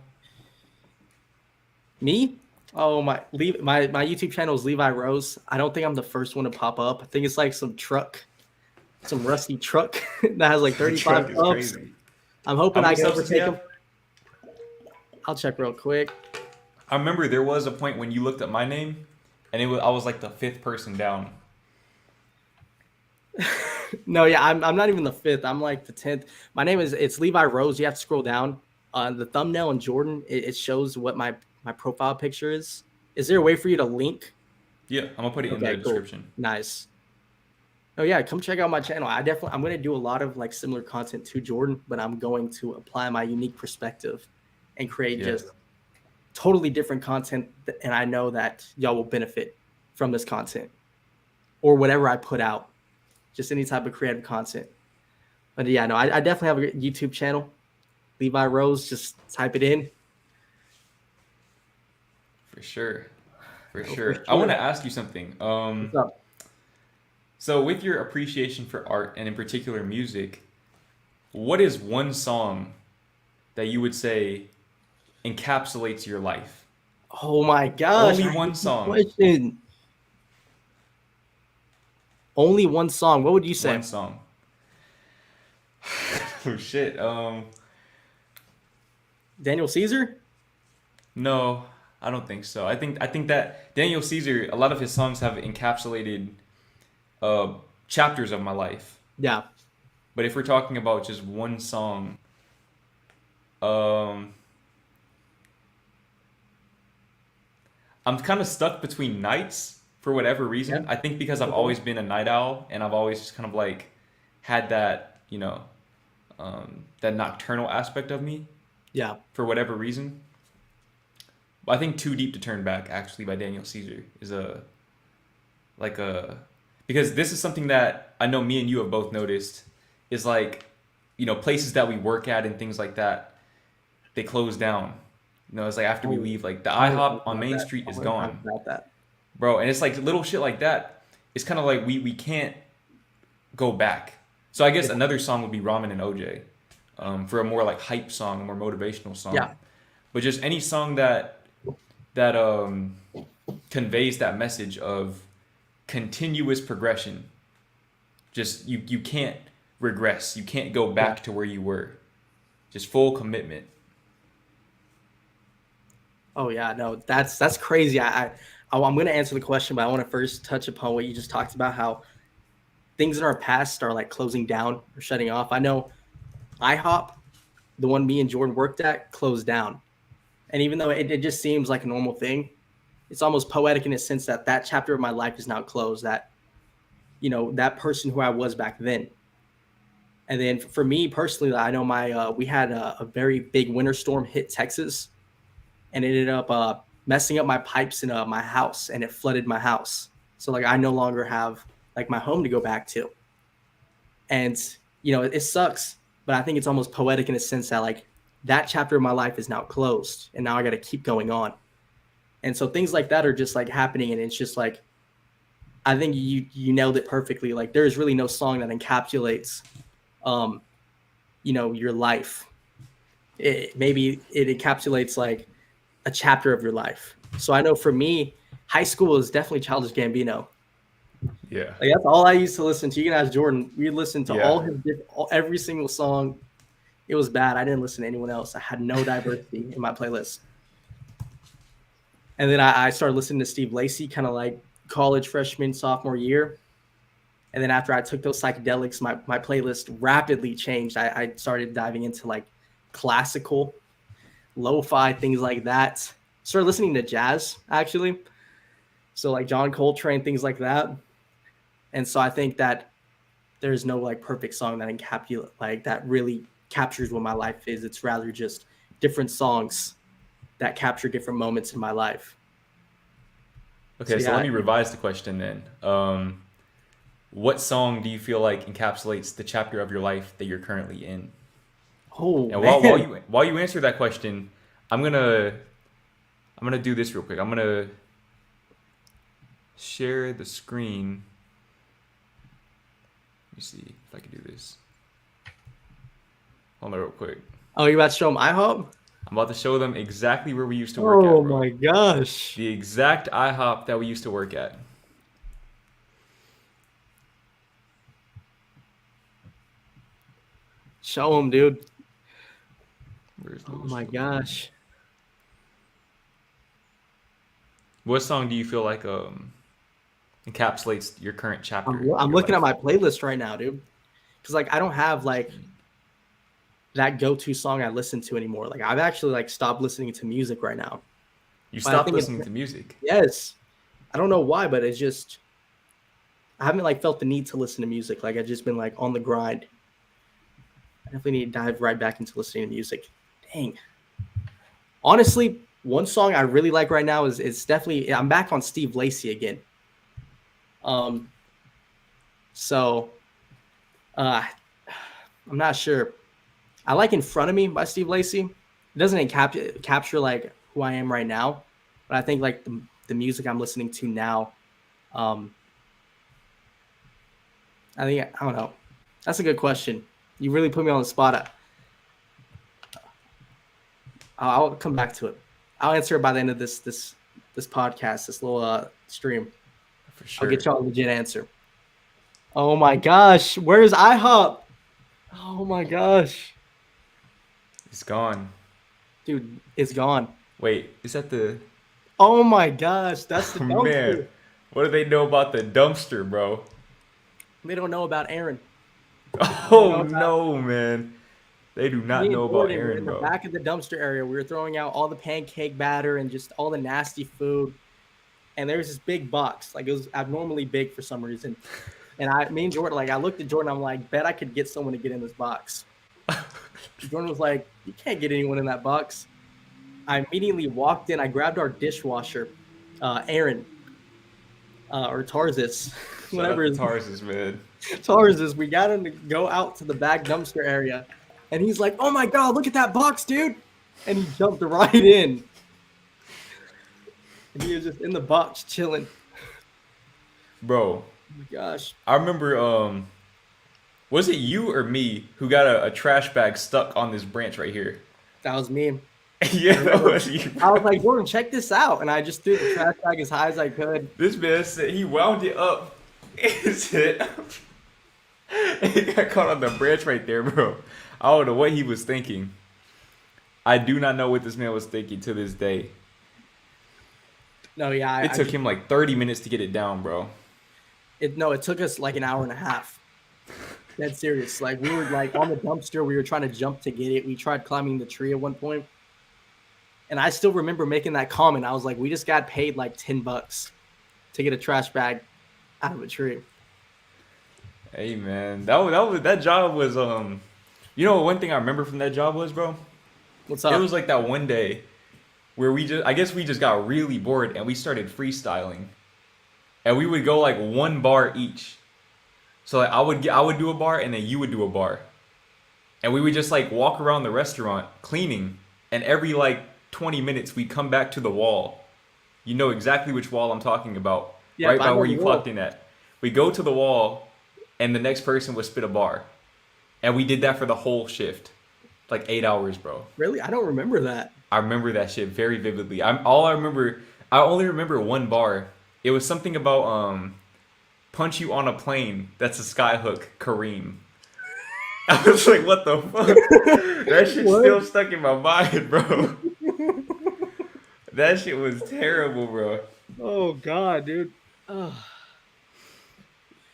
Me? Oh my YouTube channel is Levi Rose. I don't think I'm the first one to pop up. I think it's like some rusty truck that has like The 35 truck is subs. crazy. I'm How hoping I many can subs does he overtake him. have? I'll check real quick. I remember there was a point when you looked at my name, and I was like the fifth person down. No, yeah, I'm not even the fifth. I'm like the 10th. My name it's Levi Rose. You have to scroll down. The thumbnail in Jordan, it shows what my profile picture is. Is there a way for you to link? Yeah, I'm gonna put it in the Okay, cool. description. Nice. Oh yeah, come check out my channel. I'm gonna do a lot of like similar content to Jordan, but I'm going to apply my unique perspective and create Yeah, just totally different content. And I know that y'all will benefit from this content or whatever I put out, just any type of creative content. But yeah, no, I definitely have a YouTube channel, Levi Rose. Just type it in. for sure, for Oh, for sure. I want sure. to ask you something. What's up? So with your appreciation for art and in particular music, what is one song that you would say encapsulates your life? Oh my gosh, Only I one hate this song. question. Only one song. What would you One say? song. Oh shit. Daniel Caesar? No, I don't think so. I think that Daniel Caesar, a lot of his songs have encapsulated uh chapters of my life. Yeah. But if we're talking about just one song, um I'm kind of stuck between nights for whatever Yeah. reason. I think because I've Okay. always been a night owl and I've always just kind of like had that, that nocturnal aspect of me Yeah. for whatever reason. I think Too Deep to Turn Back actually by Daniel Caesar is a like a because this is something that I know me and you have both noticed is like places that we work at and things like that they close down. It's like after we Oh, leave, like the I want to talk IHOP on about Main that. Street I is want to talk gone, about that. bro. And it's like little shit like that. It's kind of like we can't go back. So I guess Yeah. another song would be Ramen and OJ, for a more like hype song, a more motivational song. Yeah. But just any song that conveys that message of continuous progression. Just you can't regress. You can't go Yeah. back to where you were. just full commitment. Oh yeah, no, that's crazy. I'm gonna answer the question, but I want to first touch upon what you just talked about, how things in our past are like closing down or shutting off. I know IHOP, the one me and Jordan worked at, closed down. And even though it just seems like a normal thing, it's almost poetic in a sense that that chapter of my life is now closed, that, you know, that person who I was back then. And then for me personally, I know we had a very big winter storm hit Texas, and it ended up messing up my pipes in my house, and it flooded my house. So like I no longer have like my home to go back to. And, you know, it sucks, but I think it's almost poetic in a sense that like that chapter of my life is now closed, and now I got to keep going on. And so things like that are just like happening, and it's just like, I think you nailed it perfectly. Like there's really no song that encapsulates, you know, your life. Maybe it encapsulates like a chapter of your life. So I know for me, high school is definitely Childish Gambino. Yeah. Like that's all I used to listen to. You can ask Jordan. We listened to Yeah. every single song. It was bad. I didn't listen to anyone else. I had no diversity in my playlist. And then I started listening to Steve Lacy kind of like college freshman, sophomore year. And then after I took those psychedelics, my playlist rapidly changed. I started diving into like classical, lo-fi, things like that. Started listening to jazz, actually. So like John Coltrane, things like that. And so I think that there's no like perfect song that encapsulate like that really captures what my life is. It's rather just different songs that capture different moments in my life. Okay, so let me revise the question then. What song do you feel like encapsulates the chapter of your life that you're currently in? Oh, And man. while you answer that question, I'm gonna do this real quick. I'm gonna share the screen. Let me see if I can do this. Hold on real quick. Oh, you about to show them IHOP? I'm about to show them exactly where we used to work at, Oh bro. my gosh. The exact IHOP that we used to work at. Show them, dude. Where's Oh Lewis? my gosh. What song do you feel like encapsulates your current chapter I'm of your looking at life? my playlist right now, dude. Because like I don't have like that go-to song I listen to anymore. Like I've actually like stopped listening to music right now. You But I stopped think listening to music. yes. I don't know why, but it's just I haven't like felt the need to listen to music. Like I've just been like on the grind. I definitely need to dive right back into listening to music. Dang. Honestly, one song I really like right now is definitely I'm back on Steve Lacy again. Um so I'm not sure. I like In Front of Me by Steve Lacy. It doesn't capture like who I am right now, but I think like the music I'm listening to now, I don't know. That's a good question. You really put me on the spot. I'll come back to it. I'll answer it by the end of this podcast, this little stream. For I'll get sure. y'all a legit answer. Oh my gosh, where's IHOP? Oh my gosh, It's gone. dude, it's gone. Wait, is that the Oh my gosh, that's the oh, man? dumpster. What do they know about the dumpster, bro? They don't know about Aaron. They don't Oh know about no, man. They do not me and know about Jordan. We're Aaron, in the bro. back of the dumpster area. We were throwing out all the pancake batter and just all the nasty food. And there was this big box, like it was abnormally big for some reason. And me and Jordan, like I looked at Jordan, I'm like, bet I could get someone to get in this box. Jordan was like, you can't get anyone in that box. I immediately walked in. I grabbed our dishwasher, Aaron, or Tarzus, Shout out whatever to his Tarsus, man. Tarzus. We got him to go out to the back dumpster area, and he's like, "Oh my god, look at that box, dude!" And he jumped right in, and he was just in the box chilling. Bro, Oh my gosh, I remember was it you or me who got a trash bag stuck on this branch right here? that was me. I Yeah, that remember. was you, I was bro. like, Jordan, check this out, and I just threw the trash bag as high as I could. This man said he wound it up and said he got caught on the branch right there, bro. I don't know what he was thinking. I do not know what this man was thinking to this day. No, yeah, It took him like 30 minutes to get it down, bro. it took us like an hour and a half. That's serious. Like we were like on the dumpster, we were trying to jump to get it. We tried climbing the tree at one point. And I still remember making that comment. I was like, we just got paid like $10 to get a trash bag out of a tree. Hey man, that job was you know one thing I remember from that job was, bro? What's It up? was like that one day where I guess we just got really bored and we started freestyling. And we would go like one bar each. So like I would do a bar and then you would do a bar. And we would just like walk around the restaurant cleaning, and every like 20 minutes we'd come back to the wall. You know exactly which wall I'm talking about. Yeah, Right I by know where the you wall. clocked in at. We go to the wall and the next person would spit a bar. And we did that for the whole shift. Like 8 hours, bro. Really? I don't remember that. I remember that shit very vividly. I only remember one bar. It was something about punch you on a plane. That's a skyhook, Kareem. I was like, what the fuck? That shit's What? still stuck in my mind, bro. That shit was terrible, bro. Oh God, dude. Oh,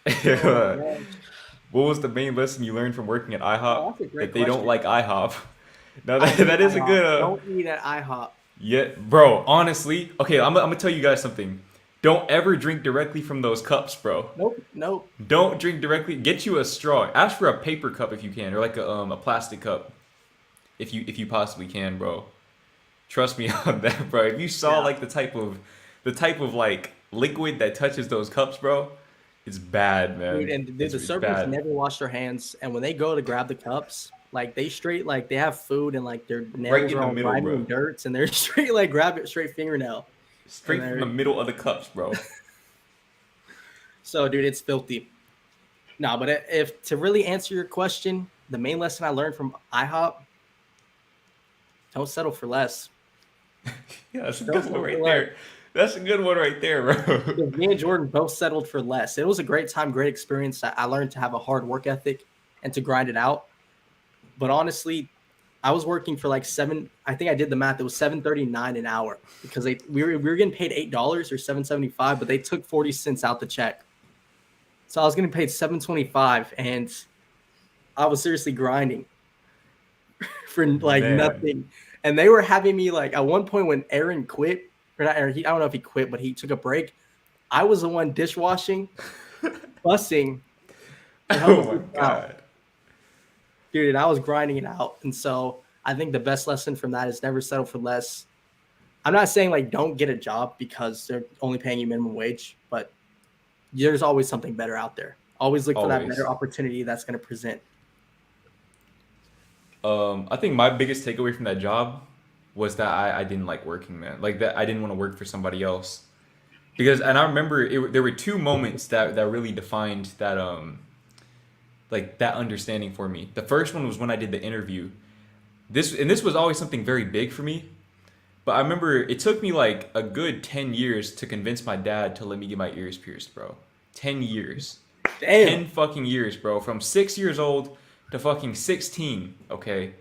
What man. was the main lesson you learned from working at IHOP? Oh, that's a great That they don't question. like IHOP. No, I that, hate that is a IHOP. good Don't eat at IHOP. yeah, bro, honestly, okay, I'm gonna tell you guys something. Don't ever drink directly from those cups, bro. Nope. Don't drink directly. Get you a straw. Ask for a paper cup if you can, or like a plastic cup, if you possibly can, bro. Trust me on that, bro. If you saw Yeah. like the type of like liquid that touches those cups, bro, it's bad, man. Dude, and dude, It's the servers bad. never wash their hands, and when they go to grab the cups, like they straight like they have food and like their nails in are the all middle, grimy bro. and dirts, and they're straight like grab it straight fingernail. Straight And from the they're middle of the cups, bro. so dude, it's filthy. No, but if to really answer your question, the main lesson I learned from IHOP: don't settle for less. Yeah, that's a Don't good settle one for right less. there. That's a good one right there, bro. Because me and Jordan both settled for less. It was a great time, great experience. I learned to have a hard work ethic and to grind it out. But honestly, I was working for like seven. I think I did the math. It was $7.39 an hour because we were getting paid $8 or $7.75, but they took 40 cents out the check. So I was getting paid $7.25, and I was seriously grinding for like Man. nothing. And they were having me like at one point when Aaron quit, or not Aaron, I don't know if he quit, but he took a break. I was the one dishwashing, bussing, and Oh helping my people out. god. Dude, and I was grinding it out. And so I think the best lesson from that is never settle for less. I'm not saying like don't get a job because they're only paying you minimum wage, but there's always something better out there. Always look for that Always. better opportunity that's going to present. I think my biggest takeaway from that job was that I didn't like working, man. Like that I didn't want to work for somebody else. Because and I remember there were two moments that really defined that like that understanding for me. The first one was when I did the interview. This was always something very big for me. But I remember it took me like a good 10 years to convince my dad to let me get my ears pierced, bro. 10 years. Damn. 10 fucking years, bro. From 6 years old to fucking 16, okay?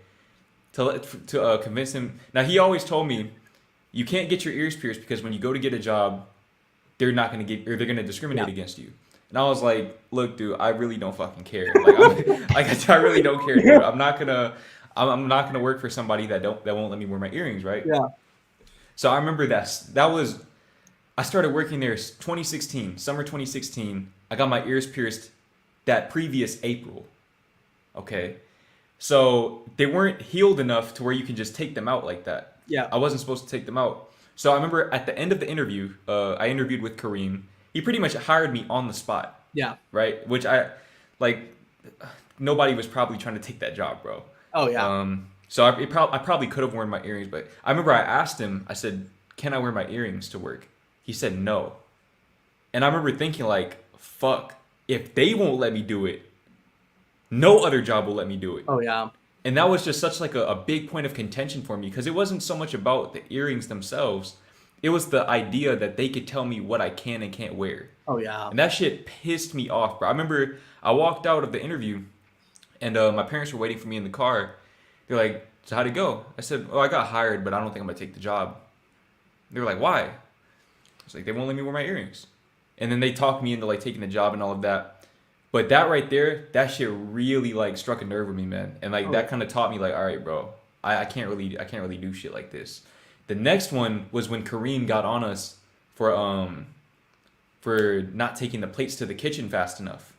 To convince him. Now, he always told me, you can't get your ears pierced because when you go to get a job, they're not going to get, or they're going to discriminate Yeah. against you. And I was like, look, dude, I really don't fucking care. I really don't care, dude. I'm not gonna work for somebody that won't let me wear my earrings, right? Yeah. So I remember I started working there 2016, summer 2016. I got my ears pierced that previous April. Okay. So they weren't healed enough to where you can just take them out like that. Yeah. I wasn't supposed to take them out. So I remember at the end of the interview, I interviewed with Kareem. He pretty much hired me on the spot, Yeah. right? Which nobody was probably trying to take that job, bro. Oh, yeah. So I probably could have worn my earrings, but I remember I asked him, I said, can I wear my earrings to work? He said no. And I remember thinking like, fuck, if they won't let me do it, no other job will let me do it. Oh, yeah. And that was just such like a big point of contention for me because it wasn't so much about the earrings themselves. It was the idea that they could tell me what I can and can't wear. Oh, yeah. And that shit pissed me off, bro. I remember I walked out of the interview and my parents were waiting for me in the car. They're like, So how'd it go? I said, oh, I got hired, but I don't think I'm gonna take the job. They were like, why? I was like, they won't let me wear my earrings. And then they talked me into like taking the job and all of that. But that right there, that shit really like struck a nerve with me, man. And like that kind of taught me like, all right, bro, I can't really do shit like this. The next one was when Kareem got on us for not taking the plates to the kitchen fast enough.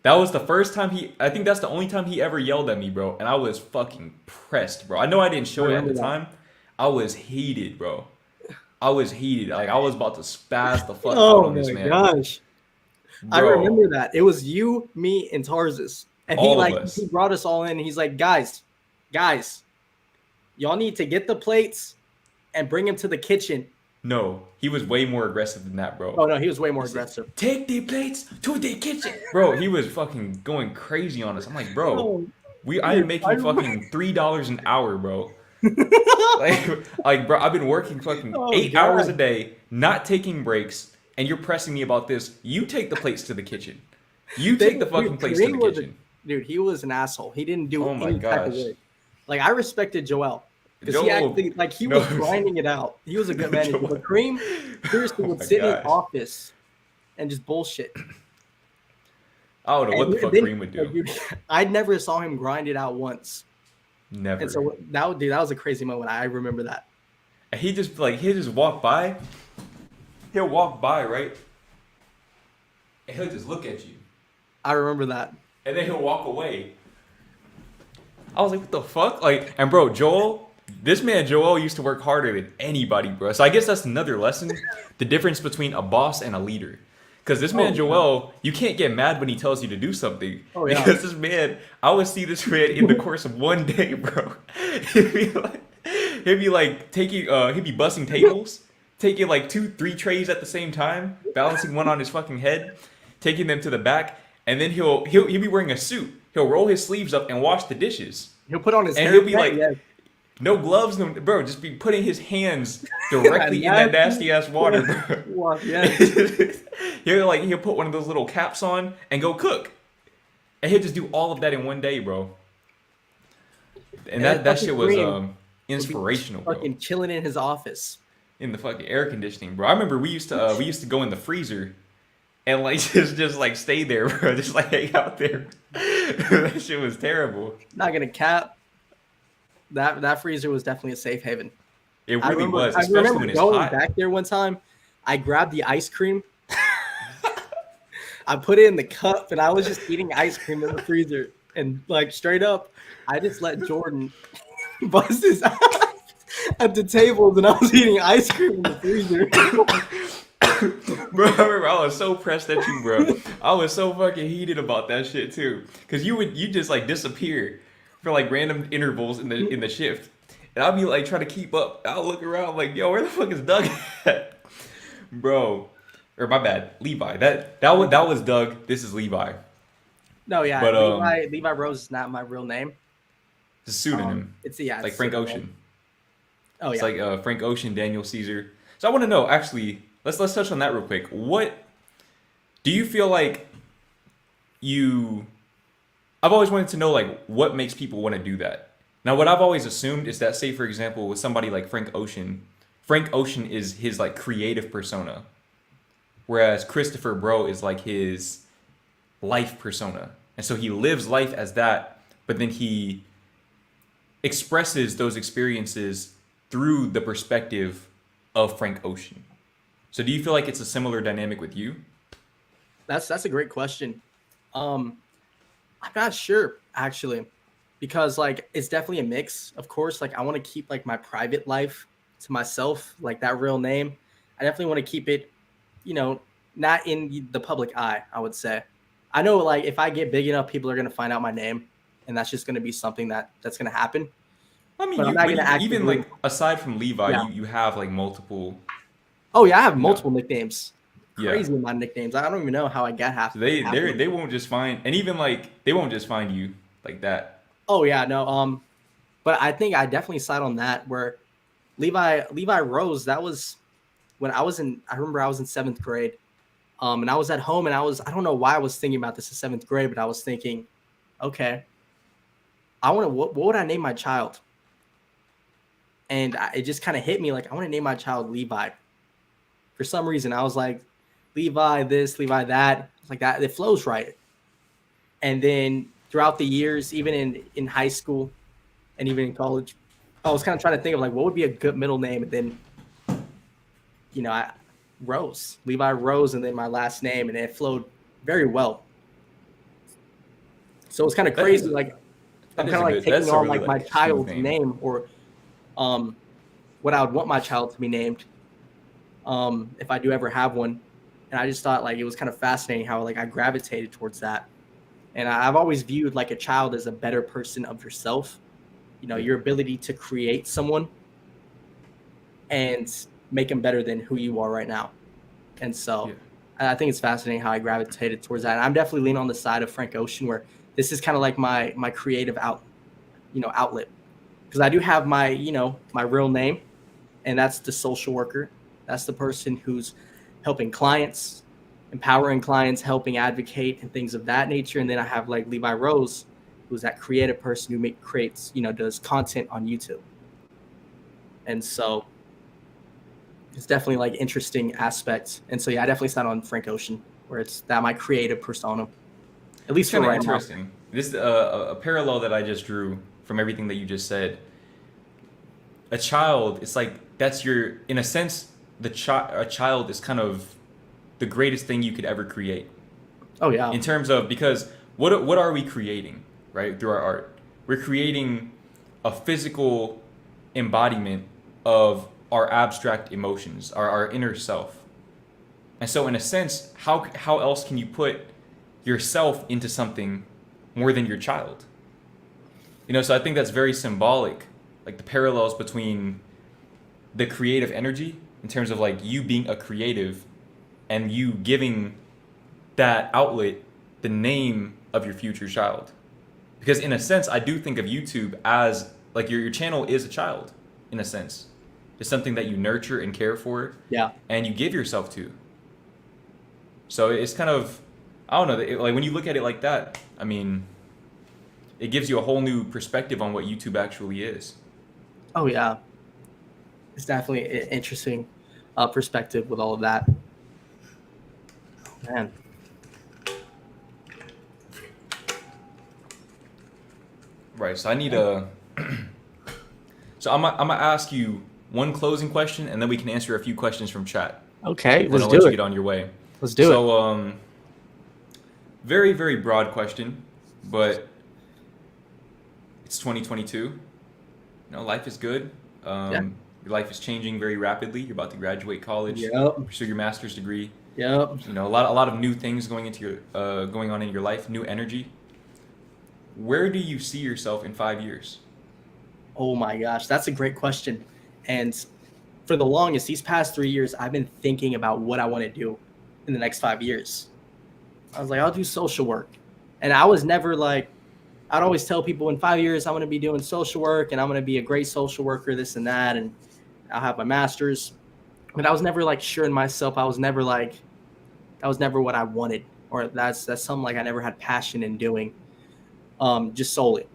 That was the first time I think that's the only time he ever yelled at me, bro. And I was fucking pressed, bro. I know I didn't show it at the time. I was heated, bro. I was heated. Like, I was about to spaz the fuck out on this man. Oh my gosh. Bro. I remember that. It was you, me, and Tarzus. And he brought us all in. And he's like, guys, y'all need to get the plates and bring them to the kitchen. No, he was way more aggressive than that, bro. Oh, no, he was way more aggressive. Take the plates to the kitchen. Bro, he was fucking going crazy on us. I'm like, bro, I am making fucking $3 an hour, bro. like, bro, I've been working fucking 8 hours a day, not taking breaks, and you're pressing me about this. You take the plates to the kitchen. You take the fucking plates to the kitchen. Dude, he was an asshole. He didn't do any type of work. Like, I respected Joel. Because he actually, like, he was grinding it out. He was a good manager. But Kareem seriously would sit in his office and just bullshit. I don't know what the fuck Kareem would do. Dude, I never saw him grind it out once. Never. And so that was a crazy moment. I remember that. And he'll just walk by. He'll walk by, right? And he'll just look at you. I remember that. And then he'll walk away. I was like, what the fuck? Like, and bro, Joel used to work harder than anybody, bro. So I guess that's another lesson. The difference between a boss and a leader. Because this man, Joel, you can't get mad when he tells you to do something. Oh, yeah. Because this man, I would see this man in the course of one day, bro. He'd be busting tables, taking like 2-3 trays at the same time, balancing one on his fucking head, taking them to the back, and then he'll be wearing a suit. He'll roll his sleeves up and wash the dishes. He'll put on his hair. And he'll be like, no gloves, bro, just be putting his hands directly in that nasty ass water, bro. He'll put one of those little caps on and go cook. And he'll just do all of that in one day, bro. And that shit was inspirational, bro. Fucking chilling in his office. In the fucking air conditioning, bro. I remember we used to go in the freezer and like just like stay there, bro. Just like hang out there. That shit was terrible. Not gonna cap. That freezer was definitely a safe haven. It really was, especially when it's hot. I remember going back there one time. I grabbed the ice cream. I put it in the cup, and I was just eating ice cream in the freezer. And like straight up, I just let Jordan bust his ass at the table, and I was eating ice cream in the freezer. Bro, I remember I was so pressed at you, bro. I was so fucking heated about that shit too, because you just like disappear for like random intervals in the shift, and I'll be like trying to keep up. I'll look around like, yo, where the fuck is Doug at? Bro, or my bad, Levi. That was Doug. This is Levi. No, yeah, but Levi Rose is not my real name. It's a pseudonym. It's like Frank Ocean. Oh yeah, it's like Frank Ocean, Daniel Caesar. So I want to know, actually, let's touch on that real quick. What do you feel like I've always wanted to know, like, what makes people want to do that. Now, what I've always assumed is that, say, for example, with somebody like Frank Ocean is his, like, creative persona. Whereas Christopher Bro is, like, his life persona. And so he lives life as that, but then he expresses those experiences through the perspective of Frank Ocean. So do you feel like it's a similar dynamic with you? That's a great question. I'm not sure, actually, because like it's definitely a mix. Of course, like I want to keep like my private life to myself, like that real name. I definitely want to keep it, not in the public eye, I would say. I know like if I get big enough, people are going to find out my name, and that's just going to be something that's going to happen. I mean, even like aside from Levi, you have like multiple. Oh yeah, I have multiple nicknames. Crazy with my nicknames. I don't even know how I got half. So they won't just find, and even like they won't just find you like that. Oh yeah, no. But I think I definitely side on that. Where Levi Rose, that was when I remember I was in 7th grade, and I was at home, and I don't know why I was thinking about this in 7th grade, but I was thinking, okay, what would I name my child? And it just kind of hit me like, I want to name my child Levi. For some reason, I was like, Levi this, Levi that. It's like that. It flows right. And then throughout the years, even in high school and even in college, I was kind of trying to think of like what would be a good middle name. And then, Rose, Levi Rose, and then my last name, and it flowed very well. So it's kind of crazy. Like I'm kind of like taking on like my child's name or what I would want my child to be named if I do ever have one. And I just thought like it was kind of fascinating how like I gravitated towards that. And I've always viewed like a child as a better person of yourself. Your ability to create someone and make them better than who you are right now. And so I think it's fascinating how I gravitated towards that. And I'm definitely leaning on the side of Frank Ocean, where this is kind of like my creative outlet. Because I do have my real name, and that's the social worker. That's the person who's helping clients, empowering clients, helping advocate and things of that nature. And then I have like Levi Rose, who's that creative person who creates, does content on YouTube. And so it's definitely like interesting aspects. And so, I definitely sat on Frank Ocean, where it's that my creative persona, at least for right now. Interesting. This is a parallel that I just drew from everything that you just said. A child, it's like that's in a sense, a child is kind of the greatest thing you could ever create. Oh yeah. In terms of, because what are we creating, right, through our art? We're creating a physical embodiment of our abstract emotions, our inner self. And so in a sense, how else can you put yourself into something more than your child? So I think that's very symbolic, like the parallels between the creative energy in terms of like you being a creative and you giving that outlet the name of your future child. Because in a sense, I do think of YouTube as like your channel is a child, in a sense. It's something that you nurture and care for, and you give yourself to. So it's kind of, I don't know, like when you look at it like that, I mean, it gives you a whole new perspective on what YouTube actually is. Oh yeah, it's definitely an interesting perspective with all of that. Oh, man. Right. So I need a. So I'm gonna ask you one closing question, and then we can answer a few questions from chat. Okay, let's do it. Let you get on your way. Let's do it. So very, very broad question, but it's 2022. Life is good. Your life is changing very rapidly. You're about to graduate college, pursue your master's degree. Yep. A lot of new things going on in your life, new energy. Where do you see yourself in 5 years? Oh my gosh, that's a great question. And for the longest, these past 3 years, I've been thinking about what I want to do in the next 5 years. I was like, I'll do social work. And I was never like, I'd always tell people in 5 years, I'm going to be doing social work and I'm going to be a great social worker, this and that. And I'll have my master's. But I was never like sure in myself. I was never like, that was never what I wanted. Or that's something like I never had passion in doing, just solely.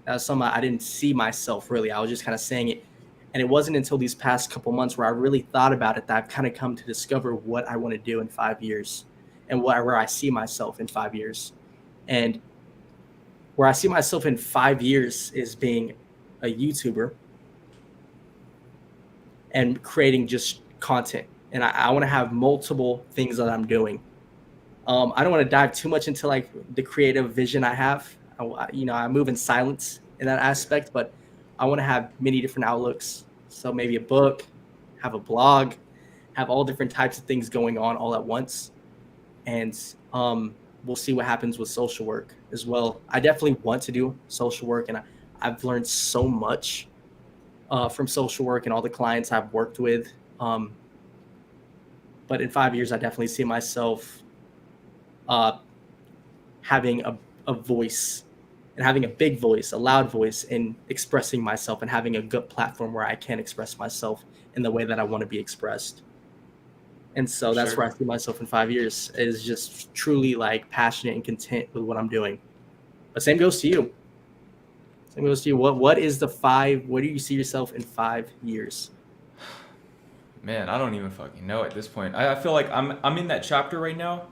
That was something I didn't see myself really. I was just kind of saying it. And it wasn't until these past couple months where I really thought about it that I've kind of come to discover what I want to do in 5 years and where I see myself in 5 years. And where I see myself in 5 years is being a YouTuber and creating just content. And I want to have multiple things that I'm doing. I don't want to dive too much into like the creative vision I have. I move in silence in that aspect, but I want to have many different outlooks. So maybe a book, have a blog, have all different types of things going on all at once. And we'll see what happens with social work as well. I definitely want to do social work, and I've learned so much from social work and all the clients I've worked with. But in 5 years, I definitely see myself having a voice and having a big voice, a loud voice, and expressing myself and having a good platform where I can express myself in the way that I want to be expressed. And so that's where I see myself in 5 years, is just truly like passionate and content with what I'm doing. But same goes to you. Let me ask you, what is the 5? Where do you see yourself in 5 years? Man, I don't even fucking know at this point. I feel like I'm in that chapter right now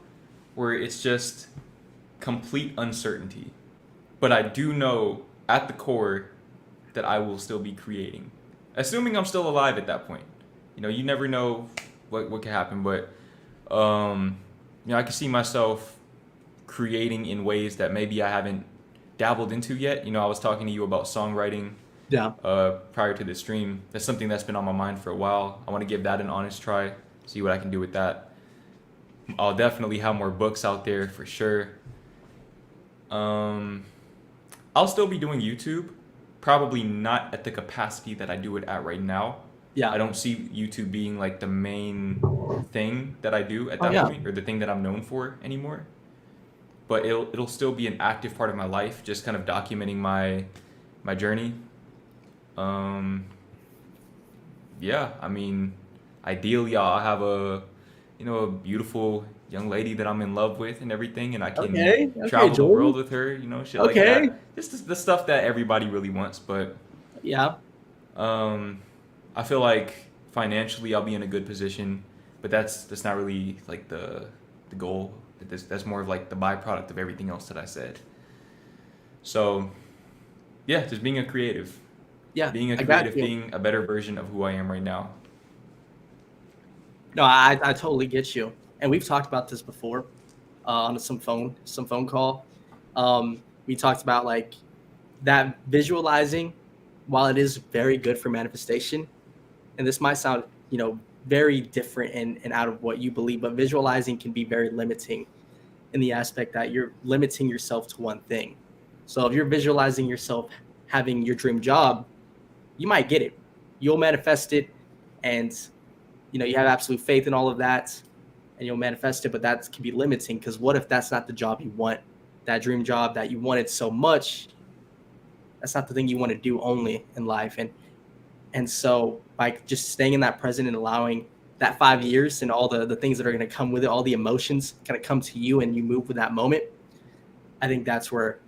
where it's just complete uncertainty. But I do know at the core that I will still be creating. Assuming I'm still alive at that point. You know, you never know what could happen, but I can see myself creating in ways that maybe I haven't dabbled into yet. You know, I was talking to you about songwriting Yeah. prior to the stream. That's something that's been on my mind for a while. I want to give that an honest try, see what I can do with that. I'll definitely have more books out there for sure. I'll still be doing YouTube, probably not at the capacity that I do it at right now. Yeah. I don't see YouTube being like the main thing that I do at that yeah. point, or the thing that I'm known for anymore. But it'll still be an active part of my life, just kind of documenting my journey. Yeah, I mean, ideally I'll have a beautiful young lady that I'm in love with and everything, and I can Okay, travel the Jordan. world with her, shit like Okay. that. Just the stuff that everybody really wants, but Yeah. I feel like financially I'll be in a good position, but that's not really like the goal. That's more of like the byproduct of everything else that I said. So, yeah, just being a creative. Yeah. Being a I got creative, you. being a better version of who I am right now. No, I totally get you. And we've talked about this before on some phone call. We talked about like that visualizing, while it is very good for manifestation, and this might sound, very different and out of what you believe, but visualizing can be very limiting in the aspect that you're limiting yourself to one thing. So if you're visualizing yourself having your dream job, you might get it. You'll manifest it, and you have absolute faith in all of that, and you'll manifest it. But that can be limiting, because what if that's not the job you want? That dream job that you wanted so much, that's not the thing you want to do only in life. And so by just staying in that present and allowing that 5 years and all the things that are going to come with it, all the emotions kind of come to you and you move with that moment, I think that's where,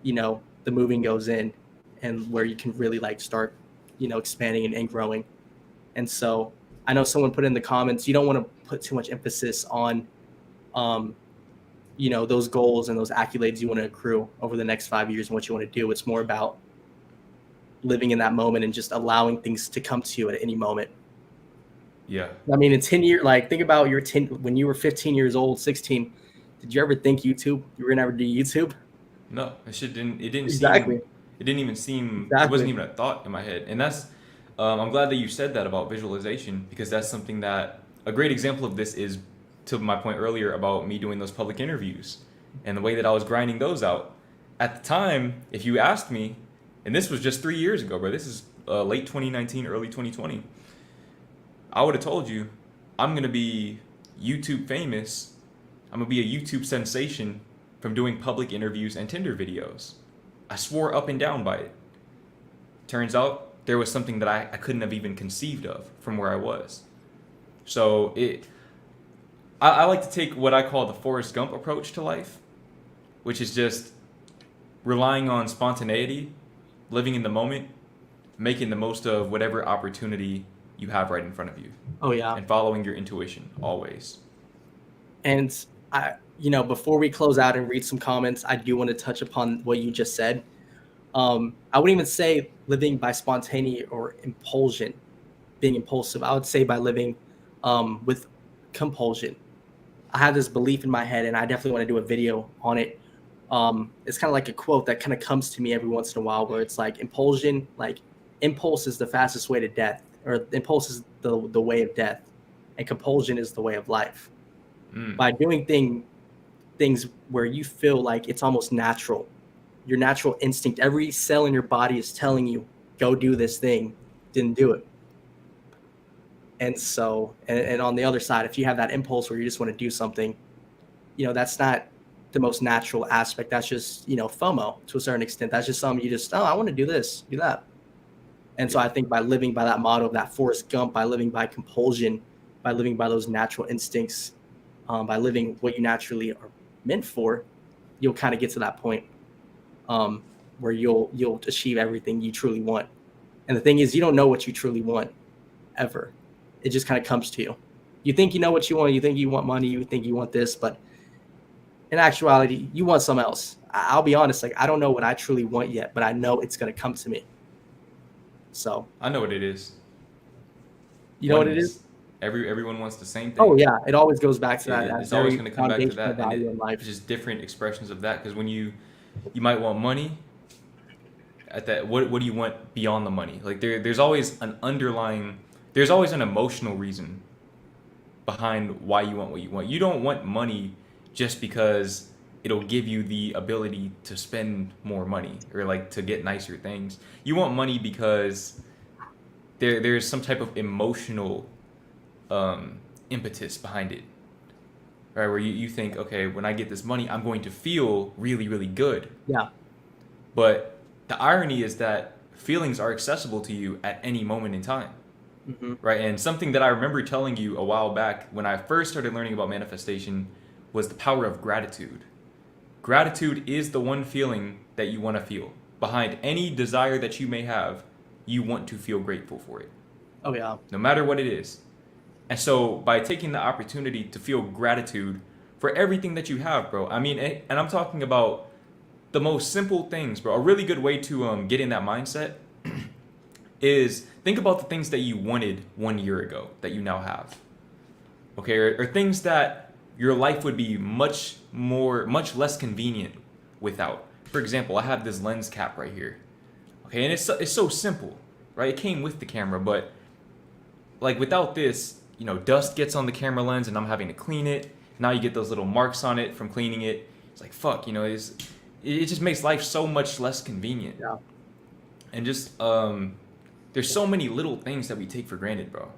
the moving goes in, and where you can really like start, expanding and growing. And so I know someone put in the comments, you don't want to put too much emphasis on, those goals and those accolades you want to accrue over the next 5 years and what you want to do. It's more about living in that moment and just allowing things to come to you at any moment. Yeah. I mean, in 10 years, like think about when you were 15 years old, 16, did you ever think you were gonna ever do YouTube? No, it didn't Exactly. it didn't even seem, Exactly. it wasn't even a thought in my head. And that's, I'm glad that you said that about visualization, because that's something that, a great example of this is, to my point earlier about me doing those public interviews and the way that I was grinding those out. At the time, if you asked me, and this was just 3 years ago, bro, this is late 2019, early 2020, I would have told you, I'm going to be YouTube famous. I'm going to be a YouTube sensation from doing public interviews and Tinder videos. I swore up and down by it. Turns out there was something that I couldn't have even conceived of from where I was. So I like to take what I call the Forrest Gump approach to life, which is just relying on spontaneity, living in the moment, making the most of whatever opportunity you have right in front of you. Oh yeah. And following your intuition always. And before we close out and read some comments, I do want to touch upon what you just said. I wouldn't even say living by spontaneity or impulsion, being impulsive. I would say by living with compulsion. I have this belief in my head, and I definitely want to do a video on it. It's kind of like a quote that kind of comes to me every once in a while, where it's like impulsion, like impulse is the fastest way to death, or impulse is the way of death, and compulsion is the way of life. By doing things where you feel like it's almost natural, your natural instinct, every cell in your body is telling you, go do this thing, didn't do it. And so, and on the other side, if you have that impulse where you just want to do something, that's not the most natural aspect. That's just, FOMO to a certain extent. That's just something you just, I want to do this, do that. And so I think by living by that motto of that Forrest Gump, by living by compulsion, by living by those natural instincts, by living what you naturally are meant for, you'll kind of get to that point. where you'll achieve everything you truly want. And the thing is, you don't know what you truly want ever. It just kind of comes to you. You think you know what you want. You think you want money. You think you want this, but in actuality, you want something else. I'll be honest, like I don't know what I truly want yet, but I know it's gonna come to me. So I know what it is. you know what it is? Everyone wants the same thing. Oh yeah, it always goes back to that. It's always going to come back to foundational that, and value in life. it's just different expressions of that. Because when you might want money, at that, what do you want beyond the money? Like there's always an underlying, there's always an emotional reason behind why you want what you want. You don't want money just because it'll give you the ability to spend more money or like to get nicer things. You want money because there's some type of emotional impetus behind it, right? Where you think, okay, when I get this money, I'm going to feel really, really good. Yeah. But the irony is that feelings are accessible to you at any moment in time, right? And something that I remember telling you a while back when I first started learning about manifestation was the power of gratitude. Gratitude is the one feeling that you want to feel. Behind any desire that you may have, you want to feel grateful for it. Oh yeah. No matter what it is. And so by taking the opportunity to feel gratitude for everything that you have, bro. I mean, and I'm talking about the most simple things, bro. A really good way to get in that mindset is think about the things that you wanted 1 year ago that you now have. Okay, or things that your life would be much less convenient without. For example, I have this lens cap right here. Okay, and it's so simple, right? It came with the camera, but like without this, you know, dust gets on the camera lens and I'm having to clean it. Now you get those little marks on it from cleaning it. It's like, fuck, you know, it just makes life so much less convenient. Yeah. And just, there's so many little things that we take for granted, bro.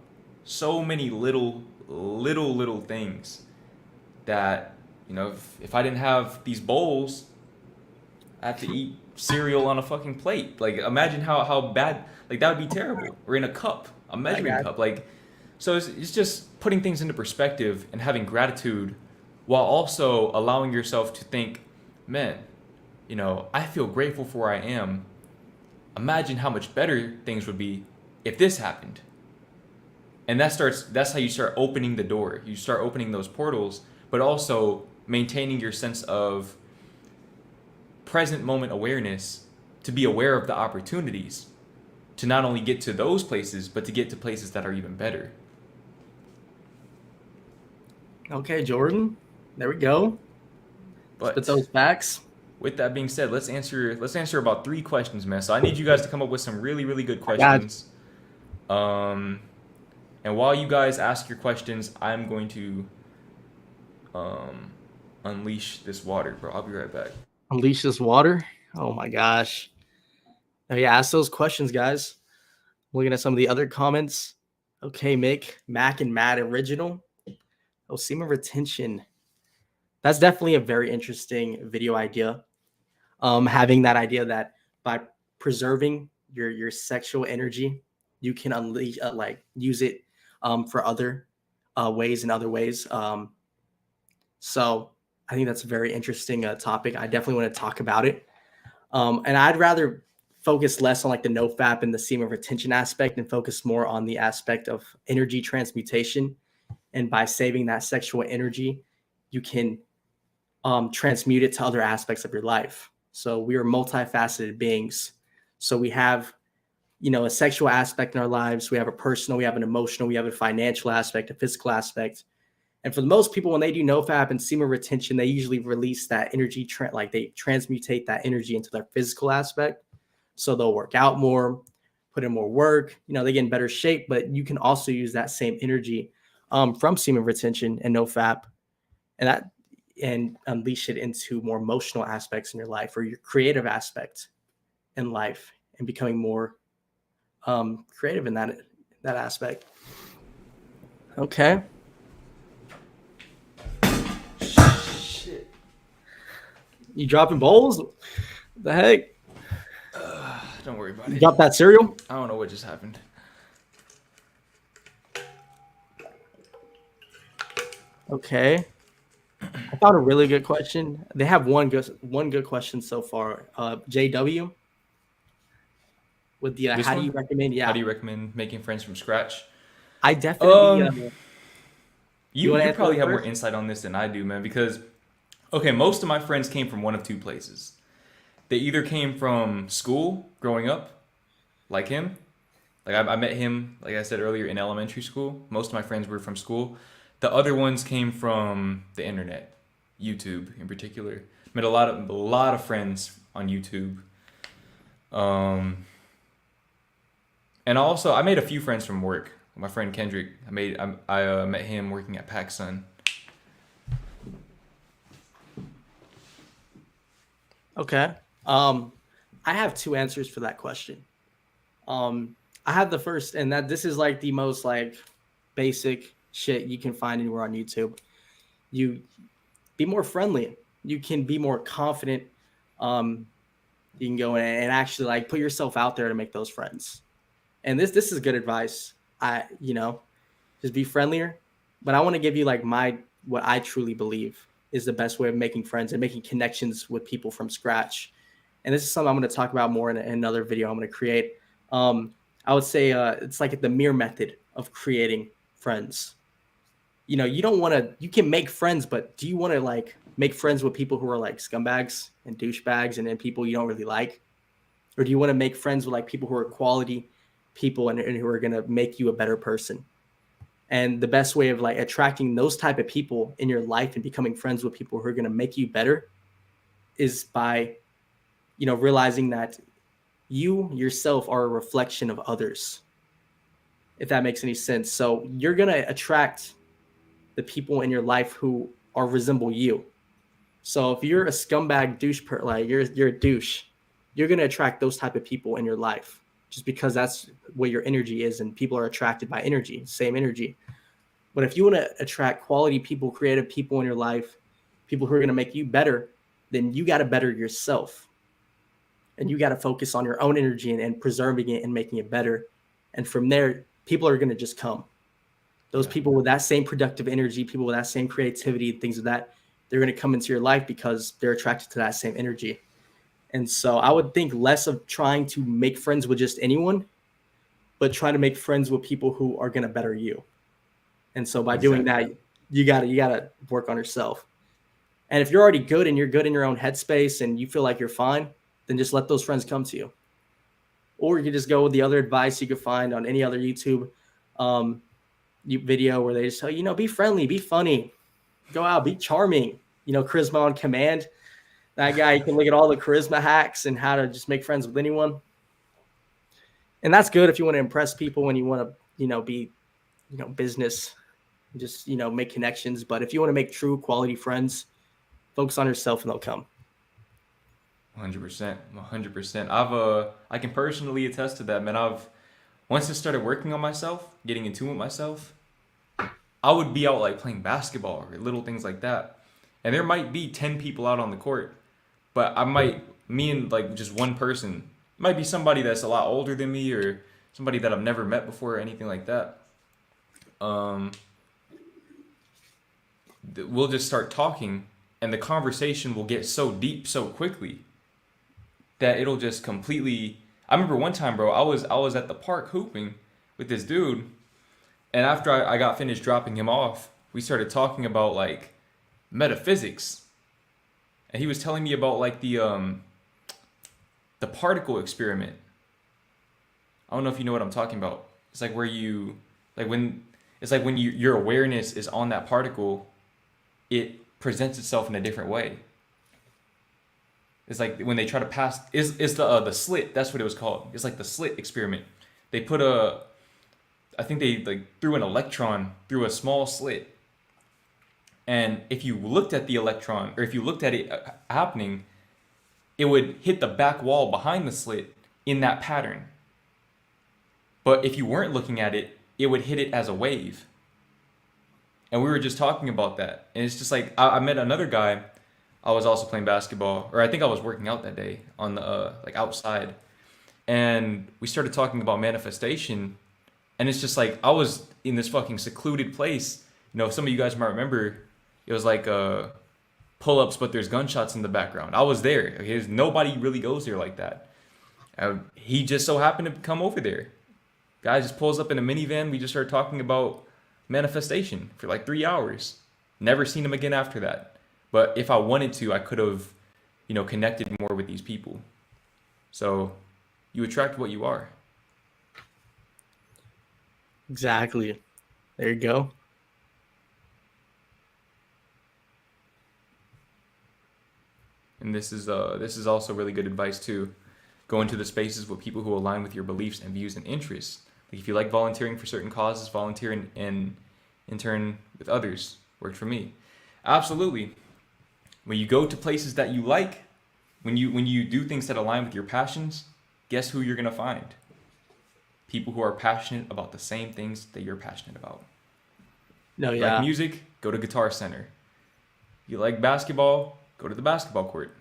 So many little things that, you know, if I didn't have these bowls, I have to eat cereal on a fucking plate. Like, imagine how bad, like that would be terrible. Or in a cup, a measuring cup. Like, so it's just putting things into perspective and having gratitude while also allowing yourself to think, man, you know, I feel grateful for where I am. Imagine how much better things would be if this happened. And that's how you start opening the door. You start opening those portals, but also maintaining your sense of present moment awareness to be aware of the opportunities to not only get to those places, but to get to places that are even better. Okay, Jordan. There we go. But Spit those facts. With that being said, let's answer about 3 questions, man. So I need you guys to come up with some really, really good questions. And while you guys ask your questions, I'm going to unleash this water, bro. I'll be right back. Unleash this water? Oh my gosh. Oh, yeah, ask those questions, guys. Looking at some of the other comments. Okay, Mac and Matt Original. Oh, semen retention. That's definitely a very interesting video idea. Having that idea that by preserving your sexual energy, you can unleash, use it for other ways and other ways. So I think that's a very interesting topic. I definitely want to talk about it. And I'd rather focus less on like the nofap and the semen retention aspect and focus more on the aspect of energy transmutation. And by saving that sexual energy, you can transmute it to other aspects of your life. So we are multifaceted beings. So we have, you know, a sexual aspect in our lives. We have a personal, we have an emotional, we have a financial aspect, a physical aspect. And for the most people, when they do nofap and semen retention, they usually release that energy, they transmutate that energy into their physical aspect. So they'll work out more, put in more work, you know, they get in better shape, but you can also use that same energy from semen retention and nofap and unleash it into more emotional aspects in your life or your creative aspect in life and becoming more creative in that aspect. Okay. Shit. You dropping bowls? What the heck? Don't worry about it. You dropped that cereal? I don't know what just happened. Okay. I found a really good question. They have one good question so far. JW with the This how do you one? recommend? How Yeah, do you recommend making friends from scratch? I definitely. Um, You you want to you answer probably that have more first? insight on this than I do, man. Because okay, most of my friends came from one of two places. They either came from school growing up, like him. Like I met him, like I said earlier, in elementary school. Most of my friends were from school. The other ones came from the internet, YouTube in particular. Met a lot of friends on YouTube. Um, and also I made a few friends from work. My friend Kendrick, I met him working at PacSun. Okay. I have two answers for that question. I have the first, and that this is like the most like basic shit you can find anywhere on YouTube. You be more friendly. You can be more confident. Um, you can go in and actually like put yourself out there to make those friends. And this is good advice. Just be friendlier. But I want to give you like what I truly believe is the best way of making friends and making connections with people from scratch. And this is something I'm going to talk about more in another video I'm going to create. I would say it's like the mere method of creating friends. You don't want to. You can make friends, but do you want to like make friends with people who are like scumbags and douchebags, and then people you don't really like, or do you want to make friends with like people who are quality people and who are going to make you a better person? And the best way of like attracting those type of people in your life and becoming friends with people who are going to make you better is by realizing that you yourself are a reflection of others, if that makes any sense. So you're going to attract the people in your life who are resemble you. So if you're a scumbag douche, like you're a douche, you're going to attract those type of people in your life just because that's what your energy is, and people are attracted by energy, same energy. But if you want to attract quality people, creative people in your life, people who are going to make you better, then you got to better yourself. And you got to focus on your own energy and preserving it and making it better. And from there, people are going to just come. Those people with that same productive energy, people with that same creativity, things of that, they're going to come into your life because they're attracted to that same energy. And so I would think less of trying to make friends with just anyone, but try to make friends with people who are going to better you. And so by doing Exactly. that, you gotta work on yourself. And if you're already good and you're good in your own headspace and you feel like you're fine, then just let those friends come to you. Or you can just go with the other advice you could find on any other YouTube video where they just tell you, be friendly, be funny, go out, be charming. Charisma on command. That guy, you can look at all the charisma hacks and how to just make friends with anyone. And that's good if you want to impress people and you want to, be, business, just, make connections. But if you want to make true quality friends, focus on yourself and they'll come. 100%, 100%. I can personally attest to that, man. Once I started working on myself, getting in tune with myself, I would be out like playing basketball or little things like that. And there might be 10 people out on the court, but me and like just one person, might be somebody that's a lot older than me or somebody that I've never met before or anything like that. We'll just start talking and the conversation will get so deep so quickly that it'll just completely. I remember one time, bro, I was at the park hooping with this dude, and after I got finished dropping him off, we started talking about like metaphysics, and he was telling me about like the particle experiment. I don't know if you know what I'm talking about. It's like where you like when it's like when your awareness is on that particle, it presents itself in a different way. It's like when they try to pass. It's the slit. That's what it was called. It's like the slit experiment. They put I think they like threw an electron through a small slit, and if you looked at the electron or if you looked at it happening, it would hit the back wall behind the slit in that pattern. But if you weren't looking at it, it would hit it as a wave. And we were just talking about that, and it's just like I met another guy. I was also playing basketball, or I think I was working out that day on the like outside, and we started talking about manifestation, and it's just like I was in this fucking secluded place. Some of you guys might remember, it was like pull-ups, but there's gunshots in the background. I was there. Okay? Nobody really goes there like that. He just so happened to come over there. Guy just pulls up in a minivan. We just started talking about manifestation for like 3 hours. Never seen him again after that. But if I wanted to, I could have, connected more with these people. So you attract what you are. Exactly. There you go. And this is also really good advice too. Go into the spaces with people who align with your beliefs and views and interests. Like if you like volunteering for certain causes, volunteer in intern with others. Worked for me. Absolutely. When you go to places that you like, when you do things that align with your passions, guess who you're gonna find? People who are passionate about the same things that you're passionate about. No, You yeah. like music? Go to Guitar Center. You like basketball? Go to the basketball court.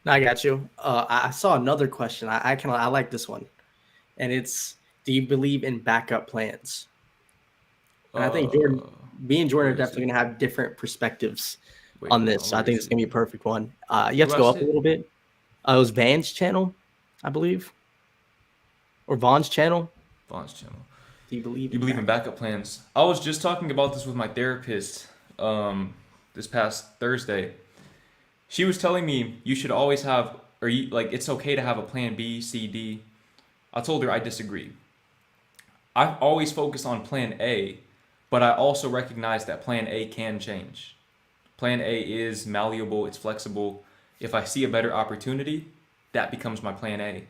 No, I got you. I saw another question. I like this one, and it's: do you believe in backup plans? And I think me and Jordan where are is definitely it? gonna have different perspectives Wait, on hold this. on. So I Where think is it's it? gonna be a perfect one. You have Who to go asked up a it? little bit. It was Van's channel, I believe, or Vaughn's channel. Vaughn's channel. Do you believe You in believe in backup? backup plans? I was just talking about this with my therapist this past Thursday. She was telling me you should always have, or it's okay to have a plan B, C, D. I told her I disagree. I've always focused on plan A, but I also recognize that plan A can change. Plan A is malleable, it's flexible. If I see a better opportunity, that becomes my plan A.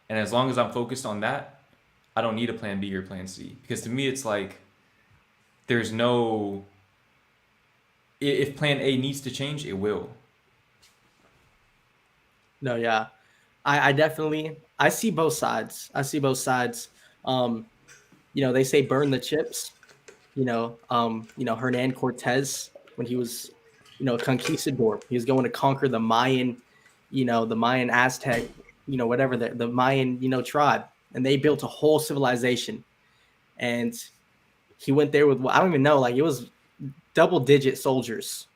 And as long as I'm focused on that, I don't need a plan B or plan C. Because to me, it's like there's no. If plan A needs to change, it will. No, yeah. I definitely I see both sides. I see both sides. They say burn the chips. Hernan Cortez when he was, a conquistador. He was going to conquer the Mayan, the Mayan Aztec, whatever the Mayan, tribe, and they built a whole civilization. And he went there with I don't even know, like it was double digit soldiers,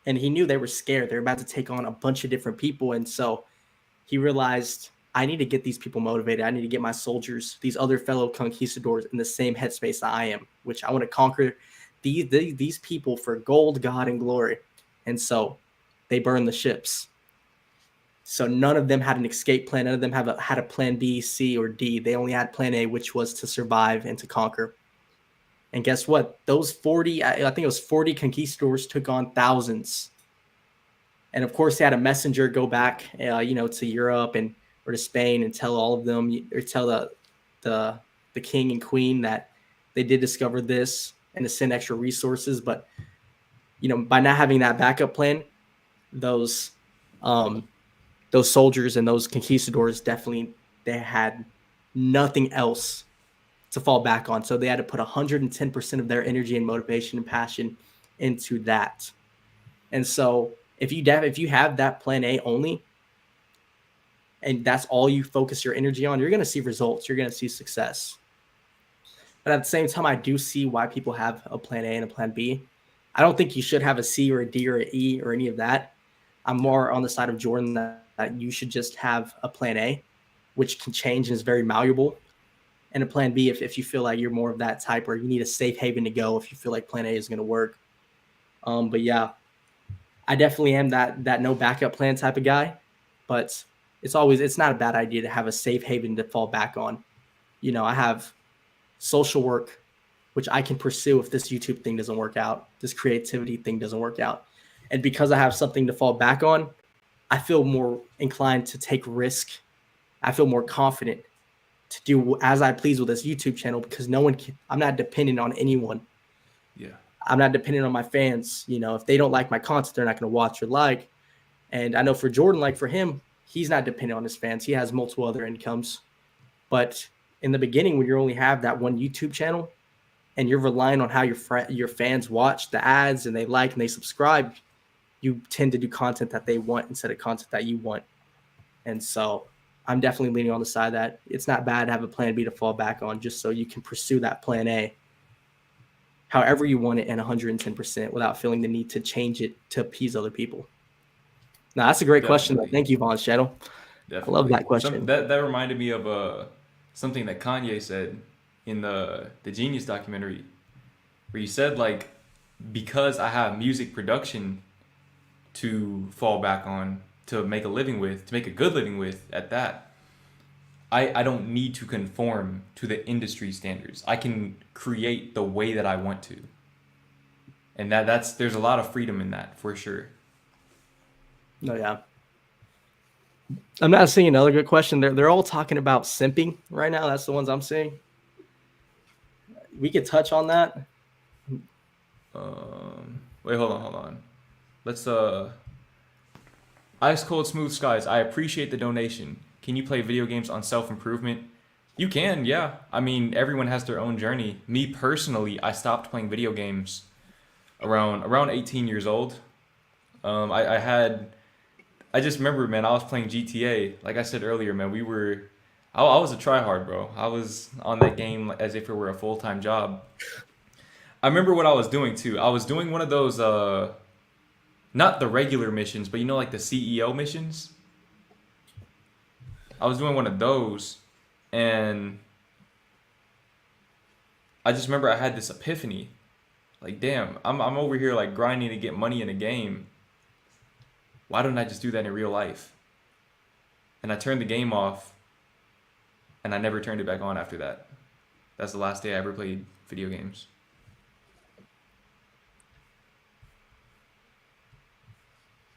and he knew they were scared. They were about to take on a bunch of different people, and so he realized I need to get these people motivated. I need to get my soldiers, these other fellow conquistadors, in the same headspace that I am, which I want to conquer these people for gold, God, and glory. And so they burned the ships. So none of them had an escape plan. None of them had a plan B, C, or D. They only had plan A, which was to survive and to conquer. And guess what? Those 40, I think it was 40 conquistadors took on thousands. And of course, they had a messenger go back, to Europe or to Spain and tell all of them, or tell the king and queen that they did discover this and to send extra resources. But by not having that backup plan, those soldiers and those conquistadors definitely they had nothing else to fall back on. So they had to put 110% of their energy and motivation and passion into that. And so if you have that plan A only, and that's all you focus your energy on, you're going to see results. You're going to see success. But at the same time, I do see why people have a plan A and a plan B. I don't think you should have a C or a D or an E or any of that. I'm more on the side of Jordan that you should just have a plan A, which can change and is very malleable, and a plan B if you feel like you're more of that type or you need a safe haven to go if you feel like plan A is going to work. But yeah, I definitely am that no backup plan type of guy, but it's not a bad idea to have a safe haven to fall back on. I have social work, which I can pursue if this YouTube thing doesn't work out, this creativity thing doesn't work out. And because I have something to fall back on, I feel more inclined to take risk. I feel more confident to do as I please with this YouTube channel because I'm not dependent on anyone. Yeah. I'm not dependent on my fans. If they don't like my content, they're not going to watch or like. And I know for Jordan, like for him, he's not dependent on his fans. He has multiple other incomes. But in the beginning, when you only have that one YouTube channel and you're relying on how your fans watch the ads and they like and they subscribe, you tend to do content that they want instead of content that you want. And so I'm definitely leaning on the side that it's not bad to have a plan B to fall back on just so you can pursue that plan A. however you want it and 110% without feeling the need to change it to appease other people? Now, that's a great question. Definitely. Thank you, Vaughn's channel. I love Definitely. that question. That reminded me of something that Kanye said in the Genius documentary, where he said like, because I have music production to fall back on, to make a living with, to make a good living with at that, I don't need to conform to the industry standards. I can create the way that I want to. And there's a lot of freedom in that for sure. No, yeah. I'm not seeing another good question. They're all talking about simping right now. That's the ones I'm seeing. We could touch on that. Wait, hold on. Let's Ice Cold Smooth Skies. I appreciate the donation. Can you play video games on self-improvement? You can, yeah. I mean, everyone has their own journey. Me personally, I stopped playing video games around 18 years old. I just remember, man, I was playing GTA. Like I said earlier, man, I was a tryhard, bro. I was on that game as if it were a full-time job. I remember what I was doing too. I was doing one of those, not the regular missions, but you know, like the CEO missions. I was doing one of those, and I just remember I had this epiphany. Like, damn, I'm over here like grinding to get money in a game. Why don't I just do that in real life? And I turned the game off, and I never turned it back on after that. That's the last day I ever played video games.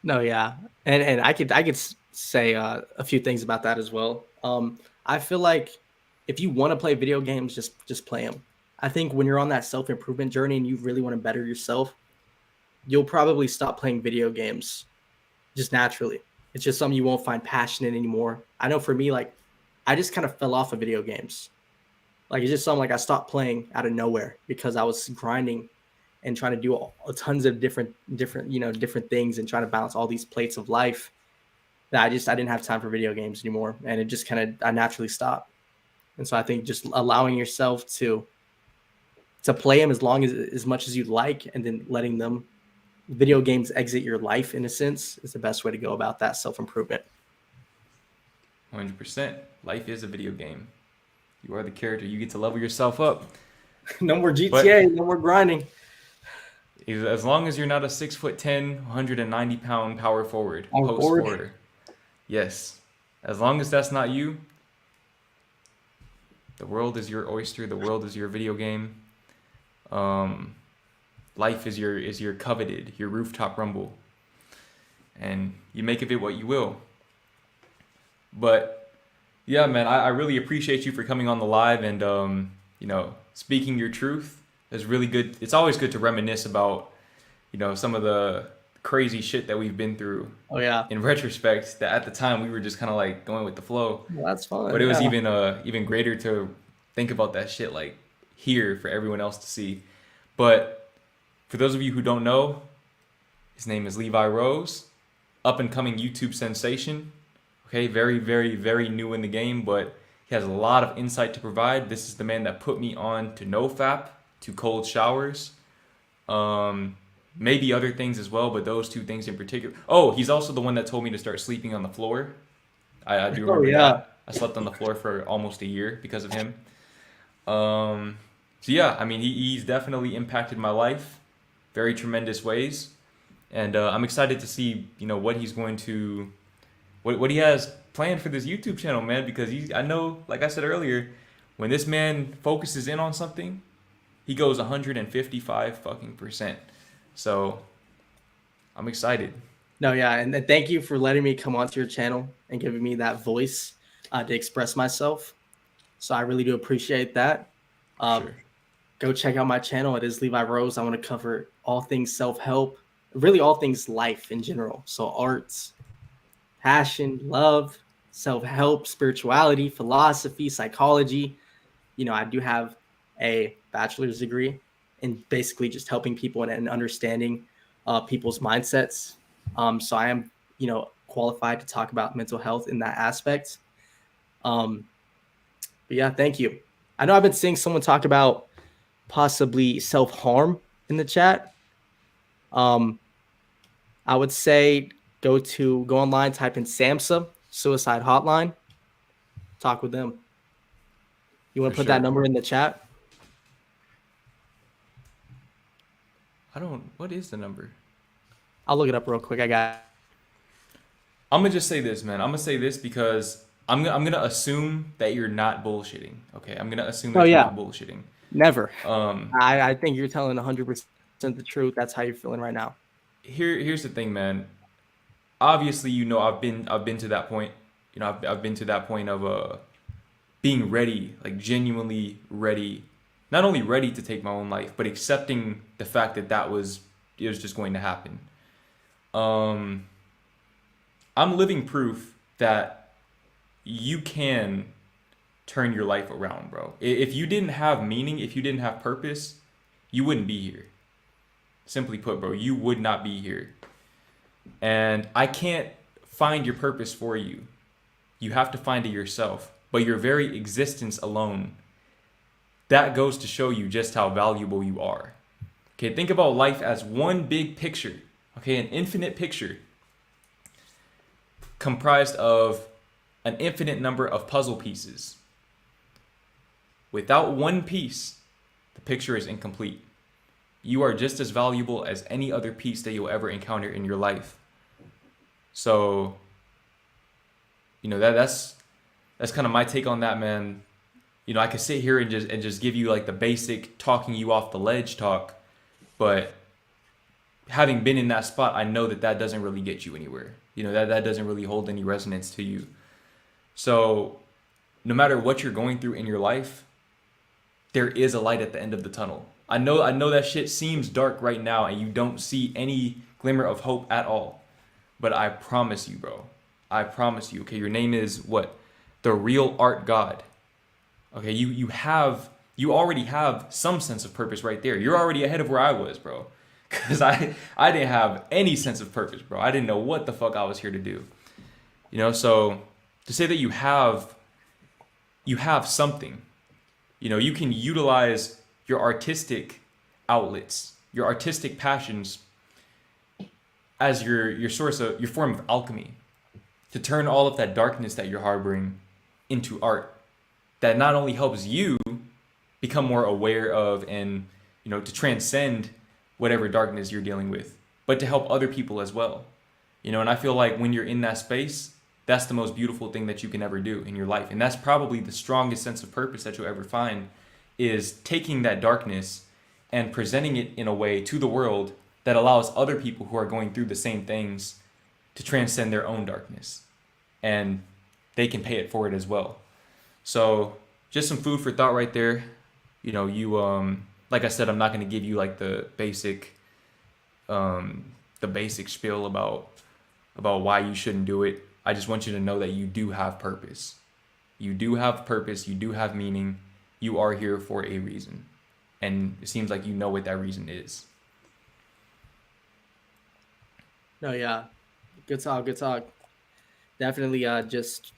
No, yeah, and I could say a few things about that as well. I feel like if you want to play video games, just play them. I think when you're on that self-improvement journey and you really want to better yourself, you'll probably stop playing video games just naturally. It's just something you won't find passionate anymore. I know for me, like, I just kind of fell off of video games. Like, it's just something like I stopped playing out of nowhere because I was grinding and trying to do tons of different things and trying to balance all these plates of life that I didn't have time for video games anymore. And it just I naturally stopped. And so I think just allowing yourself to play them as much as you'd like, and then letting video games exit your life in a sense, is the best way to go about that self-improvement. 100%. Life is a video game. You are the character. You get to level yourself up. No more GTA, no more grinding. As long as you're not a 6'10", 190-pound power forward, post forwarder. Yes. As long as that's not you, the world is your oyster. The world is your video game. Life is your coveted, your rooftop rumble. And you make of it what you will. But yeah, man, I really appreciate you for coming on the live and speaking your truth. It's really good. It's always good to reminisce about, some of the crazy shit that we've been through. Oh yeah. In retrospect, that at the time we were just kind of like going with the flow. Well, that's fun. But it was even greater to think about that shit like here for everyone else to see. But for those of you who don't know, his name is Levi Rose, up and coming YouTube sensation. Okay, very, very, very new in the game, but he has a lot of insight to provide. This is the man that put me on to NoFap, to cold showers, maybe other things as well, but those two things in particular. Oh, he's also the one that told me to start sleeping on the floor. I do remember that. I slept on the floor for almost a year because of him. So yeah, I mean, he's definitely impacted my life, very tremendous ways, and I'm excited to see what he's going to, what he has planned for this YouTube channel, man. Because I know, like I said earlier, when this man focuses in on something, he goes 155%. So I'm excited. No, yeah, and thank you for letting me come onto your channel and giving me that voice to express myself. So I really do appreciate that. Sure. Go check out my channel. It is Levi Rose. I want to cover all things self-help, really all things life in general. So arts, passion, love, self-help, spirituality, philosophy, psychology. I do have a bachelor's degree in basically just helping people and understanding people's mindsets. So I am, qualified to talk about mental health in that aspect. But yeah, thank you. I know I've been seeing someone talk about possibly self-harm in the chat, I would say go online, type in SAMHSA, suicide hotline, talk with them. You want For to put that sure. number in the chat? What is the number? I'll look it up real quick. I got. I'm gonna just say this, man. I'm gonna say this because I'm gonna assume that you're not bullshitting. Okay, I'm gonna assume that Oh you're yeah, not bullshitting. never. Um, I think you're telling 100% the truth. That's how you're feeling right now. here's the thing, man. Obviously, I've been to that point. I've been to that point of being ready, like genuinely ready, not only ready to take my own life, but accepting the fact that it was just going to happen. Um, I'm living proof that you can turn your life around, bro. If you didn't have meaning, if you didn't have purpose, you wouldn't be here. Simply put, bro, you would not be here. And I can't find your purpose for you. You have to find it yourself. But your very existence alone, that goes to show you just how valuable you are. Okay, think about life as one big picture. Okay, an infinite picture comprised of an infinite number of puzzle pieces. Without one piece, the picture is incomplete. You are just as valuable as any other piece that you'll ever encounter in your life. So, that's kind of my take on that, man. I could sit here and just give you like the basic talking you off the ledge talk, but having been in that spot, I know that doesn't really get you anywhere. That doesn't really hold any resonance to you. So, no matter what you're going through in your life, there is a light at the end of the tunnel. I know that shit seems dark right now and you don't see any glimmer of hope at all. But I promise you, bro. I promise you. Okay, your name is what? The real art god. Okay, you already have some sense of purpose right there. You're already ahead of where I was, bro. Cause I didn't have any sense of purpose, bro. I didn't know what the fuck I was here to do. So to say that you have something, you can utilize your artistic outlets, your artistic passions as your form of alchemy to turn all of that darkness that you're harboring into art that not only helps you become more aware of and to transcend whatever darkness you're dealing with, but to help other people as well. And I feel like when you're in that space, that's the most beautiful thing that you can ever do in your life. And that's probably the strongest sense of purpose that you'll ever find, is taking that darkness and presenting it in a way to the world that allows other people who are going through the same things to transcend their own darkness. And they can pay it forward as well. So just some food for thought right there. Like I said, I'm not going to give you like the basic spiel about why you shouldn't do it. I just want you to know that you do have purpose. You do have purpose. You do have meaning. You are here for a reason. And it seems like you know what that reason is. No, yeah. Good talk. Definitely just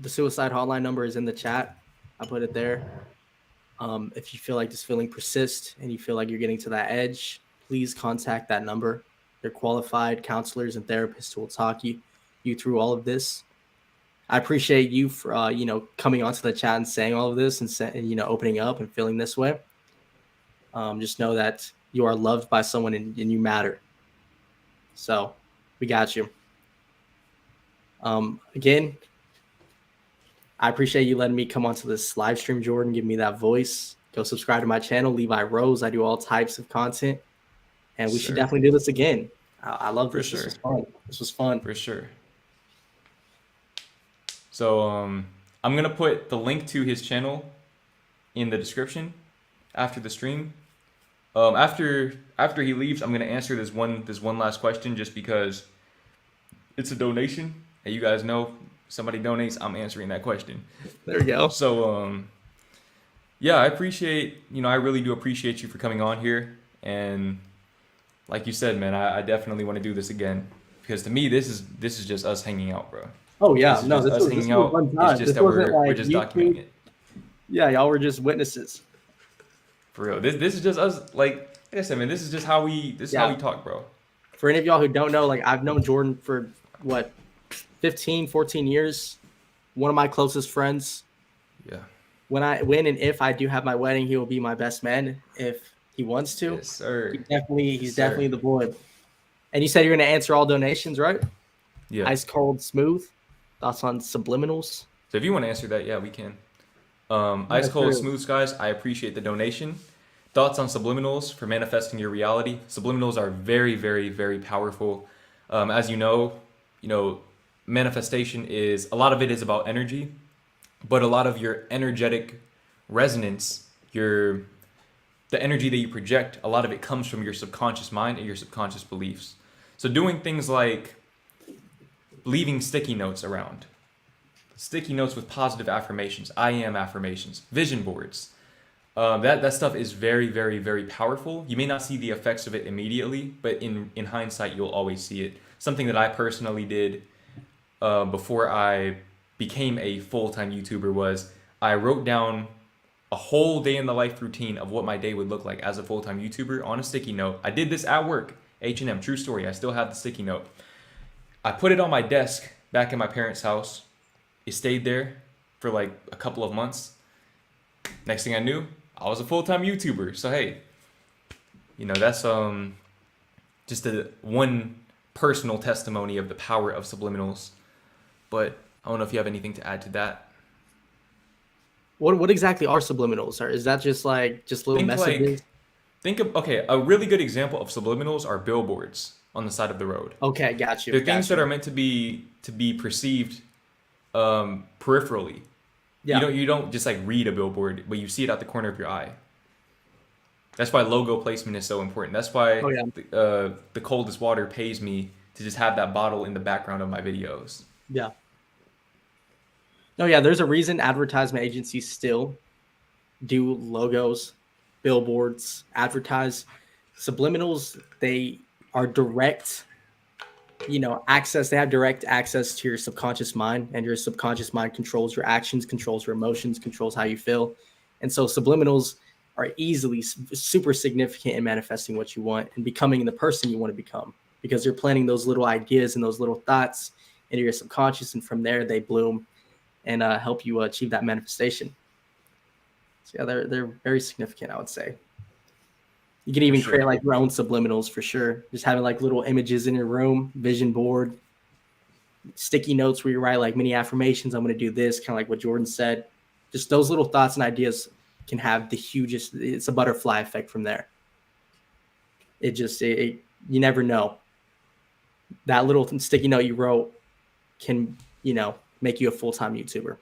the suicide hotline number is in the chat. I put it there. If you feel like this feeling persists and you feel like you're getting to that edge, please contact that number. They're qualified counselors and therapists who will talk you through all of this. I appreciate you for coming onto the chat and saying all of this and opening up and feeling this way. Just know that you are loved by someone and you matter. So we got you. Again, I appreciate you letting me come onto this live stream, Jordan. Give me that voice. Go subscribe to my channel, Levi Rose. I do all types of content, and we should definitely do this again. I love this. For sure. This was fun. For sure. So I'm gonna put the link to his channel in the description after the stream. After he leaves, I'm gonna answer this one last question just because it's a donation, and you guys know somebody donates, I'm answering that question. There you go. So yeah, I really do appreciate you for coming on here, and like you said, man, I definitely want to do this again because to me this is just us hanging out, bro. Oh yeah, this was a fun time. It's just that we're just documenting it. Yeah, y'all were just witnesses. For real. This is just us. Like I said, man, this is just how we how we talk, bro. For any of y'all who don't know, like I've known Jordan for what 15, 14 years. One of my closest friends. Yeah. When and if I do have my wedding, he will be my best man if he wants to. Yes, sir. He's definitely the boy. And you said you're going to answer all donations, right? Yeah. Ice cold smooth. Thoughts on subliminals? So if you want to answer that, yeah, we can. Ice cold smooth, guys. I appreciate the donation. Thoughts on subliminals for manifesting your reality? Subliminals are very, very, very powerful. As you know, manifestation is a lot of it is about energy, but a lot of your energetic resonance, the energy that you project, a lot of it comes from your subconscious mind and your subconscious beliefs. So doing things like leaving sticky notes around, sticky notes with positive affirmations, I am affirmations, vision boards. That stuff is very, very, very powerful. You may not see the effects of it immediately, but in hindsight, you'll always see it. Something that I personally did before I became a full-time YouTuber was I wrote down a whole day in the life routine of what my day would look like as a full-time YouTuber on a sticky note. I did this at work, H&M, true story. I still have the sticky note. I put it on my desk back in my parents' house. It stayed there for like a couple of months. Next thing I knew, I was a full-time YouTuber. So hey, that's just one personal testimony of the power of subliminals. But I don't know if you have anything to add to that. What exactly are subliminals? Or is that just little messages? A really good example of subliminals are billboards on the side of the road. Okay, got you. They're things that are meant to be perceived peripherally. Yeah. You don't just like read a billboard, but you see it out the corner of your eye. That's why logo placement is so important. That's why the coldest water pays me to just have that bottle in the background of my videos. Yeah. No, yeah, there's a reason advertisement agencies still do logos, billboards, advertise. Subliminals, they are direct, access. They have direct access to your subconscious mind, and your subconscious mind controls your actions, controls your emotions, controls how you feel. And so subliminals are easily super significant in manifesting what you want and becoming the person you want to become, because you're planting those little ideas and those little thoughts into your subconscious, and from there they bloom and help you achieve that manifestation. So yeah, they're very significant, I would say. You can even create like your own subliminals for sure. Just having like little images in your room, vision board, sticky notes where you write like mini affirmations. I'm going to do this, kind of like what Jordan said. Just those little thoughts and ideas can have the hugest. It's a butterfly effect from there. You never know. That little sticky note you wrote can, make you a full-time YouTuber.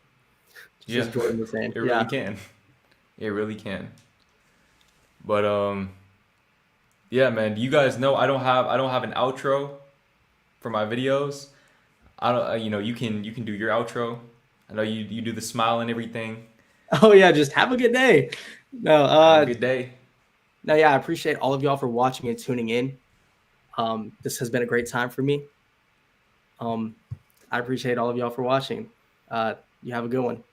Yeah, Jordan was saying. It really can. It really can. But yeah, man. You guys know I don't have an outro for my videos. I don't. You can do your outro. I know you do the smile and everything. Oh yeah, just have a good day. No, have a good day. No, yeah, I appreciate all of y'all for watching and tuning in. This has been a great time for me. I appreciate all of y'all for watching. You have a good one.